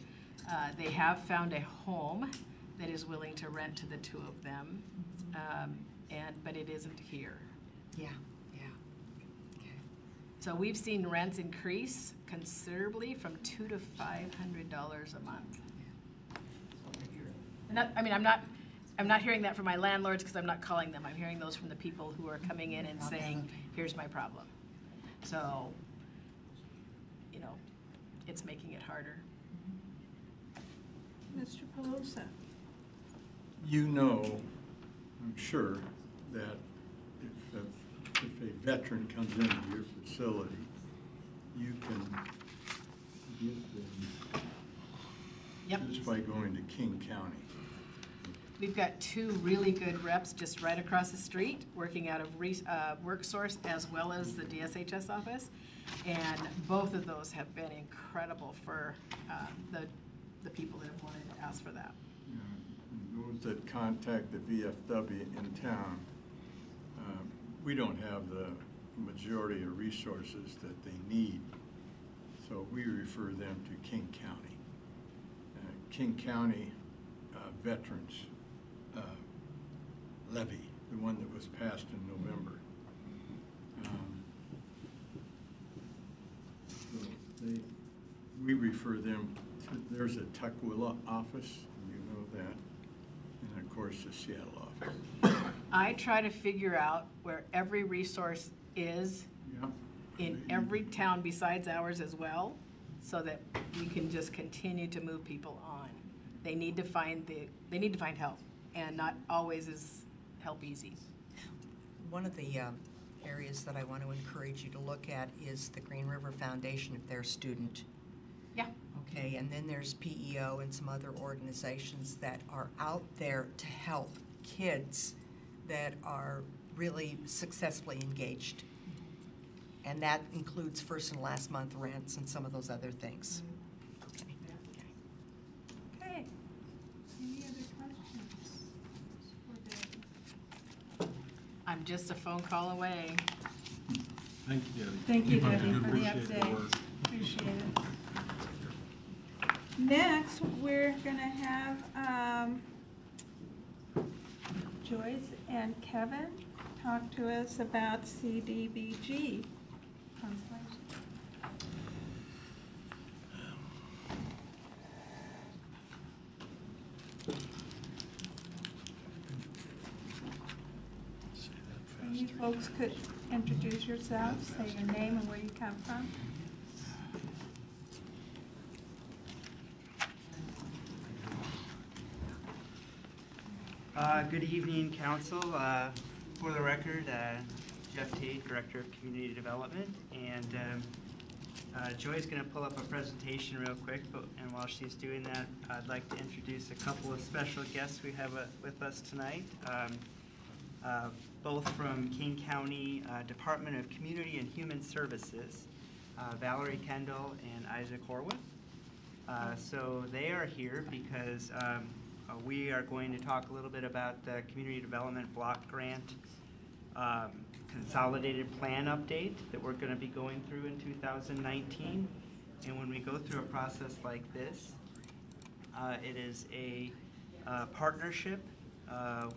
They have found a home that is willing to rent to the two of them, but it isn't here. Yeah, yeah. Okay. So we've seen rents increase considerably from $200 to $500 a month. And that, I mean, I'm not hearing that from my landlords because I'm not calling them. I'm hearing those from the people who are coming in and saying, here's my problem. So, you know, it's making it harder. Mr. Pelosa. You know, I'm sure, that if a veteran comes into your facility, you can get them just by going to King County. We've got two really good reps just right across the street, working out of WorkSource as well as the DSHS office. And both of those have been incredible for the people that have wanted to ask for that. And those that contact the VFW in town, we don't have the majority of resources that they need. So we refer them to King County. King County veterans levy, the one that was passed in November. So we refer them to, there's a Tukwila office, you know that, and of course the Seattle office. I try to figure out where every resource is in every town besides ours as well, so that we can just continue to move people on. They need to find help, and not always is help easy. One of the areas that I want to encourage you to look at is the Green River Foundation if they're a student. Yeah. Okay, and then there's PEO and some other organizations that are out there to help kids that are really successfully engaged. And that includes first and last month rents and some of those other things. Okay. Any other questions for Debbie? I'm just a phone call away. Thank you, Debbie. Thank you, Keep up Debbie, good for the work. Appreciate the work. update. Appreciate it. Next, we're gonna have Joyce and Kevin talk to us about CDBG. You folks could introduce yourselves, say your name and where you come from. Good evening, Council. For the record, Jeff Tate, Director of Community Development, and Joy's going to pull up a presentation real quick, and while she's doing that, I'd like to introduce a couple of special guests we have with us tonight, both from King County Department of Community and Human Services, Valerie Kendall and Isaac Horwath. So they are here because we are going to talk a little bit about the Community Development Block Grant Consolidated Plan Update that we're going to be going through in 2019. And when we go through a process like this, It is a partnership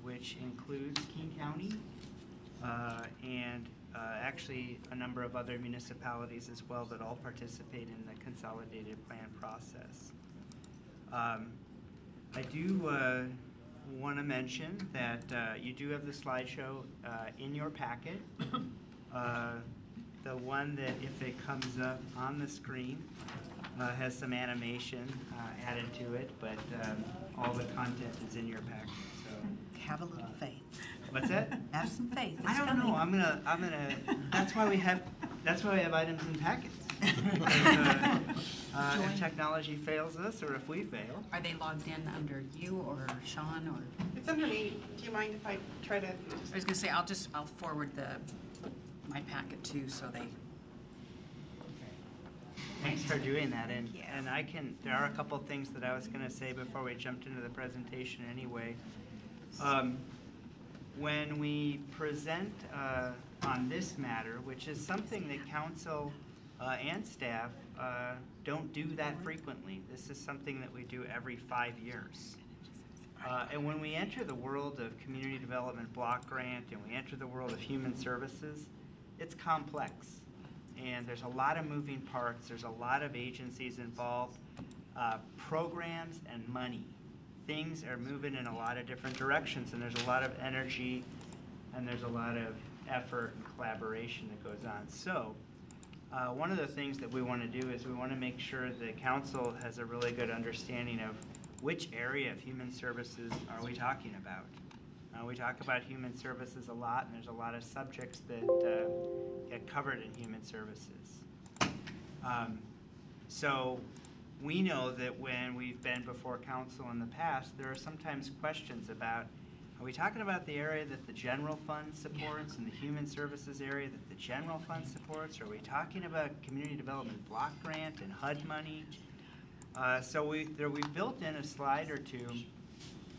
which includes King County and actually a number of other municipalities as well that all participate in the consolidated plan process. I do want to mention that you do have the slideshow in your packet. The one that, if it comes up on the screen, has some animation added to it, but all the content is in your packet. So Have a little faith. what's that? Have some faith. It's I don't coming. know. I'm gonna. That's why we have items in packets. If technology fails us, or if we fail. Are they logged in under you or Sean or? It's under me. Do you mind if I try to? I was gonna say, I'll forward my packet too, so they. Thanks for doing that, and there are a couple of things that I was gonna say before we jumped into the presentation anyway. When we present on this matter, which is something that council and staff don't do that frequently. This is something that we do every 5 years. And when we enter the world of community development block grant and we enter the world of human services, it's complex. And there's a lot of moving parts. There's a lot of agencies involved, programs and money. Things are moving in a lot of different directions, and there's a lot of energy and there's a lot of effort and collaboration that goes on. So one of the things that we want to do is we want to make sure the council has a really good understanding of which area of human services are we talking about. We talk about human services a lot, and there's a lot of subjects that get covered in human services. So we know that when we've been before council in the past, there are sometimes questions about, are we talking about the area that the general fund supports and the human services area that the general fund supports? Or are we talking about community development block grant and HUD money? So we've built in a slide or two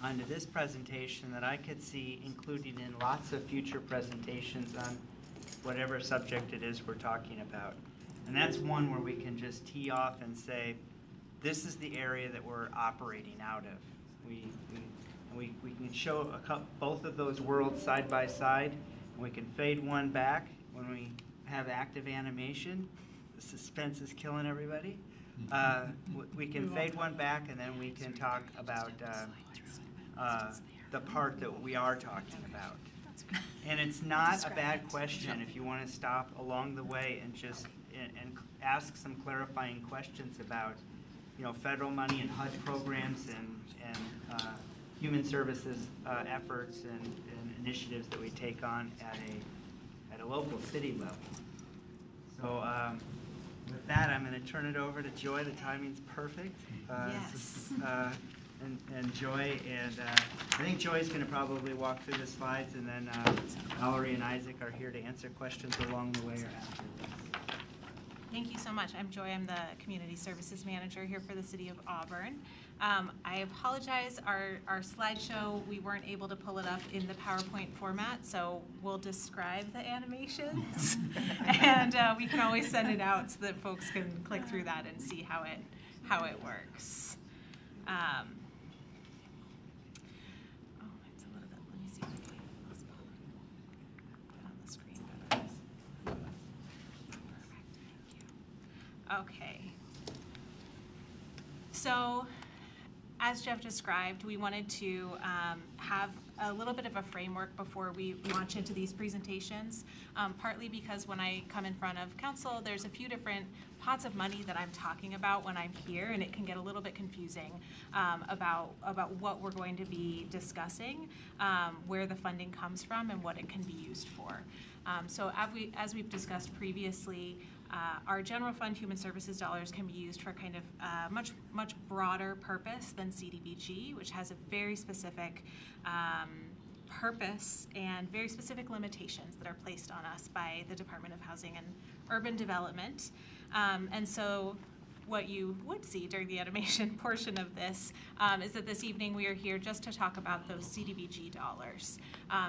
onto this presentation that I could see included in lots of future presentations on whatever subject it is we're talking about. And that's one where we can just tee off and say, this is the area that we're operating out of. We can show both of those worlds side by side, and we can fade one back when we have active animation. The suspense is killing everybody. We can fade one back, and then we can talk about the part that we are talking about. And it's not a bad question if you want to stop along the way and just and ask some clarifying questions about, you know, federal money and HUD programs and human services efforts and initiatives that we take on at a local city level. So with that, I'm going to turn it over to Joy. The timing's perfect. Yes. And Joy, and I think Joy's going to probably walk through the slides, and then Valerie and Isaac are here to answer questions along the way or after this. Thank you so much. I'm Joy. I'm the Community Services Manager here for the City of Auburn. I apologize, our slideshow, we weren't able to pull it up in the PowerPoint format, so we'll describe the animations. And we can always send it out so that folks can click through that and see how it works. It's a little bit, let me see if I can put on the screen better. Perfect, thank you. Okay. So, as Jeff described, we wanted to have a little bit of a framework before we launch into these presentations, partly because when I come in front of council, there's a few different pots of money that I'm talking about when I'm here, and it can get a little bit confusing about what we're going to be discussing, where the funding comes from, and what it can be used for. So as we've discussed previously, our general fund human services dollars can be used for kind of much broader purpose than CDBG, which has a very specific purpose and very specific limitations that are placed on us by the Department of Housing and Urban Development. And so what you would see during the animation portion of this is that this evening we are here just to talk about those CDBG dollars.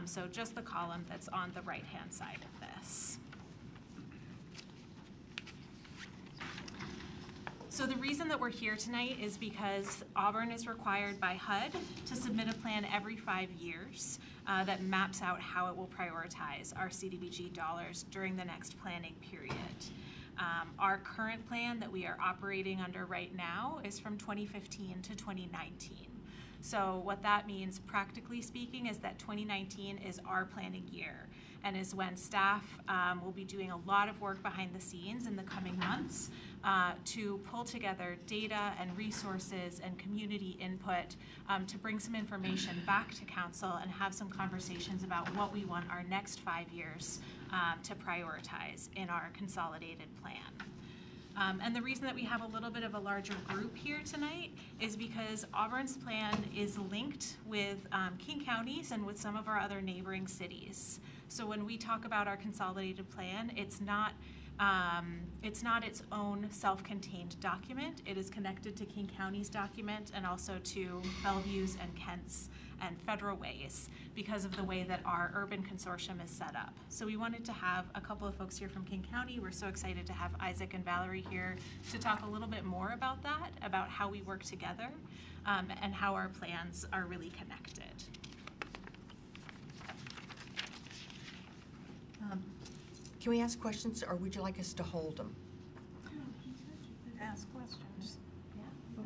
So just the column that's on the right-hand side of this. So the reason that we're here tonight is because Auburn is required by HUD to submit a plan every 5 years that maps out how it will prioritize our CDBG dollars during the next planning period. Our current plan that we are operating under right now is from 2015 to 2019. So what that means, practically speaking, is that 2019 is our planning year, and is when staff will be doing a lot of work behind the scenes in the coming months to pull together data and resources and community input to bring some information back to council and have some conversations about what we want our next 5 years to prioritize in our consolidated plan. And the reason that we have a little bit of a larger group here tonight is because Auburn's plan is linked with King County's and with some of our other neighboring cities. So when we talk about our consolidated plan, it's not its own self-contained document. It is connected to King County's document and also to Bellevue's and Kent's and Federal Way's because of the way that our urban consortium is set up. So we wanted to have a couple of folks here from King County. We're so excited to have Isaac and Valerie here to talk a little bit more about that, about how we work together and how our plans are really connected. Can we ask questions, or would you like us to hold them? Ask questions.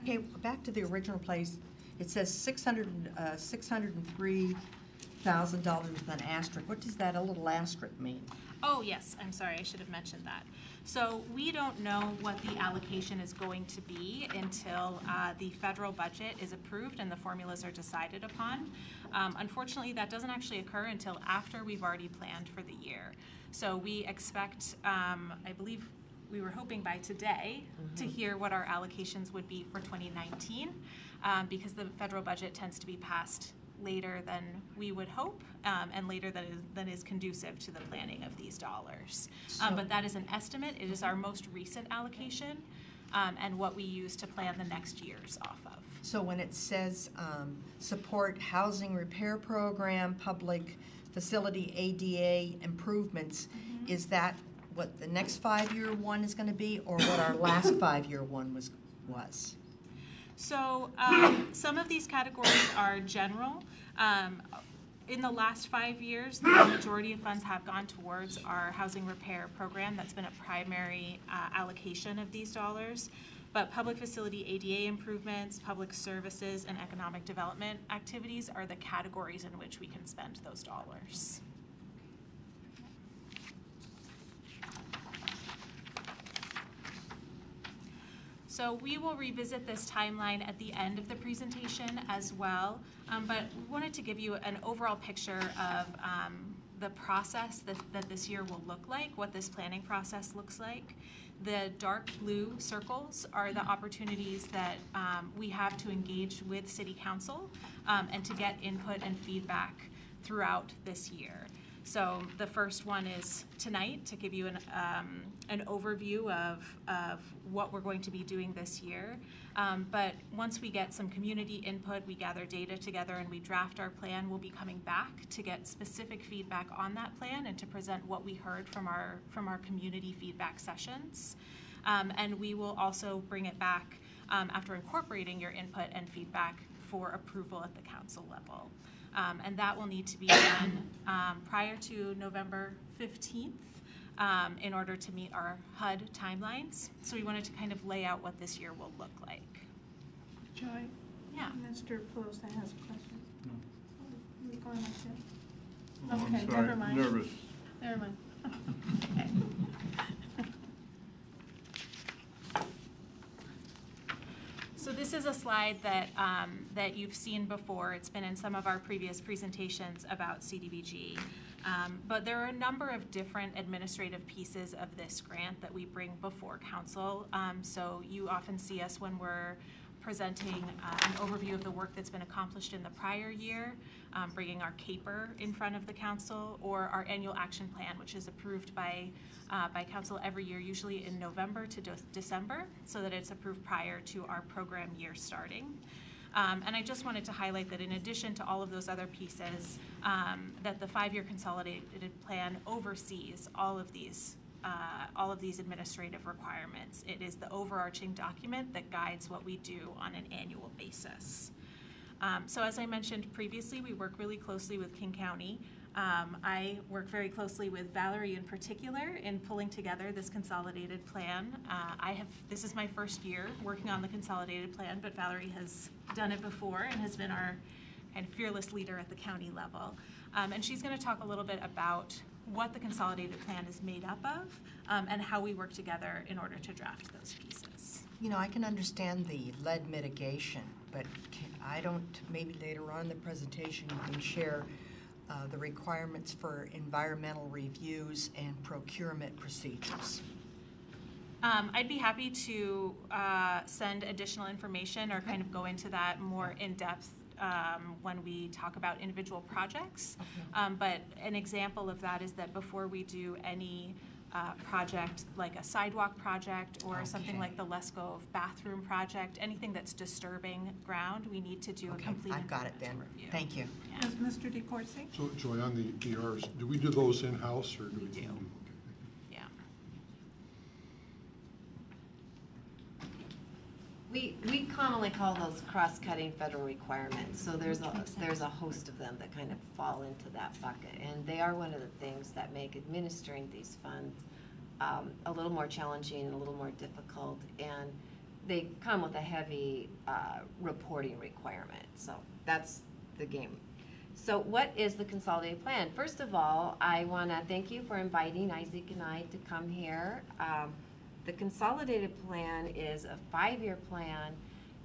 Okay, back to the original place. It says $603,000 with an asterisk. What does that a little asterisk mean? Oh, yes, I'm sorry, I should have mentioned that. So we don't know what the allocation is going to be until the federal budget is approved and the formulas are decided upon. Unfortunately, that doesn't actually occur until after we've already planned for the year. So we expect, I believe we were hoping by today to hear what our allocations would be for 2019 because the federal budget tends to be passed later than we would hope and later than is conducive to the planning of these dollars. But that is an estimate. It is our most recent allocation and what we use to plan the next year's off of. So when it says support housing repair program, public facility ADA improvements, is that what the next 5-year one is going to be, or what our last 5-year one was? So some of these categories are general. In the last 5 years, the majority of funds have gone towards our housing repair program. That's been a primary allocation of these dollars. But public facility ADA improvements, public services, and economic development activities are the categories in which we can spend those dollars. So we will revisit this timeline at the end of the presentation as well, but we wanted to give you an overall picture of the process that this year will look like, what this planning process looks like. The dark blue circles are the opportunities that we have to engage with City Council and to get input and feedback throughout this year. So the first one is tonight to give you an overview of what we're going to be doing this year. But once we get some community input, we gather data together and we draft our plan, we'll be coming back to get specific feedback on that plan and to present what we heard from our community feedback sessions. And we will also bring it back after incorporating your input and feedback for approval at the council level. And that will need to be done prior to November 15th in order to meet our HUD timelines. So we wanted to kind of lay out what this year will look like. Joy? Yeah. Mr. Pelosi has a question. No. You going like that? Oh, Okay, I'm sorry, never mind. nervous. Never mind. Okay. So this is a slide that that you've seen before. It's been in some of our previous presentations about CDBG. But there are a number of different administrative pieces of this grant that we bring before council. So you often see us when we're presenting an overview of the work that's been accomplished in the prior year, bringing our CAPER in front of the council, or our annual action plan, which is approved by council every year, usually in November to December, so that it's approved prior to our program year starting. And I just wanted to highlight that in addition to all of those other pieces, that the 5-year consolidated plan oversees all of these all of these administrative requirements. It is the overarching document that guides what we do on an annual basis. So as I mentioned previously, we work really closely with King County. I work very closely with Valerie in particular in pulling together this consolidated plan. This is my first year working on the consolidated plan, but Valerie has done it before and has been our kind of fearless leader at the county level. And she's going to talk a little bit about what the consolidated plan is made up of and how we work together in order to draft those pieces. You know, I can understand the lead mitigation, but maybe later on in the presentation you can share the requirements for environmental reviews and procurement procedures. I'd be happy to send additional information or kind of go into that more in depth when we talk about individual projects. Okay. But an example of that is that before we do any project like a sidewalk project or something like the Lescove bathroom project, anything that's disturbing ground, we need to do a complete I've got it then. review. Thank you. Yeah. Does Mr. DeCoursey? So Joy, on the ERs, do we do those in-house or do we? do. Yeah. We commonly call those cross-cutting federal requirements, so there's a host of them that kind of fall into that bucket, and they are one of the things that make administering these funds a little more challenging and a little more difficult, and they come with a heavy reporting requirement, so that's the game. So what is the consolidated plan? First of all, I want to thank you for inviting Isaac and I to come here. The consolidated plan is a 5-year plan.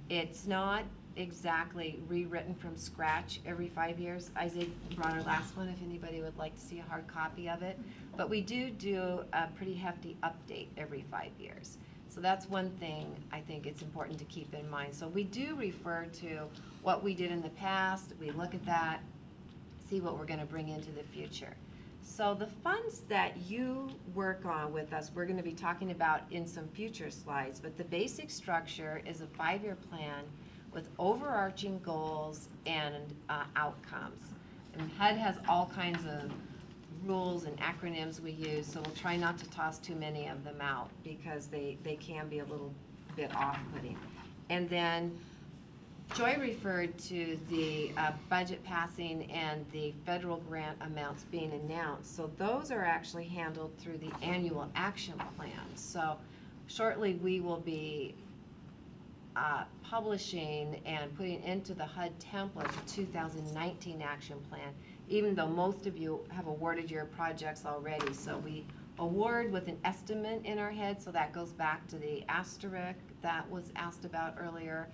It's not exactly rewritten from scratch every 5 years. Isaac brought our last one if anybody would like to see a hard copy of it. But we do a pretty hefty update every 5 years. So that's one thing I think it's important to keep in mind. So we do refer to what we did in the past. We look at that, see what we're going to bring into the future. So the funds that you work on with us, we're going to be talking about in some future slides, but the basic structure is a 5-year plan with overarching goals and outcomes. And HUD has all kinds of rules and acronyms we use, so we'll try not to toss too many of them out because they can be a little bit off-putting. And then Joy referred to the budget passing and the federal grant amounts being announced. So those are actually handled through the annual action plan. So shortly we will be publishing and putting into the HUD template the 2019 action plan, even though most of you have awarded your projects already. So we award with an estimate in our head, so that goes back to the asterisk that was asked about earlier.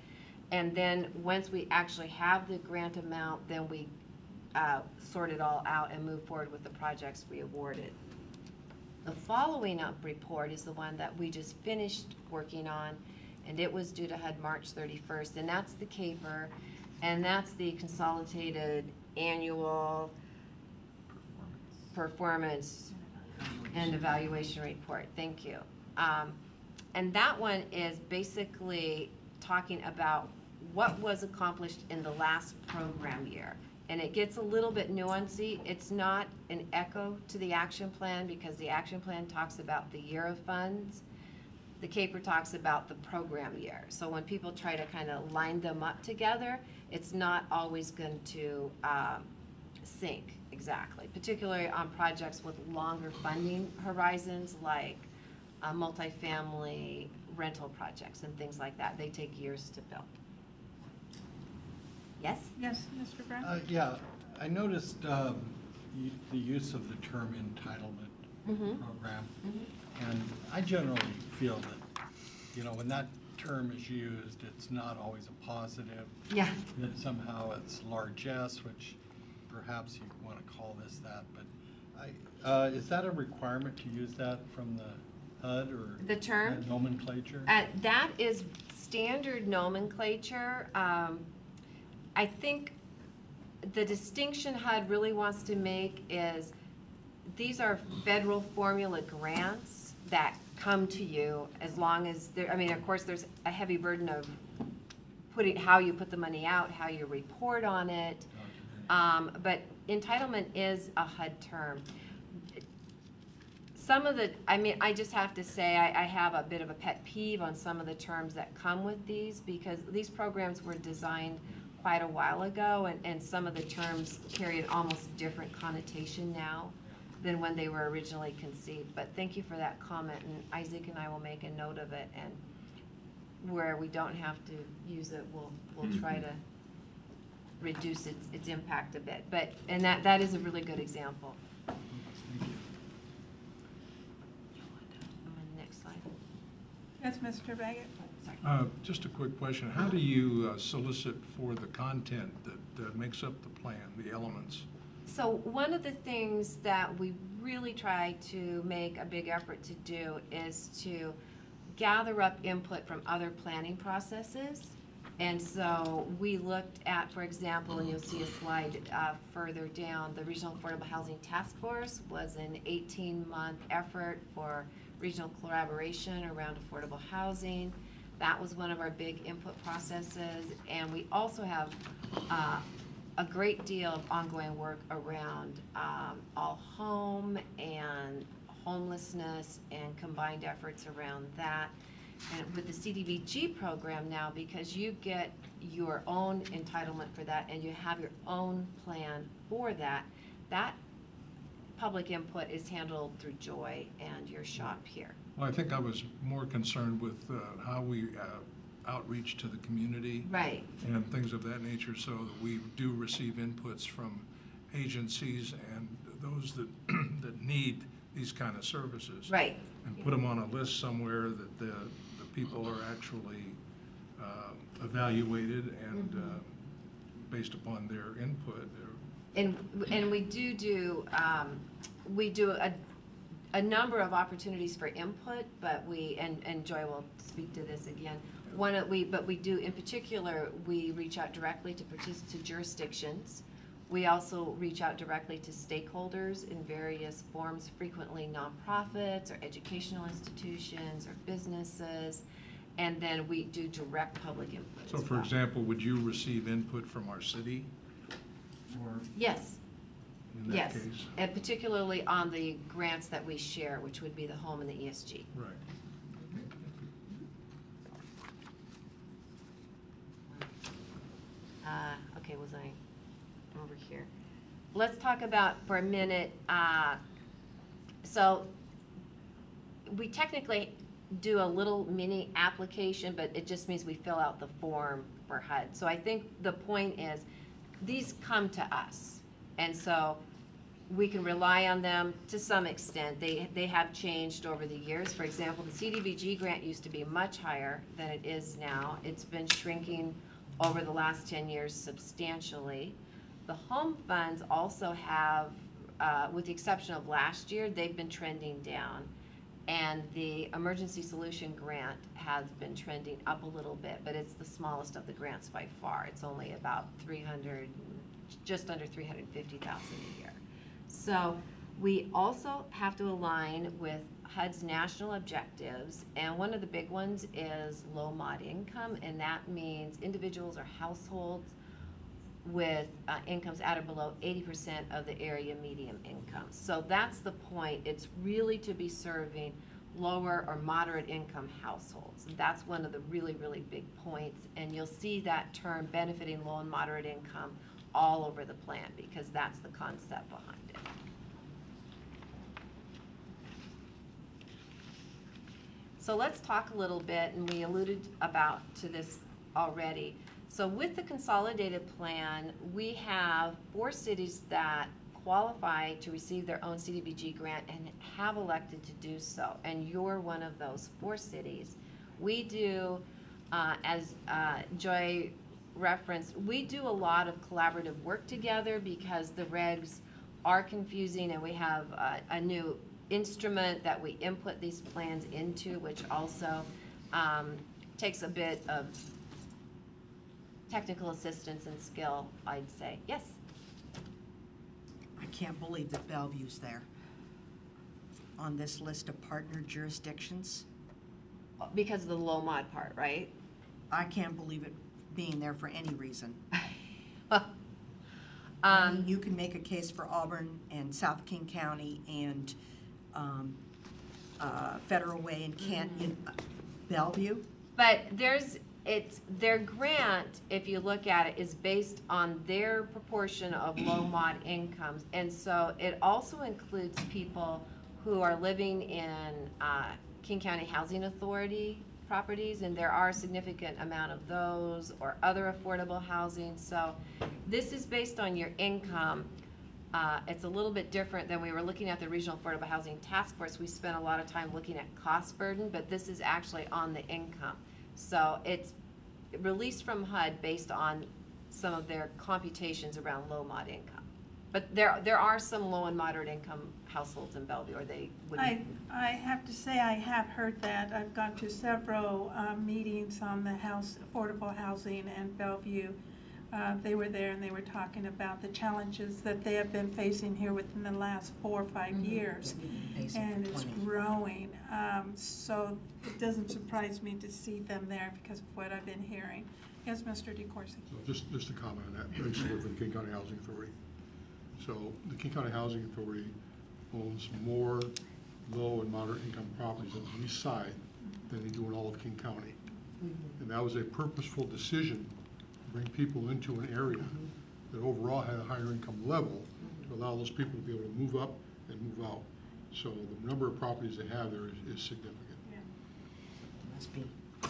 And then once we actually have the grant amount, then we sort it all out and move forward with the projects we awarded. The following up report is the one that we just finished working on, and it was due to HUD March 31st, and that's the CAPER, and that's the consolidated annual performance and evaluation report. Thank you. And that one is basically talking about what was accomplished in the last program year. And it gets a little bit nuancy. It's not an echo to the action plan because the action plan talks about the year of funds. The CAPER talks about the program year. So when people try to kind of line them up together, it's not always going to sync exactly, particularly on projects with longer funding horizons like multifamily rental projects and things like that. They take years to build. Yes? Yes, Mr. Brown? Yeah, I noticed the use of the term entitlement program. And I generally feel that, you know, when that term is used, it's not always a positive. Yeah. That somehow it's largesse, which perhaps you want to call this that. But is that a requirement to use that from the HUD or the term nomenclature? That is standard nomenclature. I think the distinction HUD really wants to make is these are federal formula grants that come to you as long as there, I mean, of course, there's a heavy burden of putting how you put the money out, how you report on it. But entitlement is a HUD term. some of the, I mean, I just have to say, I have a bit of a pet peeve on some of the terms that come with these, because these programs were designed quite a while ago, and some of the terms carry an almost different connotation now than when they were originally conceived. But thank you for that comment, and Isaac and I will make a note of it, and where we don't have to use it, we'll try to reduce its impact a bit. But, and that is a really good example. Next slide. Yes, Mr. Baggett? Just a quick question. How do you solicit for the content that makes up the plan, the elements? So one of the things that we really try to make a big effort to do is to gather up input from other planning processes. And so we looked at, for example, and you'll see a slide further down, the Regional Affordable Housing Task Force was an 18-month effort for regional collaboration around affordable housing. That was one of our big input processes. And we also have a great deal of ongoing work around all home and homelessness and combined efforts around that. And with the CDBG program now, because you get your own entitlement for that and you have your own plan for that, that public input is handled through Joy and your shop here. Well, I think I was more concerned with how we outreach to the community. Right. And things of that nature, so that we do receive inputs from agencies and those that, that need these kind of services. Right. And put them on a list somewhere that the people are actually evaluated and based upon their input. And we do a number of opportunities for input, but and Joy will speak to this again. But we do, in particular, we reach out directly to jurisdictions. We also reach out directly to stakeholders in various forms, frequently nonprofits or educational institutions or businesses, and then we do direct public input. So, for example, would you receive input from our city? Or yes. In that case? And particularly on the grants that we share, which would be the home and the ESG. Right. Okay, was I over here? Let's talk about for a minute. So we technically do a little mini application, but it just means we fill out the form for HUD. So I think the point is these come to us, and so we can rely on them to some extent. They have changed over the years. For example, the CDBG grant used to be much higher than it is now. It's been shrinking over the last 10 years substantially. The home funds also have, with the exception of last year, they've been trending down. And the emergency solution grant has been trending up a little bit, but it's the smallest of the grants by far. It's only about just under $350,000 a year. So we also have to align with HUD's national objectives, and one of the big ones is low mod income, and that means individuals or households with incomes at or below 80% of the area median income. So that's the point. It's really to be serving lower or moderate income households. And that's one of the really, really big points, and you'll see that term benefiting low and moderate income all over the plan, because that's the concept behind it. So let's talk a little bit, and we alluded to this already. So with the consolidated plan, we have 4 cities that qualify to receive their own CDBG grant and have elected to do so, and you're one of those 4 cities. We do, as Joy referenced, we do a lot of collaborative work together because the regs are confusing, and we have a new instrument that we input these plans into, which also takes a bit of technical assistance and skill, I'd say. Yes? I can't believe that Bellevue's there on this list of partner jurisdictions. Because of the low mod part, right? I can't believe it being there for any reason. I mean, you can make a case for Auburn and South King County and Federal Way in Bellevue? But their grant, if you look at it, is based on their proportion of low mod incomes. And so it also includes people who are living in King County Housing Authority properties, and there are a significant amount of those, or other affordable housing. So this is based on your income. It's a little bit different than we were looking at the Regional Affordable Housing Task Force. We spent a lot of time looking at cost burden, but this is actually on the income. So it's released from HUD based on some of their computations around low mod income. But there are some low and moderate income households in Bellevue, or they wouldn't. I have to say I have heard that. I've gone to several meetings on the affordable housing in Bellevue. They were there and they were talking about the challenges that they have been facing here within the last 4 or 5 years. And it's growing. So it doesn't surprise me to see them there because of what I've been hearing. Yes, Mr. DeCoursey. So just a comment on that. I used to work for the King County Housing Authority. So the King County Housing Authority owns more low and moderate income properties on the east side than they do in all of King County. And that was a purposeful decision to bring people into an area that overall had a higher income level to allow those people to be able to move up and move out. So the number of properties they have there is significant. Must be.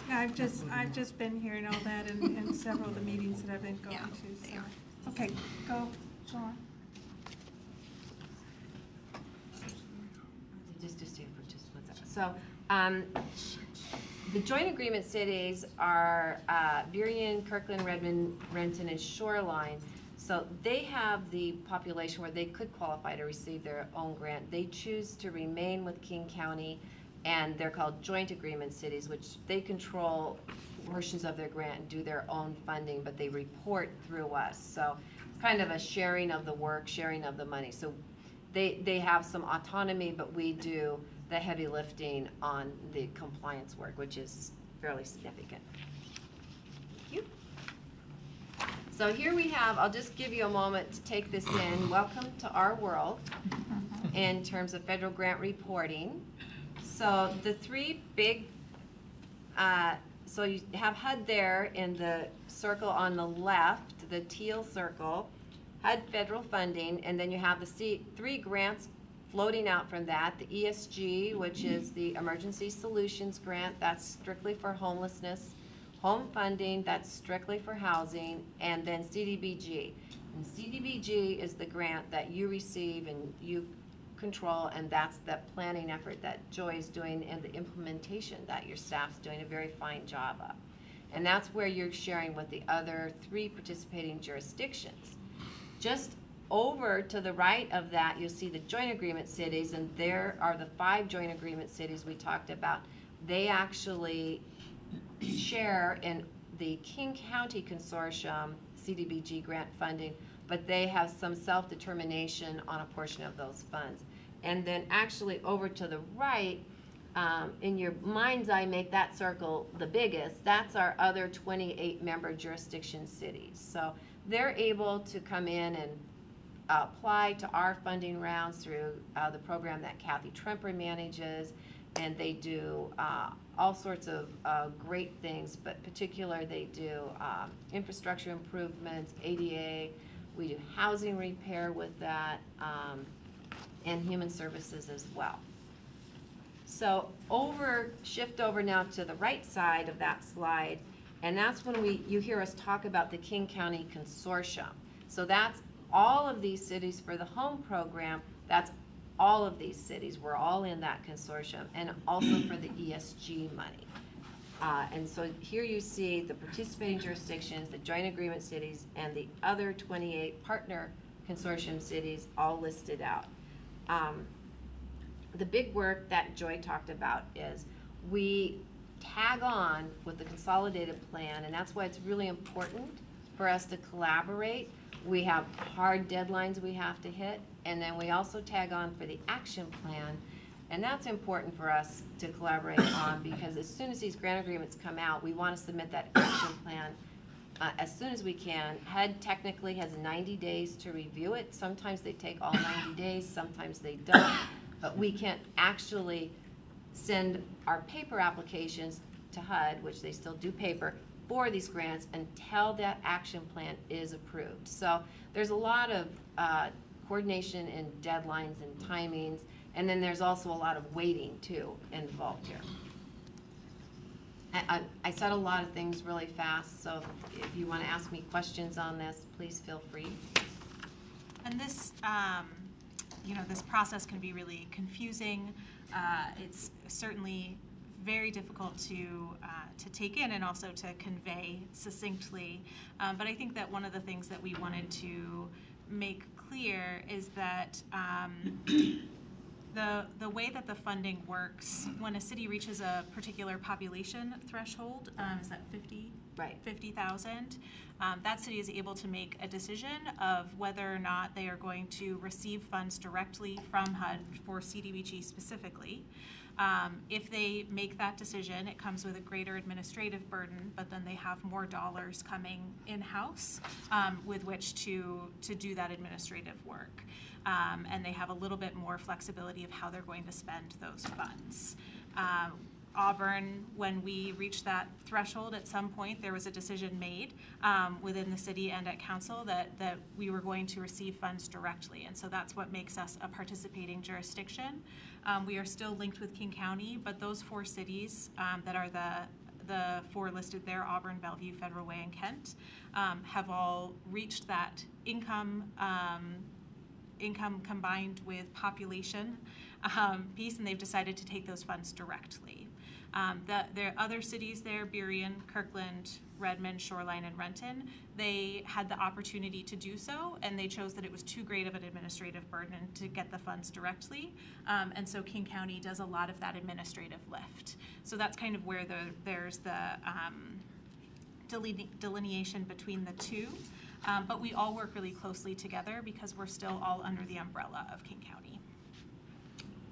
Yeah, I've just been hearing all that in several of the meetings that I've been going to. So. Okay, go on. Just stay for just 1 second. So, the joint agreement cities are Burien, Kirkland, Redmond, Renton, and Shoreline. So they have the population where they could qualify to receive their own grant. They choose to remain with King County, and they're called joint agreement cities, which they control portions of their grant and do their own funding, but they report through us. So it's kind of a sharing of the work, sharing of the money. So they have some autonomy, but we do the heavy lifting on the compliance work, which is fairly significant. Thank you. So here we have, I'll just give you a moment to take this in. Welcome to our world in terms of federal grant reporting. So the three big, so you have HUD there in the circle on the left, the teal circle, HUD federal funding, and then you have the three grants floating out from that. The ESG, which is the Emergency Solutions Grant, that's strictly for homelessness. Home funding, that's strictly for housing, and then CDBG. And CDBG is the grant that you receive and you control, and that's the planning effort that Joy is doing and the implementation that your staff's doing a very fine job of. And that's where you're sharing with the other three participating jurisdictions. Just over to the right of that, you'll see the joint agreement cities, and there are the 5 joint agreement cities we talked about. They actually share in the King County Consortium CDBG grant funding, but they have some self-determination on a portion of those funds. And then actually over to the right, in your mind's eye, make that circle the biggest. That's our other 28 member jurisdiction cities. So they're able to come in and apply to our funding rounds through the program that Kathy Tremper manages, and they do all sorts of great things, but particular they do infrastructure improvements, ADA, we do housing repair with that, and human services as well. So shift over now to the right side of that slide, and that's when you hear us talk about the King County Consortium. So that's all of these cities for the home program. That's all of these cities. We're all in that consortium, and also for the ESG money. And so here you see the participating jurisdictions, the joint agreement cities, and the other 28 partner consortium cities all listed out. The big work that Joy talked about is we tag on with the consolidated plan, and that's why it's really important for us to collaborate. We have hard deadlines we have to hit, and then we also tag on for the action plan, and that's important for us to collaborate on, because as soon as these grant agreements come out, we want to submit that action plan as soon as we can. HUD technically has 90 days to review it. Sometimes they take all 90 days, sometimes they don't, but we can't actually send our paper applications to HUD, which they still do paper, for these grants until that action plan is approved. So there's a lot of coordination and deadlines and timings, and then there's also a lot of waiting too involved here. I said a lot of things really fast, so if you want to ask me questions on this, please feel free. And this, this process can be really confusing. It's certainly very difficult to take in and also to convey succinctly. But I think that one of the things that we wanted to make clear is that the way that the funding works, when a city reaches a particular population threshold, is that 50? Right. 50,000, that city is able to make a decision of whether or not they are going to receive funds directly from HUD for CDBG specifically. If they make that decision, it comes with a greater administrative burden, but then they have more dollars coming in-house with which to do that administrative work. And they have a little bit more flexibility of how they're going to spend those funds. Auburn, when we reached that threshold, at some point there was a decision made within the city and at council that we were going to receive funds directly, and so that's what makes us a participating jurisdiction. We are still linked with King County, but those 4 cities that are the 4 listed there, Auburn, Bellevue, Federal Way, and Kent, have all reached that income combined with population piece, and they've decided to take those funds directly. There are other cities there, Berrien, Kirkland, Redmond, Shoreline, and Renton. They had the opportunity to do so, and they chose that it was too great of an administrative burden to get the funds directly. And so King County does a lot of that administrative lift. So that's kind of where there's the delineation between the two. But we all work really closely together because we're still all under the umbrella of King County.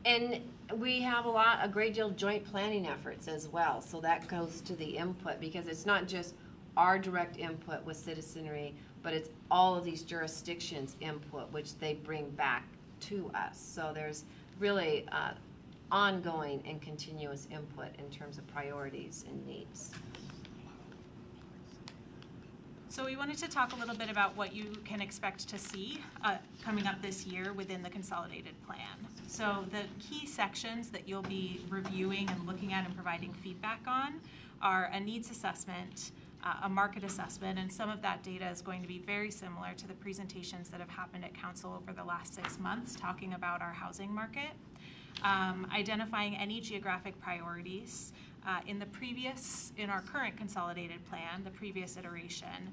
And we have a great deal of joint planning efforts as well. So that goes to the input, because it's not just our direct input with citizenry, but it's all of these jurisdictions' input, which they bring back to us. So there's really ongoing and continuous input in terms of priorities and needs. So we wanted to talk a little bit about what you can expect to see coming up this year within the consolidated plan. So the key sections that you'll be reviewing and looking at and providing feedback on are a needs assessment, a market assessment, and some of that data is going to be very similar to the presentations that have happened at council over the last 6 months talking about our housing market. Identifying any geographic priorities. In our current consolidated plan, the previous iteration,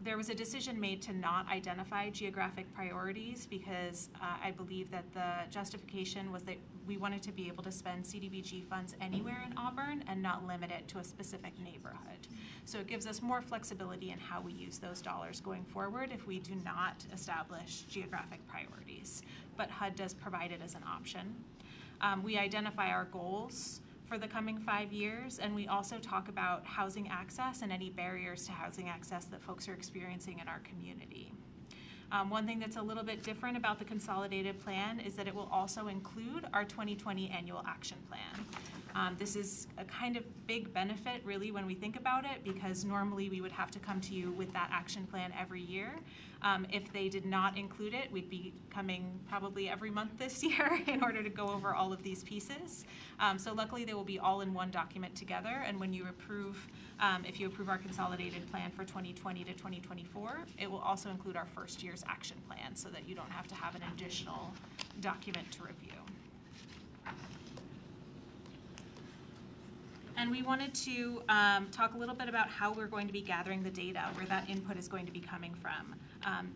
there was a decision made to not identify geographic priorities because I believe that the justification was that we wanted to be able to spend CDBG funds anywhere in Auburn and not limit it to a specific neighborhood. So it gives us more flexibility in how we use those dollars going forward if we do not establish geographic priorities. But HUD does provide it as an option. We identify our goals for the coming 5 years, and we also talk about housing access and any barriers to housing access that folks are experiencing in our community. One thing that's a little bit different about the consolidated plan is that it will also include our 2020 annual action plan. This is a kind of big benefit really when we think about it, because normally we would have to come to you with that action plan every year. If they did not include it, we'd be coming probably every month this year in order to go over all of these pieces. So luckily they will be all in one document together, and when you approve, if you approve our consolidated plan for 2020 to 2024, it will also include our first year's action plan so that you don't have to have an additional document to review. And we wanted to talk a little bit about how we're going to be gathering the data, where that input is going to be coming from,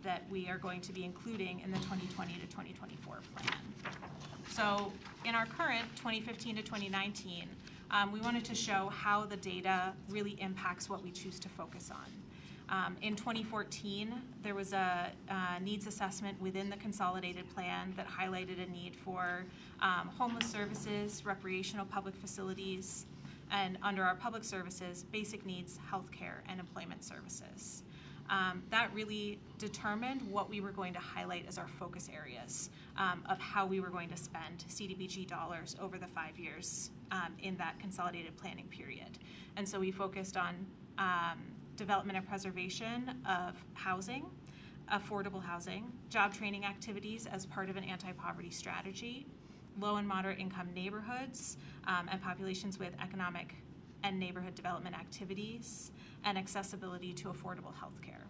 that we are going to be including in the 2020 to 2024 plan. So in our current 2015 to 2019, we wanted to show how the data really impacts what we choose to focus on. In 2014, there was a needs assessment within the consolidated plan that highlighted a need for homeless services, recreational public facilities, and under our public services, basic needs, healthcare, and employment services. that really determined what we were going to highlight as our focus areas of how we were going to spend CDBG dollars over the 5 years in that consolidated planning period. And so we focused on development and preservation of housing, affordable housing, job training activities as part of an anti-poverty strategy, low and moderate income neighborhoods and populations with economic and neighborhood development activities, and accessibility to affordable health care.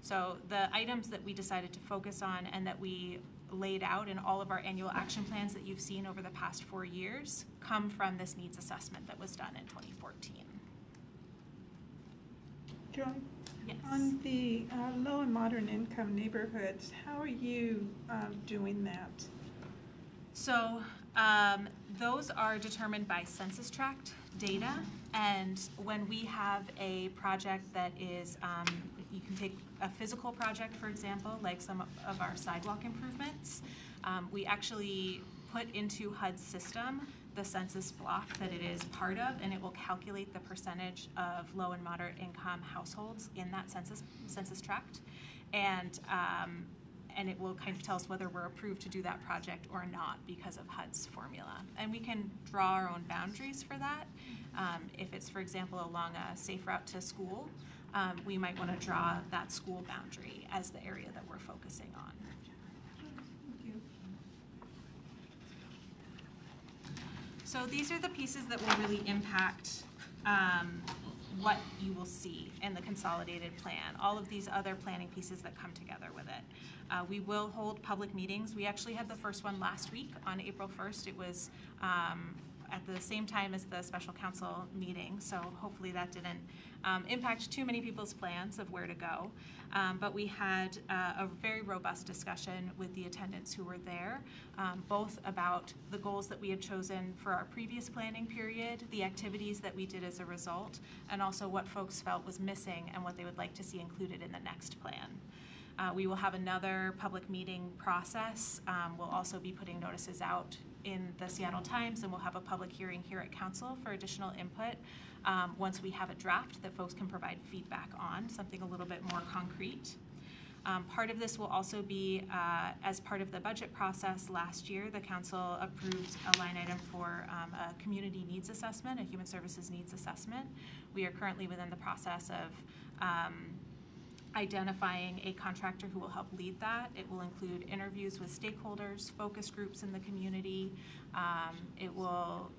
So the items that we decided to focus on and that we laid out in all of our annual action plans that you've seen over the past 4 years come from this needs assessment that was done in 2014. Joy? Yes. On the low and moderate income neighborhoods, how are you doing that? So those are determined by census tract data, and when we have a project that is, you can take a physical project, for example, like some of our sidewalk improvements, we actually put into HUD's system the census block that it is part of, and it will calculate the percentage of low and moderate income households in that census tract, and it will kind of tell us whether we're approved to do that project or not because of HUD's formula. And we can draw our own boundaries for that. If it's, for example, along a safe route to school, we might want to draw that school boundary as the area that we're focusing on. Thank you. So these are the pieces that will really impact what you will see in the consolidated plan, all of these other planning pieces that come together with it. We will hold public meetings. We actually had the first one last week on April 1st. It was at the same time as the special council meeting, so hopefully that didn't impact too many people's plans of where to go. But we had a very robust discussion with the attendants who were there, both about the goals that we had chosen for our previous planning period, the activities that we did as a result, and also what folks felt was missing and what they would like to see included in the next plan. We will have another public meeting process. We'll also be putting notices out in the Seattle Times, and we'll have a public hearing here at Council for additional input once we have a draft that folks can provide feedback on, something a little bit more concrete. Part of this will also be, as part of the budget process last year, the council approved a line item for a community needs assessment, a human services needs assessment. We are currently within the process of identifying a contractor who will help lead that. It will include interviews with stakeholders, focus groups in the community. It will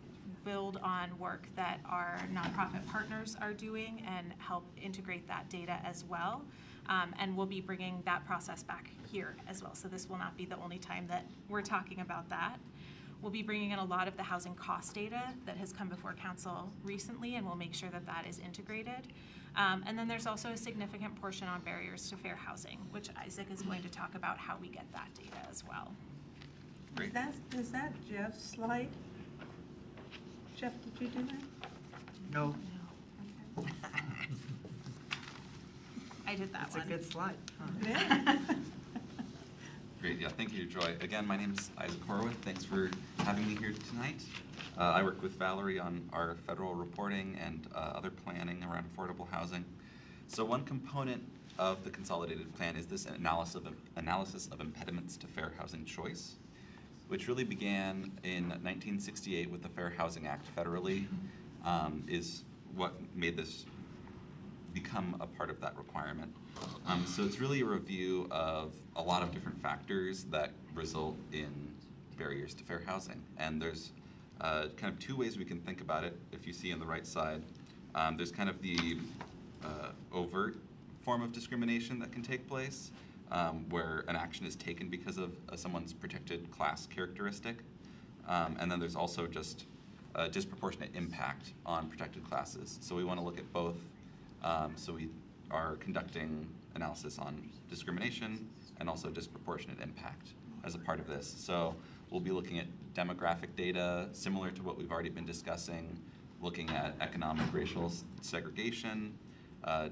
build on work that our nonprofit partners are doing and help integrate that data as well. And we'll be bringing that process back here as well. So this will not be the only time that we're talking about that. We'll be bringing in a lot of the housing cost data that has come before council recently, and we'll make sure that that is integrated. And then there's also a significant portion on barriers to fair housing, which Isaac is going to talk about how we get that data as well. Great. Is that Jeff's slide? Jeff, did you do that? No. Okay. I did that one. It's a good slide. Yeah. Great, yeah, thank you, Joy. Again, my name is Isaac Horowitz. Thanks for having me here tonight. I work with Valerie on our federal reporting and other planning around affordable housing. So one component of the consolidated plan is this analysis of impediments to fair housing choice, which really began in 1968 with the Fair Housing Act federally, is what made this become a part of that requirement. So it's really a review of a lot of different factors that result in barriers to fair housing. And there's kind of two ways we can think about it. If you see on the right side, there's kind of the overt form of discrimination that can take place, where an action is taken because of someone's protected class characteristic. And then there's also just a disproportionate impact on protected classes. So we want to look at both. So we are conducting analysis on discrimination and also disproportionate impact as a part of this. So we'll be looking at demographic data similar to what we've already been discussing, looking at economic racial segregation,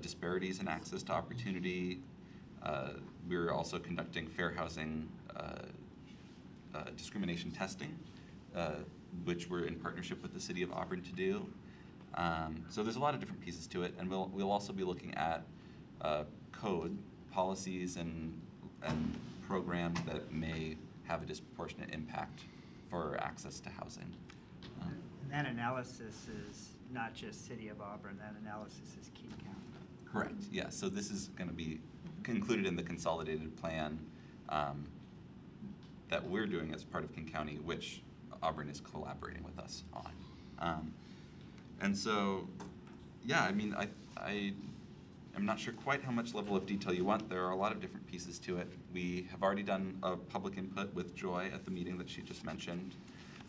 disparities in access to opportunity. We're also conducting fair housing discrimination testing, which we're in partnership with the city of Auburn to do. So there's a lot of different pieces to it, and we'll also be looking at code policies and programs that may have a disproportionate impact for access to housing. And that analysis is not just City of Auburn, that analysis is King County. Correct, yeah. So this is going to be included in the consolidated plan that we're doing as part of King County, which Auburn is collaborating with us on. And so, yeah, I mean, I'm not sure quite how much level of detail you want. There are a lot of different pieces to it. We have already done a public input with Joy at the meeting that she just mentioned.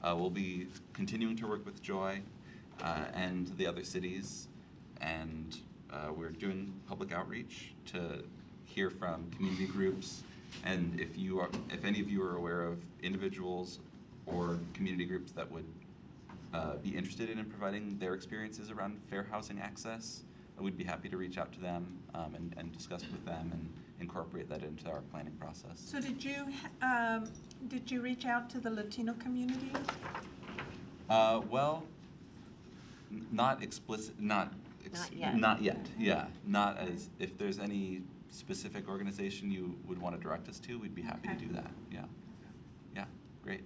We'll be continuing to work with Joy and the other cities, and we're doing public outreach to hear from community groups. And if any of you are aware of individuals or community groups that would be interested in providing their experiences around fair housing access, we'd be happy to reach out to them and discuss with them and incorporate that into our planning process. So did you reach out to the Latino community? Well, not explicit, not yet. Yeah, not as, if there's any specific organization you would want to direct us to, we'd be happy to do that. Yeah, great.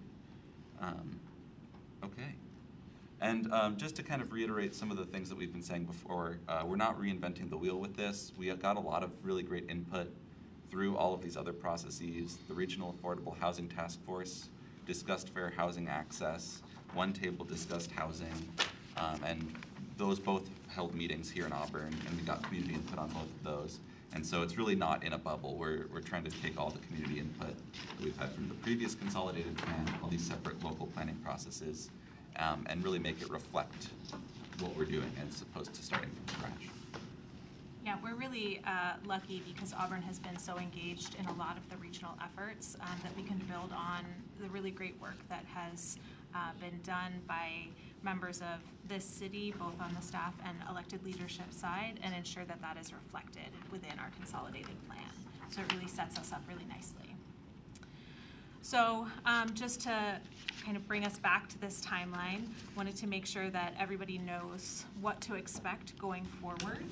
Okay. And just to kind of reiterate some of the things that we've been saying before, we're not reinventing the wheel with this. We got a lot of really great input through all of these other processes. The Regional Affordable Housing Task Force discussed fair housing access. One Table discussed housing. And those both held meetings here in Auburn, and we got community input on both of those. And so it's really not in a bubble. We're trying to take all the community input that we've had from the previous consolidated plan, all these separate local planning processes, and really make it reflect what we're doing as opposed to starting from scratch. Yeah, we're really lucky because Auburn has been so engaged in a lot of the regional efforts that we can build on the really great work that has been done by members of this city, both on the staff and elected leadership side, and ensure that that is reflected within our consolidated plan. So it really sets us up really nicely. So just to kind of bring us back to this timeline, wanted to make sure that everybody knows what to expect going forward.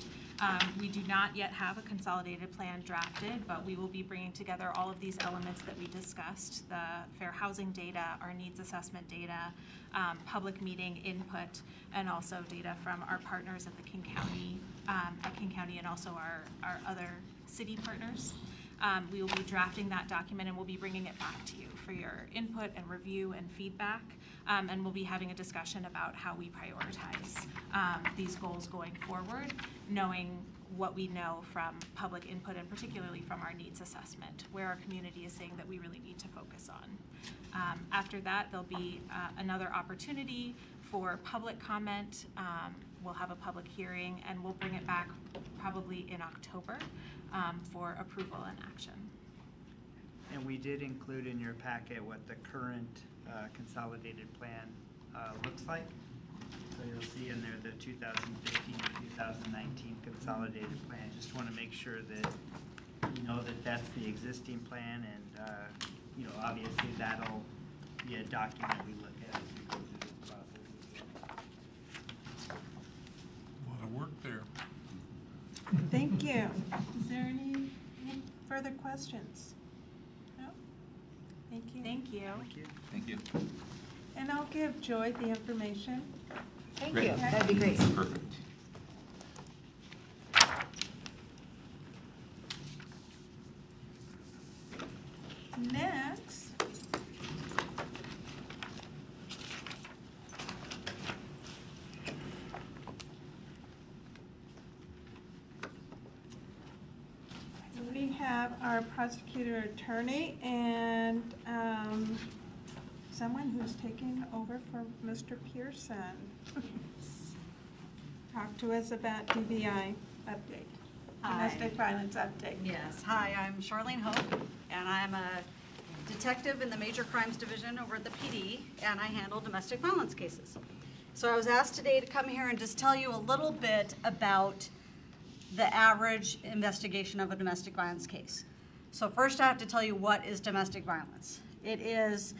We do not yet have a consolidated plan drafted, but we will be bringing together all of these elements that we discussed, the fair housing data, our needs assessment data, public meeting input, and also data from our partners at the King County and also our other city partners. We will be drafting that document and we'll be bringing it back to you for your input and review and feedback. And we'll be having a discussion about how we prioritize these goals going forward, knowing what we know from public input and particularly from our needs assessment, where our community is saying that we really need to focus on. After that, there'll be another opportunity for public comment. We'll have a public hearing and we'll bring it back probably in October for approval and action. And we did include in your packet what the current consolidated plan looks like. So you'll see in there the 2015 to 2019 consolidated plan. Just want to make sure that you know that that's the existing plan, and you know, obviously that'll be a document we look at as we go through this process as well. A lot of work there. Thank you. Is there any further questions? No? Thank you. Thank you. Thank you. Thank you. And I'll give Joy the information. Thank Great. you. That'd be great. Perfect. Next, we have our prosecutor attorney and someone who's taking over for Mr. Pearson. Talk to us about DVI update, domestic violence update. Yes, hi, I'm Charlene Hope, and I'm a detective in the Major Crimes Division over at the PD, and I handle domestic violence cases. So I was asked today to come here and just tell you a little bit about the average investigation of a domestic violence case. So first I have to tell you what is domestic violence. It is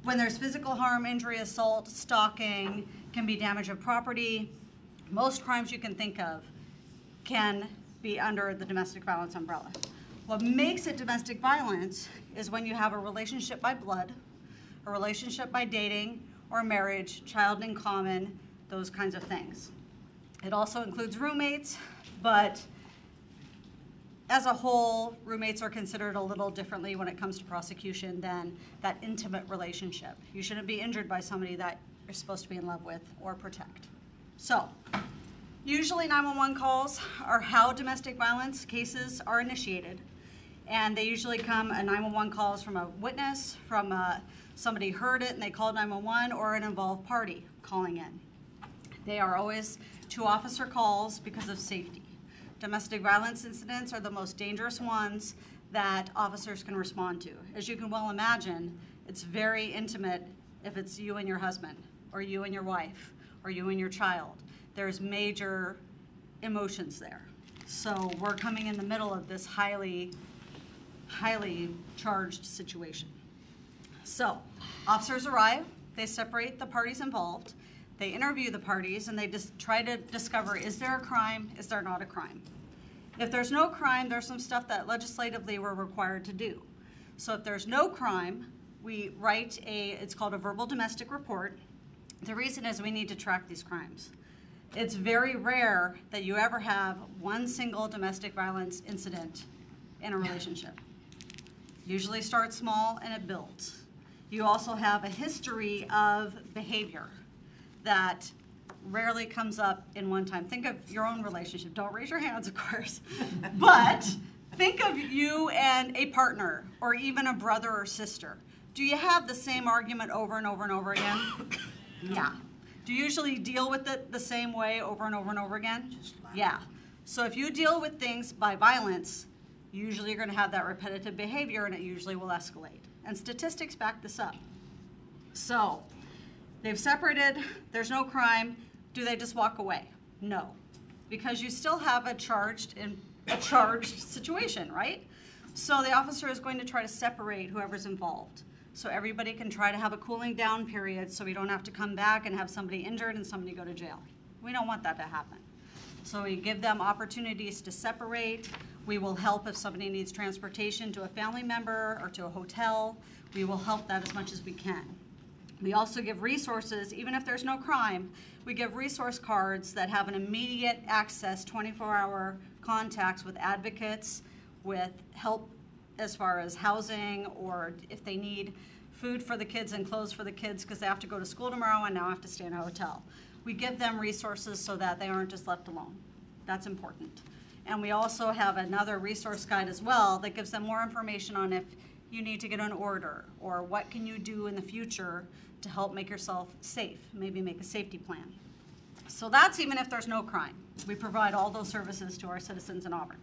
when there's physical harm, injury, assault, stalking, can be damage of property. Most crimes you can think of can be under the domestic violence umbrella. What makes it domestic violence is when you have a relationship by blood, a relationship by dating, or marriage, child in common, those kinds of things. It also includes roommates, but as a whole, roommates are considered a little differently when it comes to prosecution than that intimate relationship. You shouldn't be injured by somebody that you're supposed to be in love with or protect. So, usually 911 calls are how domestic violence cases are initiated. And they usually come, a 911 call is from a witness, from somebody heard it and they called 911, or an involved party calling in. They are always 2-officer calls because of safety. Domestic violence incidents are the most dangerous ones that officers can respond to. As you can well imagine, it's very intimate if it's you and your husband, or you and your wife, or you and your child. There's major emotions there. So we're coming in the middle of this highly charged situation. So officers arrive, they separate the parties involved, they interview the parties, and they just try to discover, is there a crime, is there not a crime? If there's no crime, there's some stuff that legislatively we're required to do. So if there's no crime, we write it's called a verbal domestic report. The reason is we need to track these crimes. It's very rare that you ever have one single domestic violence incident in a relationship. Usually starts small and it builds. You also have a history of behavior that rarely comes up in one time. Think of your own relationship. Don't raise your hands, of course. But think of you and a partner, or even a brother or sister. Do you have the same argument over and over and over again? Yeah. Do you usually deal with it the same way over and over and over again? Yeah. So if you deal with things by violence, usually you're going to have that repetitive behavior, and it usually will escalate. And statistics back this up. So they've separated, there's no crime. Do they just walk away? No, because you still have a charged situation, right? So the officer is going to try to separate whoever's involved. So everybody can try to have a cooling down period so we don't have to come back and have somebody injured and somebody go to jail. We don't want that to happen. So we give them opportunities to separate. We will help if somebody needs transportation to a family member or to a hotel. We will help that as much as we can. We also give resources, even if there's no crime, we give resource cards that have an immediate access, 24-hour contacts with advocates, with help as far as housing, or if they need food for the kids and clothes for the kids because they have to go to school tomorrow and now have to stay in a hotel. We give them resources so that they aren't just left alone. That's important. And we also have another resource guide as well that gives them more information on if you need to get an order, or what can you do in the future to help make yourself safe, maybe make a safety plan. So that's even if there's no crime. We provide all those services to our citizens in Auburn.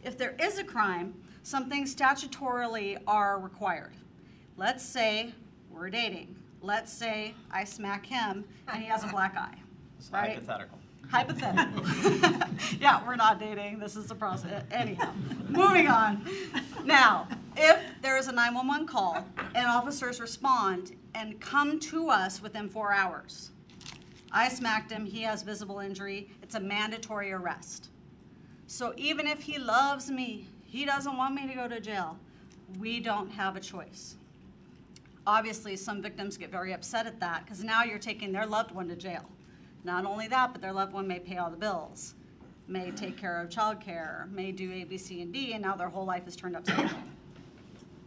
If there is a crime, some things statutorily are required. Let's say we're dating. Let's say I smack him and he has a black eye. Right? Hypothetical. Hypothetical. Yeah, we're not dating. This is the process. Anyhow, moving on. Now, if there is a 911 call and officers respond and come to us within 4 hours, I smacked him, he has visible injury, it's a mandatory arrest. So even if he loves me, he doesn't want me to go to jail, we don't have a choice. Obviously, some victims get very upset at that because now you're taking their loved one to jail. Not only that, but their loved one may pay all the bills, may take care of childcare, may do A, B, C, and D, and now their whole life is turned upside down.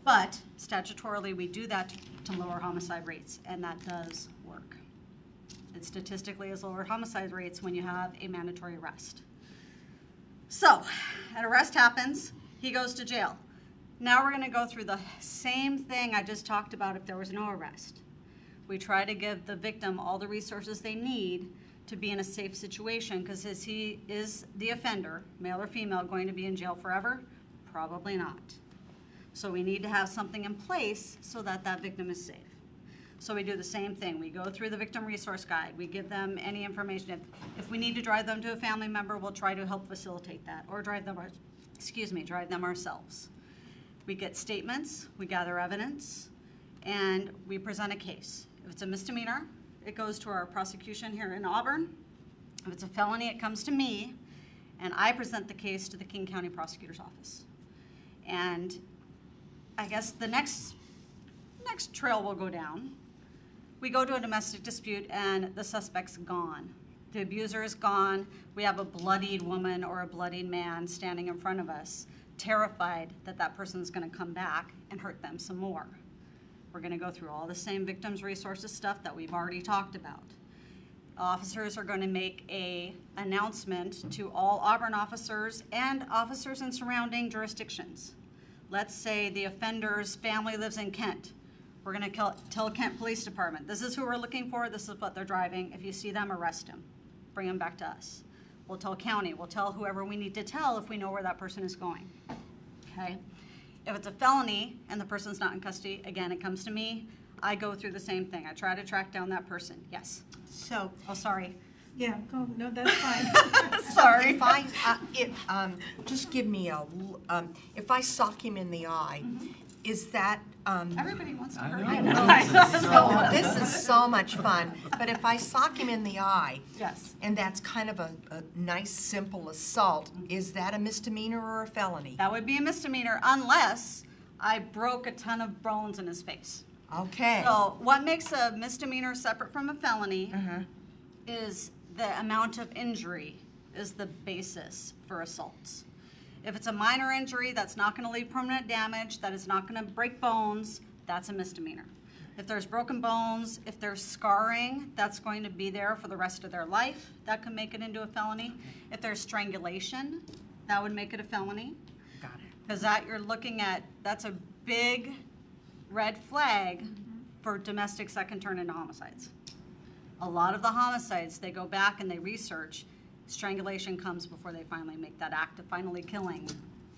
But statutorily, we do that to lower homicide rates, and that does work. It statistically has lowered homicide rates when you have a mandatory arrest. So, an arrest happens, he goes to jail. Now we're going to go through the same thing I just talked about if there was no arrest. We try to give the victim all the resources they need to be in a safe situation, because is he is the offender, male or female, going to be in jail forever? Probably not. So we need to have something in place so that that victim is safe. So we do the same thing. We go through the victim resource guide. We give them any information. If we need to drive them to a family member, we'll try to help facilitate that, or drive them ourselves. We get statements, we gather evidence, and we present a case. If it's a misdemeanor, it goes to our prosecution here in Auburn. If it's a felony, it comes to me, and I present the case to the King County Prosecutor's Office. And I guess the next trail we'll go down, we go to a domestic dispute and the suspect's gone. The abuser is gone. We have a bloodied woman or a bloodied man standing in front of us, terrified that that person's going to come back and hurt them some more. We're going to go through all the same victims resources stuff that we've already talked about. Officers are going to make an announcement to all Auburn officers and officers in surrounding jurisdictions. Let's say the offender's family lives in Kent. We're going to tell Kent Police Department, this is who we're looking for, this is what they're driving. If you see them, arrest them. Bring them back to us. We'll tell county, we'll tell whoever we need to tell if we know where that person is going. Okay? If it's a felony and the person's not in custody, again, it comes to me. I go through the same thing. I try to track down that person. Yes. So. Oh, sorry. Yeah, go, no, that's fine. Sorry. If I, just give me a, if I sock him in the eye, is that, Everybody wants to hurt I me. so this is so much fun, but if I sock him in the eye, Yes. and that's kind of a nice, simple assault, is that a misdemeanor or a felony? That would be a misdemeanor unless I broke a ton of bones in his face. Okay. So what makes a misdemeanor separate from a felony is the amount of injury is the basis for assaults. If it's a minor injury that's not going to leave permanent damage, that is not going to break bones, that's a misdemeanor. If there's broken bones, if there's scarring, that's going to be there for the rest of their life. That could make it into a felony. If there's strangulation, that would make it a felony. Got it. Because that you're looking at, that's a big red flag for domestics that can turn into homicides. A lot of the homicides, they go back and they research, strangulation comes before they finally make that act of finally killing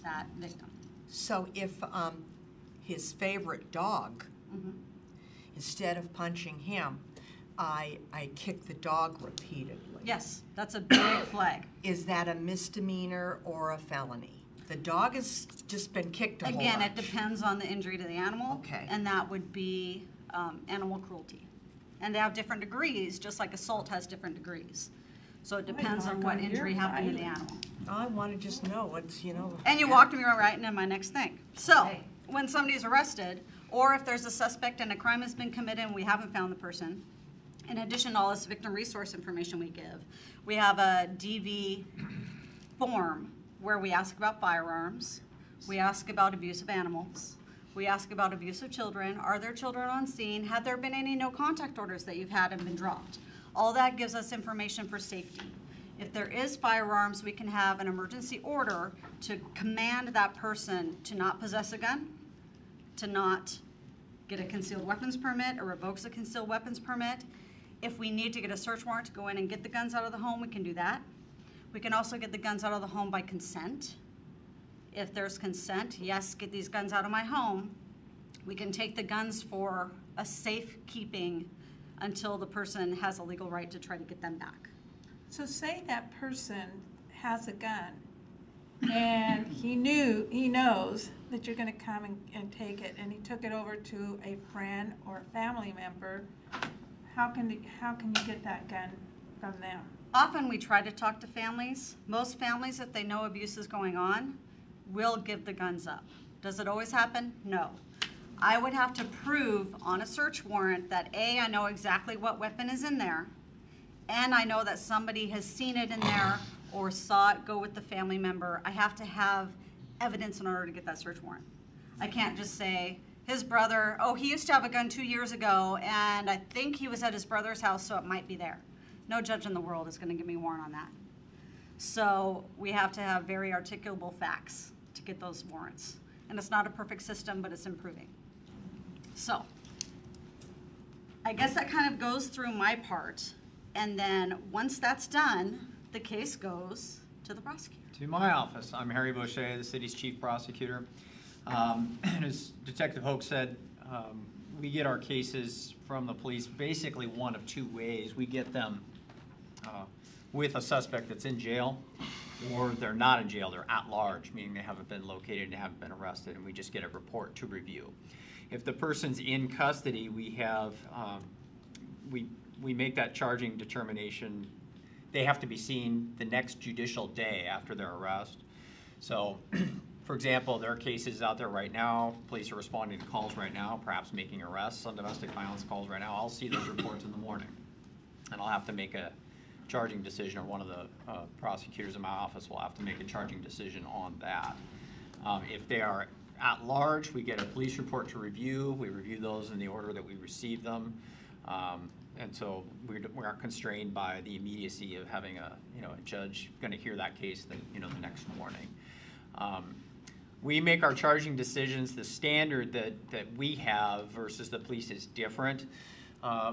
that victim. So if his favorite dog, instead of punching him, I kick the dog repeatedly. Yes, that's a big flag. Is that a misdemeanor or a felony? The dog has just been kicked a whole Again, bunch. it depends on the injury to the animal. Okay. And that would be animal cruelty. And they have different degrees, just like assault has different degrees. So it depends on what injury happened to the animal. I want to just know what's, you know. And you walked me right into my next thing. So, when somebody's arrested, or if there's a suspect and a crime has been committed and we haven't found the person, in addition to all this victim resource information we give, we have a DV form where we ask about firearms, we ask about abuse of animals, we ask about abuse of children, are there children on scene, have there been any no contact orders that you've had and been dropped? All that gives us information for safety. If there is firearms, we can have an emergency order to command that person to not possess a gun, to not get a concealed weapons permit or revokes a concealed weapons permit. If we need to get a search warrant to go in and get the guns out of the home, we can do that. We can also get the guns out of the home by consent. If there's consent, yes, get these guns out of my home. We can take the guns for a safekeeping until the person has a legal right to try to get them back. So say that person has a gun and he knows that you're gonna come and take it, and he took it over to a friend or a family member. How can you get that gun from them? Often we try to talk to families. Most families, if they know abuse is going on, will give the guns up. Does it always happen? No. I would have to prove on a search warrant that A, I know exactly what weapon is in there, and I know that somebody has seen it in there or saw it go with the family member. I have to have evidence in order to get that search warrant. I can't just say, his brother, oh, he used to have a gun 2 years ago, and I think he was at his brother's house, so it might be there. No judge in the world is going to give me a warrant on that. So we have to have very articulable facts to get those warrants. And it's not a perfect system, but it's improving. So I guess that kind of goes through my part. And then once that's done, the case goes to the prosecutor. To my office. I'm Harry Boucher, the city's chief prosecutor. And as Detective Hoke said, we get our cases from the police basically one of two ways. We get them with a suspect that's in jail, or they're not in jail, they're at large, meaning they haven't been located and haven't been arrested, and we just get a report to review. If the person's in custody, we have, we make that charging determination they have to be seen the next judicial day after their arrest. So, for example, there are cases out there right now, police are responding to calls right now, perhaps making arrests on domestic violence calls right now. I'll see those reports in the morning, and I'll have to make a charging decision, or one of the prosecutors in my office will have to make a charging decision on that. If they are at large, we get a police report to review. We review those in the order that we receive them. And so we aren't constrained by the immediacy of having a judge going to hear that case the next morning. We make our charging decisions. The standard that we have versus the police is different.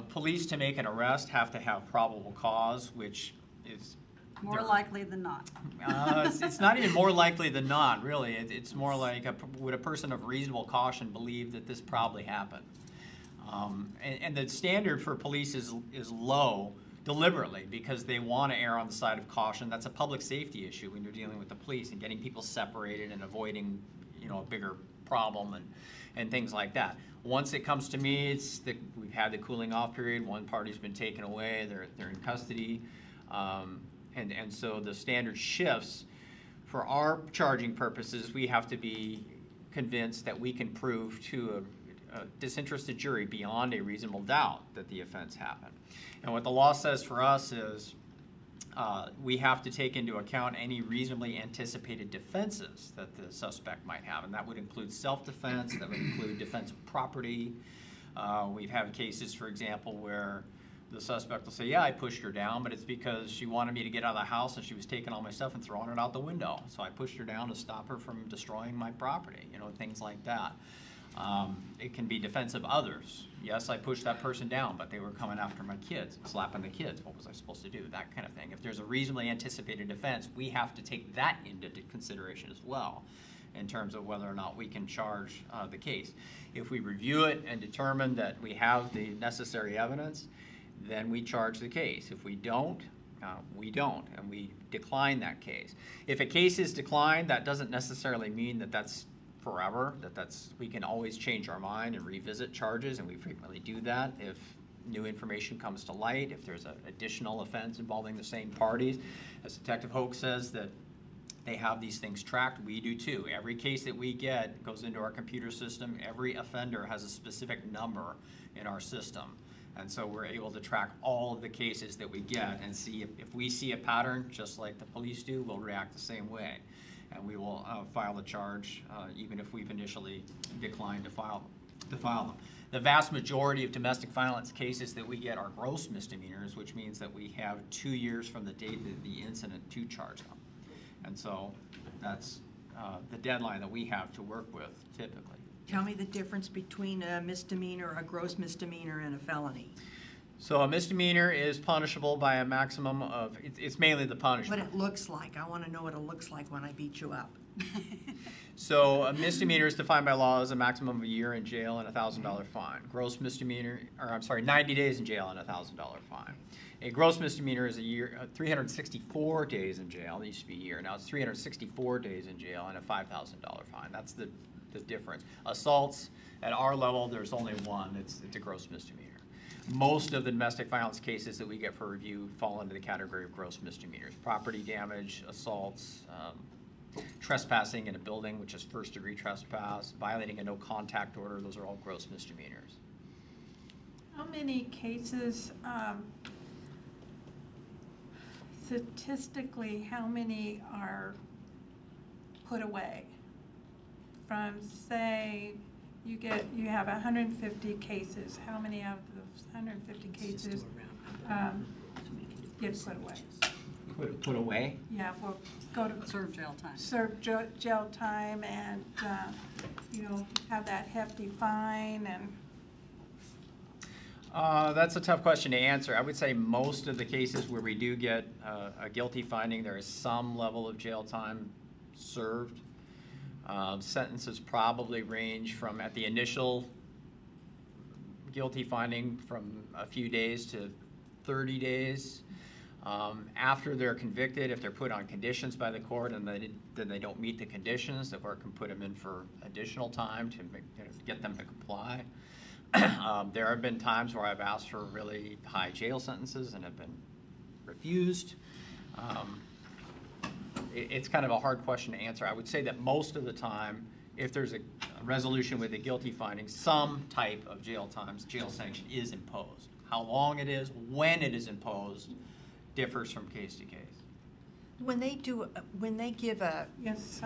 Police, to make an arrest, have to have probable cause, which is More likely than not. it's not even more likely than not, really. It's more like, would a person of reasonable caution believe that this probably happened? And the standard for police is low deliberately, because they want to err on the side of caution. That's a public safety issue when you're dealing with the police and getting people separated and avoiding, a bigger problem and things like that. Once it comes to me, we've had the cooling off period. One party's been taken away. They're in custody. And so the standard shifts. For our charging purposes, we have to be convinced that we can prove to a disinterested jury beyond a reasonable doubt that the offense happened. And what the law says for us is we have to take into account any reasonably anticipated defenses that the suspect might have, and that would include self-defense, that would include defense of property. We've had cases, for example, where the suspect will say, yeah, I pushed her down, but it's because she wanted me to get out of the house and she was taking all my stuff and throwing it out the window. So I pushed her down to stop her from destroying my property, things like that. It can be defense of others. Yes, I pushed that person down, but they were coming after my kids, slapping the kids. What was I supposed to do? That kind of thing. If there's a reasonably anticipated defense, we have to take that into consideration as well in terms of whether or not we can charge the case. If we review it and determine that we have the necessary evidence, then we charge the case. If we don't, we don't, and we decline that case. If a case is declined, that doesn't necessarily mean that that's forever, we can always change our mind and revisit charges, and we frequently do that if new information comes to light, if there's an additional offense involving the same parties. As Detective Hoke says that they have these things tracked, we do too. Every case that we get goes into our computer system. Every offender has a specific number in our system. And so we're able to track all of the cases that we get and see if we see a pattern, just like the police do, we'll react the same way. And we will file the charge, even if we've initially declined to file them. The vast majority of domestic violence cases that we get are gross misdemeanors, which means that we have 2 years from the date of the incident to charge them. And so that's the deadline that we have to work with typically. Tell me the difference between a misdemeanor, a gross misdemeanor, and a felony. So a misdemeanor is punishable by a maximum of, it's mainly the punishment. What it looks like. I want to know what it looks like when I beat you up. So a misdemeanor is defined by law as a maximum of a year in jail and a $1,000 fine. Gross misdemeanor, 90 days in jail and a $1,000 fine. A gross misdemeanor is 364 days in jail. It used to be a year. Now it's 364 days in jail and a $5,000 fine. That's the difference. Assaults, at our level, there's only one. It's a gross misdemeanor. Most of the domestic violence cases that we get for review fall into the category of gross misdemeanors. Property damage, assaults, trespassing in a building, which is first-degree trespass, violating a no-contact order, those are all gross misdemeanors. How many cases, statistically, how many are put away? From, say, you have 150 cases, how many of those 150 cases get put away? Put away? Yeah, well, go to serve jail time. Serve jail time, and have that hefty fine, and. That's a tough question to answer. I would say most of the cases where we do get a guilty finding, there is some level of jail time served. Sentences probably range from, at the initial guilty finding, from a few days to 30 days. After they're convicted, if they're put on conditions by the court and then they don't meet the conditions, the court can put them in for additional time to get them to comply. There have been times where I've asked for really high jail sentences and have been refused. It's kind of a hard question to answer. I would say that most of the time, if there's a resolution with a guilty finding, some type of jail sanction is imposed. How long it is, when it is imposed, differs from case to case. When they give a, Yes,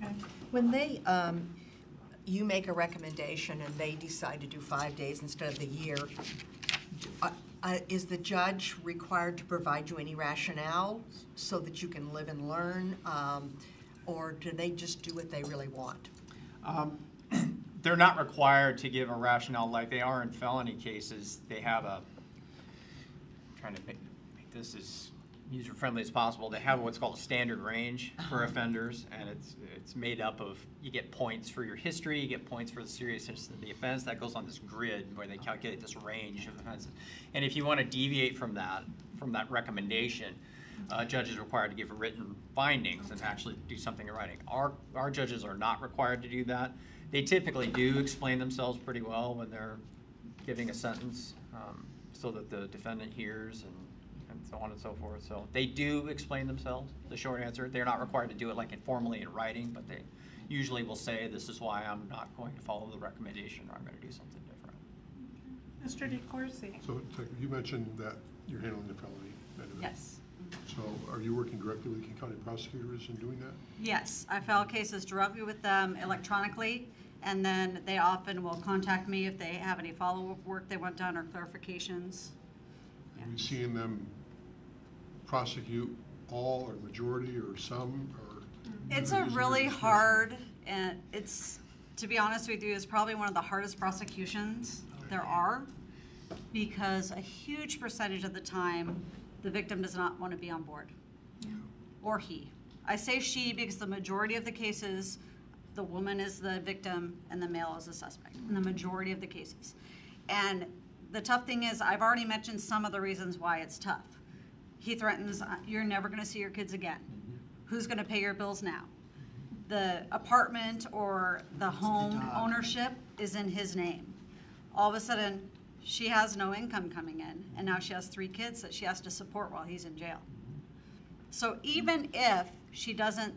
okay. when you make a recommendation and they decide to do 5 days instead of the year, is the judge required to provide you any rationale so that you can live and learn, or do they just do what they really want? They're not required to give a rationale like they are in felony cases. They have trying to make this as user-friendly as possible. They have what's called a standard range for offenders, and it's made up of, you get points for your history, you get points for the seriousness of the offense. That goes on this grid where they calculate this range of offenses. And if you want to deviate from that recommendation, a judge is required to give written findings and actually do something in writing. Our judges are not required to do that. They typically do explain themselves pretty well when they're giving a sentence, so that the defendant hears and so on and so forth. So they do explain themselves, the short answer. They're not required to do it like informally in writing, but they usually will say, this is why I'm not going to follow the recommendation, or I'm going to do something different. Mr. DeCoursey. So you mentioned that you're handling the felony end of it. Yes. So are you working directly with King County prosecutors in doing that? Yes, I file cases directly with them electronically, and then they often will contact me if they have any follow-up work they want done or clarifications. Are you seeing them prosecute all or majority or some or? It's a really hard, and it's, to be honest with you, it's probably one of the hardest prosecutions there are, because a huge percentage of the time, the victim does not want to be on board, or he. I say she because the majority of the cases, the woman is the victim and the male is the suspect, in the majority of the cases. And the tough thing is, I've already mentioned some of the reasons why it's tough. He threatens, you're never going to see your kids again. Who's going to pay your bills now? The apartment or the home ownership is in his name. All of a sudden, she has no income coming in, and now she has 3 kids that she has to support while he's in jail. So even if she doesn't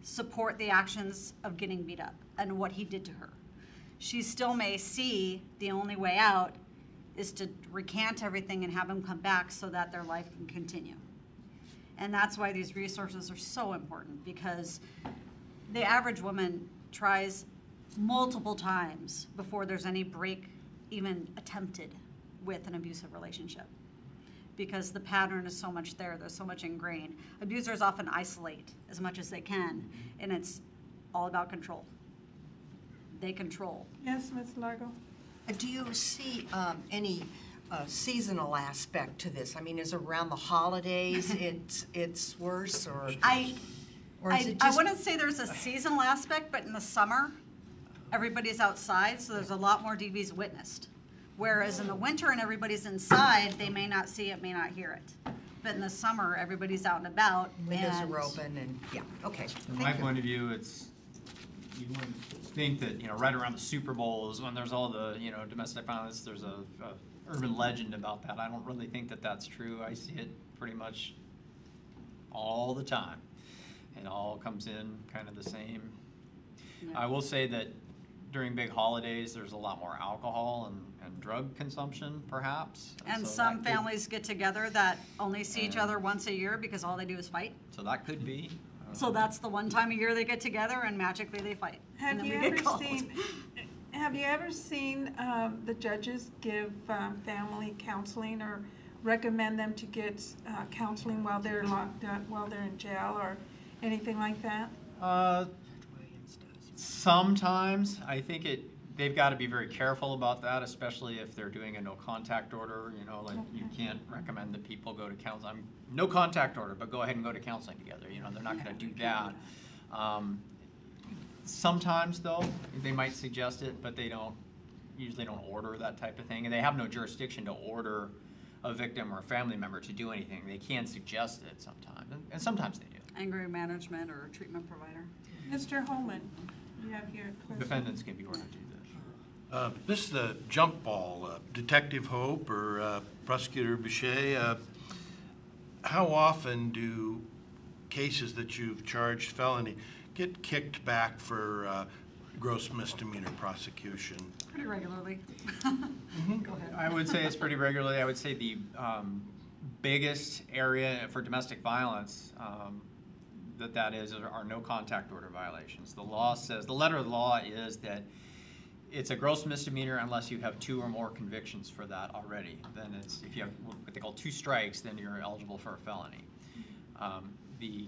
support the actions of getting beat up and what he did to her, she still may see the only way out is to recant everything and have him come back so that their life can continue. And that's why these resources are so important, because the average woman tries multiple times before there's any break even attempted with an abusive relationship, because the pattern is so much there, there's so much ingrained. Abusers often isolate as much as they can, and it's all about control. They control. Yes, Ms. Largo. Do you see any seasonal aspect to this? I mean, is it around the holidays it's worse, or is I it just... wouldn't say there's a seasonal aspect, but in the summer, everybody's outside, so there's a lot more DVs witnessed. Whereas in the winter and everybody's inside, they may not see it, may not hear it. But in the summer, everybody's out and about. Windows are open, and yeah, okay. From my point of view, you wouldn't think that, right around the Super Bowl is when there's all the, domestic violence. There's a urban legend about that. I don't really think that that's true. I see it pretty much all the time. It all comes in kind of the same. Yeah. I will say that during big holidays, there's a lot more alcohol and drug consumption, perhaps. And so some families get together that only see each other once a year because all they do is fight. So that could be. So that's the one time a year they get together and magically they fight. Have you ever seen the judges give family counseling or recommend them to get counseling while they're locked up, while they're in jail, or anything like that? Sometimes. I think they've got to be very careful about that, especially if they're doing a no contact order. You can't recommend that people go to counseling. No contact order, but go ahead and go to counseling together. They're not going to do that. Sometimes, though, they might suggest it, but they usually don't order that type of thing. And they have no jurisdiction to order a victim or a family member to do anything. They can suggest it sometimes, and sometimes they do. Anger management or a treatment provider. Mr. Holman, you have your question. Defendants can be ordered to do This is the jump ball. Detective Hope or Prosecutor Boucher, how often do cases that you've charged felony get kicked back for gross misdemeanor prosecution? Pretty regularly. Go ahead. I would say it's pretty regularly. I would say the biggest area for domestic violence that is are no contact order violations. The law says, the letter of the law is that it's a gross misdemeanor unless you have 2 or more convictions for that already. Then it's, if you have what they call 2 strikes, then you're eligible for a felony. The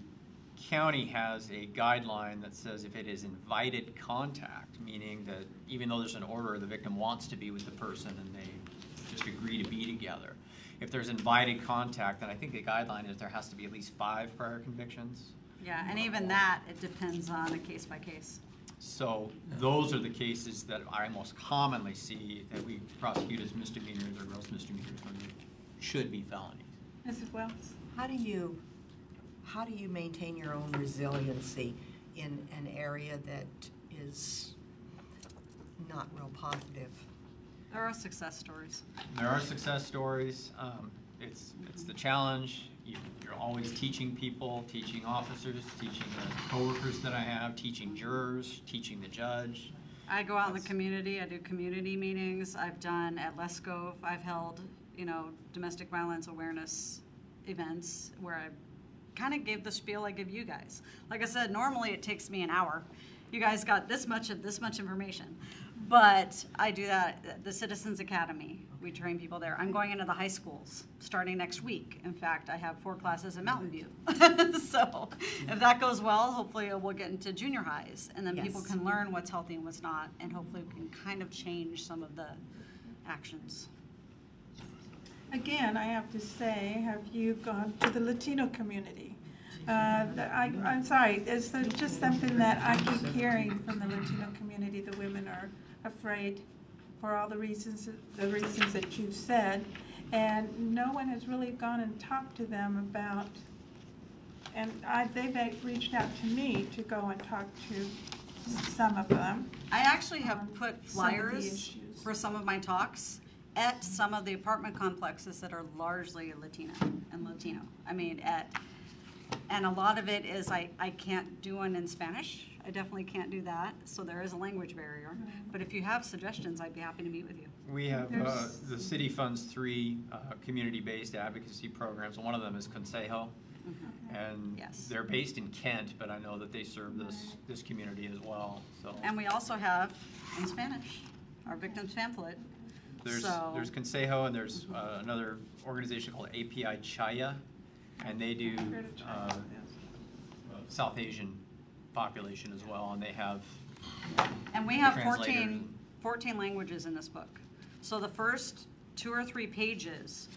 county has a guideline that says if it is invited contact, meaning that even though there's an order, the victim wants to be with the person and they just agree to be together. If there's invited contact, then I think the guideline is there has to be at least 5 prior convictions. Yeah, and even that, it depends on a case by case. So those are the cases that I most commonly see that we prosecute as misdemeanors or gross misdemeanors when they should be felonies. Mrs. Wells? How do you maintain your own resiliency in an area that is not real positive? There are success stories. There are success stories. It's the challenge. You're always teaching people, teaching officers, teaching the coworkers that I have, teaching jurors, teaching the judge. I go out in the community, I do community meetings, I've done at Lescove, I've held, domestic violence awareness events where I kind of gave the spiel I give you guys. Like I said, normally it takes me an hour. You guys got this much information. But I do that at the Citizens Academy. We train people there. I'm going into the high schools starting next week. In fact, I have 4 classes in Mountain View. So if that goes well, hopefully we'll get into junior highs, and then people can learn what's healthy and what's not, and hopefully we can kind of change some of the actions. Again, I have to say, have you gone to the Latino community? I'm sorry, it's just something that I keep hearing from the Latino community. The women are afraid for all the reasons that you've said, and no one has really gone and talked to them about, and they've reached out to me to go and talk to some of them. I actually have put flyers for some of my talks at some of the apartment complexes that are largely Latino and Latino. I mean, and a lot of it is I can't do one in Spanish. I definitely can't do that, so there is a language barrier. But if you have suggestions, I'd be happy to meet with you. We have, the city funds 3 community-based advocacy programs. One of them is Consejo, and they're based in Kent, but I know that they serve this community as well. So. And we also have, in Spanish, our victims pamphlet. There's Consejo, and there's another organization called API Chaya, and they do South Asian population as well, and they have and we have 14 languages in this book. So the first 2 or 3 pages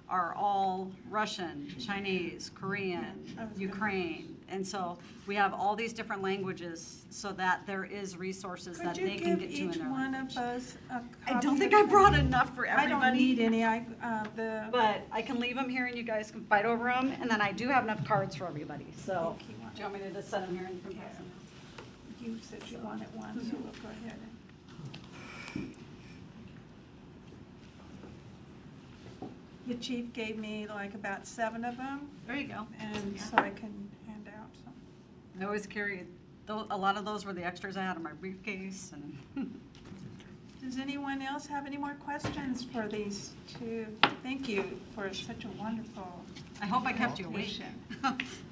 are all Russian, Chinese, Korean, Ukraine, and so we have all these different languages so that there is resources that they can get to in their language. Could you give each one of us a copy? I don't think I brought enough for everybody. I don't need any. But I can leave them here and you guys can fight over them, and then I do have enough cards for everybody. So do you want me to just set them here and you can pass them? You said you wanted one, so we'll go ahead. The chief gave me like about 7 of them. There you go. And so I can hand out some. I always carry, a lot of those were the extras I had in my briefcase. And Does anyone else have any more questions for these 2? Thank you for such a wonderful. I hope I kept you awake.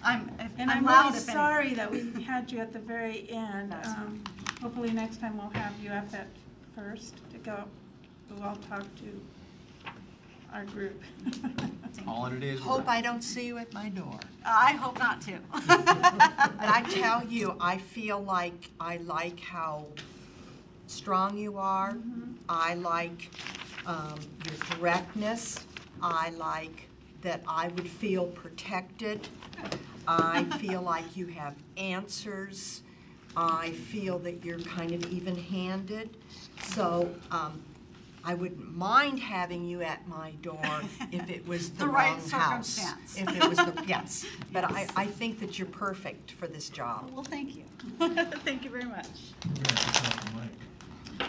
I'm loud really sorry that we had you at the very end. Hopefully next time we'll have you at that first to go. We'll all talk to our group. All in a day's work. Hope I don't see you at my door. I hope not to. And I tell you, I feel like I like how strong you are. I like your directness. I like that I would feel protected. I feel like you have answers. I feel that you're kind of even-handed. So I wouldn't mind having you at my door if it was the right wrong house. circumstance. If it was the, yes. But I think that you're perfect for this job. Well, thank you. Thank you very much.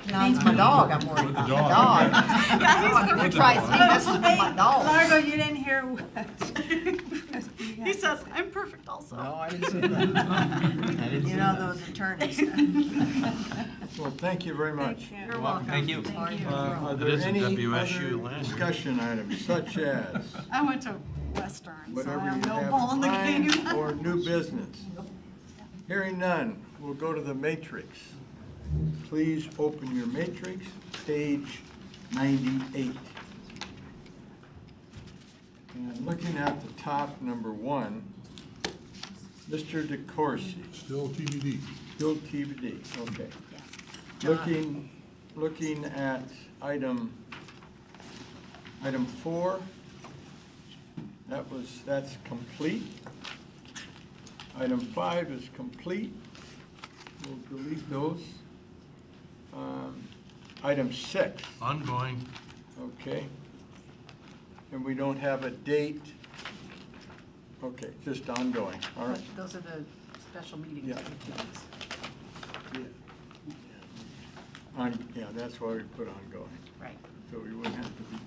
No, it's my dog I'm worried about. My dog. He tries, he messes with my dog. Largo, you didn't hear what? He says, I'm perfect also. No, I didn't say that. You know those attorneys. Well, thank you very much. You're welcome. Thank you. Are It there is a any WSU other land. discussion items such as I went to Western, so I whatever have you no have ball in the in game. mind or new business? Hearing none, we'll go to the matrix. Please open your matrix, page 98. And looking at the top, number 1, Mr. DeCoursey. Still TBD. Still TBD, okay. Looking at item 4, that's complete. Item 5 is complete. We'll delete those. Item 6. Ongoing. Okay. And we don't have a date. Okay, just ongoing, all right. Those are the special meetings. Yeah. Yeah, that's why we put ongoing. Right. So we wouldn't have to be,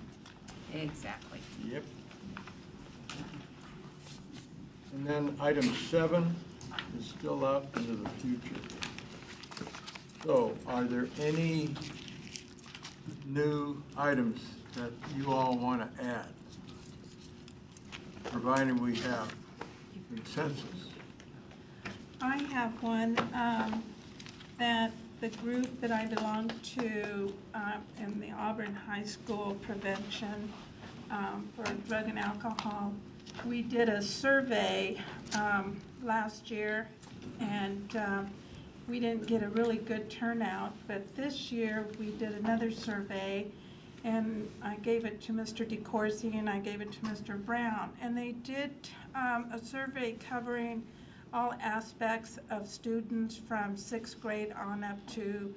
Exactly. yep. And then item 7 is still out into the future. So are there any new items that you all want to add? Provided we have consensus. I have one that the group that I belong to in the Auburn High School Prevention for Drug and Alcohol, we did a survey last year, and we didn't get a really good turnout, but this year we did another survey, and I gave it to Mr. DeCoursey and I gave it to Mr. Brown, and they did a survey covering all aspects of students from 6th grade on up to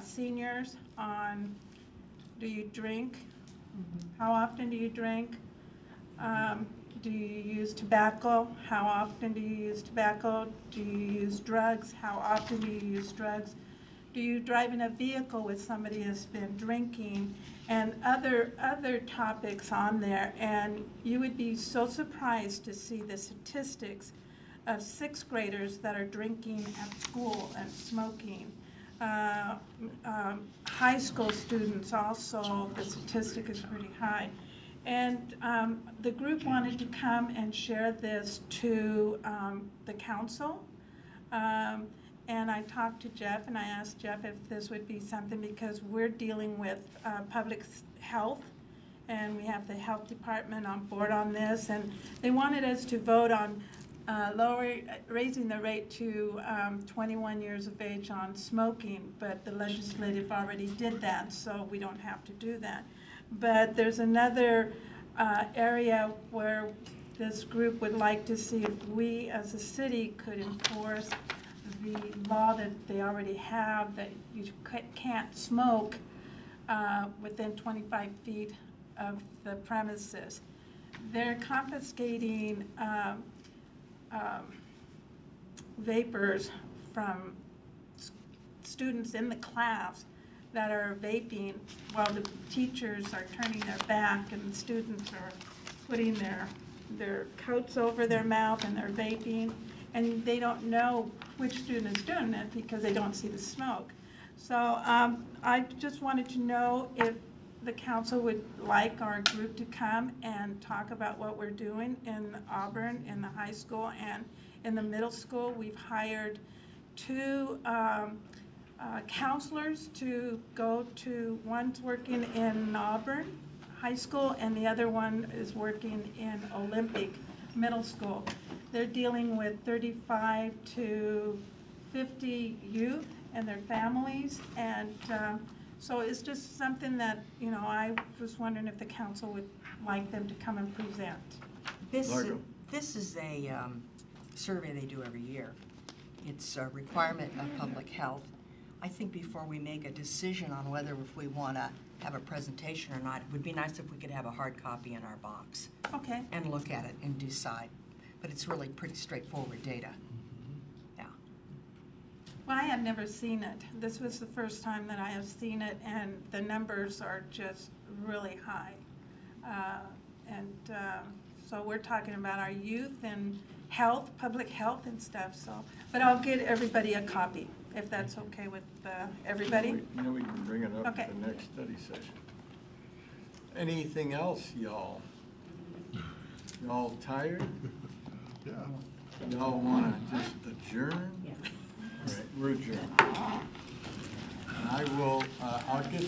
seniors on, do you drink? How often do you drink? Do you use tobacco? How often do you use tobacco? Do you use drugs? How often do you use drugs? Do you drive in a vehicle with somebody that's been drinking? And other topics on there. And you would be so surprised to see the statistics of 6th graders that are drinking at school and smoking. High school students also, the statistic is pretty high. And the group wanted to come and share this to the council. And I talked to Jeff, and I asked Jeff if this would be something, because we're dealing with public health, and we have the health department on board on this, and they wanted us to vote on raising the rate to 21 years of age on smoking, but the legislative already did that, so we don't have to do that. But there's another area where this group would like to see if we as a city could enforce the law that they already have, that you can't smoke within 25 feet of the premises. They're confiscating vapors from students in the class that are vaping while the teachers are turning their back and the students are putting their coats over their mouth and they're vaping, and they don't know which student is doing it because they don't see the smoke. So I just wanted to know if the council would like our group to come and talk about what we're doing in Auburn, in the high school and in the middle school. We've hired 2 counselors to go to, one's working in Auburn High School and the other one is working in Olympic Middle School. They're dealing with 35 to 50 youth and their families, and so it's just something that, you know, I was wondering if the council would like them to come and present. This is a survey they do every year. It's a requirement of public health. I think before we make a decision on whether if we want to have a presentation or not, it would be nice if we could have a hard copy in our box. Okay. And look at it and decide. But it's really pretty straightforward data. Yeah. Well, I had never seen it. This was the first time that I have seen it, and the numbers are just really high. So we're talking about our youth and health, public health and stuff, so. But I'll get everybody a copy, if that's okay with everybody. Then we can bring it up Okay. at the next study session. Anything else, y'all? Y'all tired? Yeah. Y'all wanna just adjourn? Yeah. All right, we're adjourned. And I will, I'll get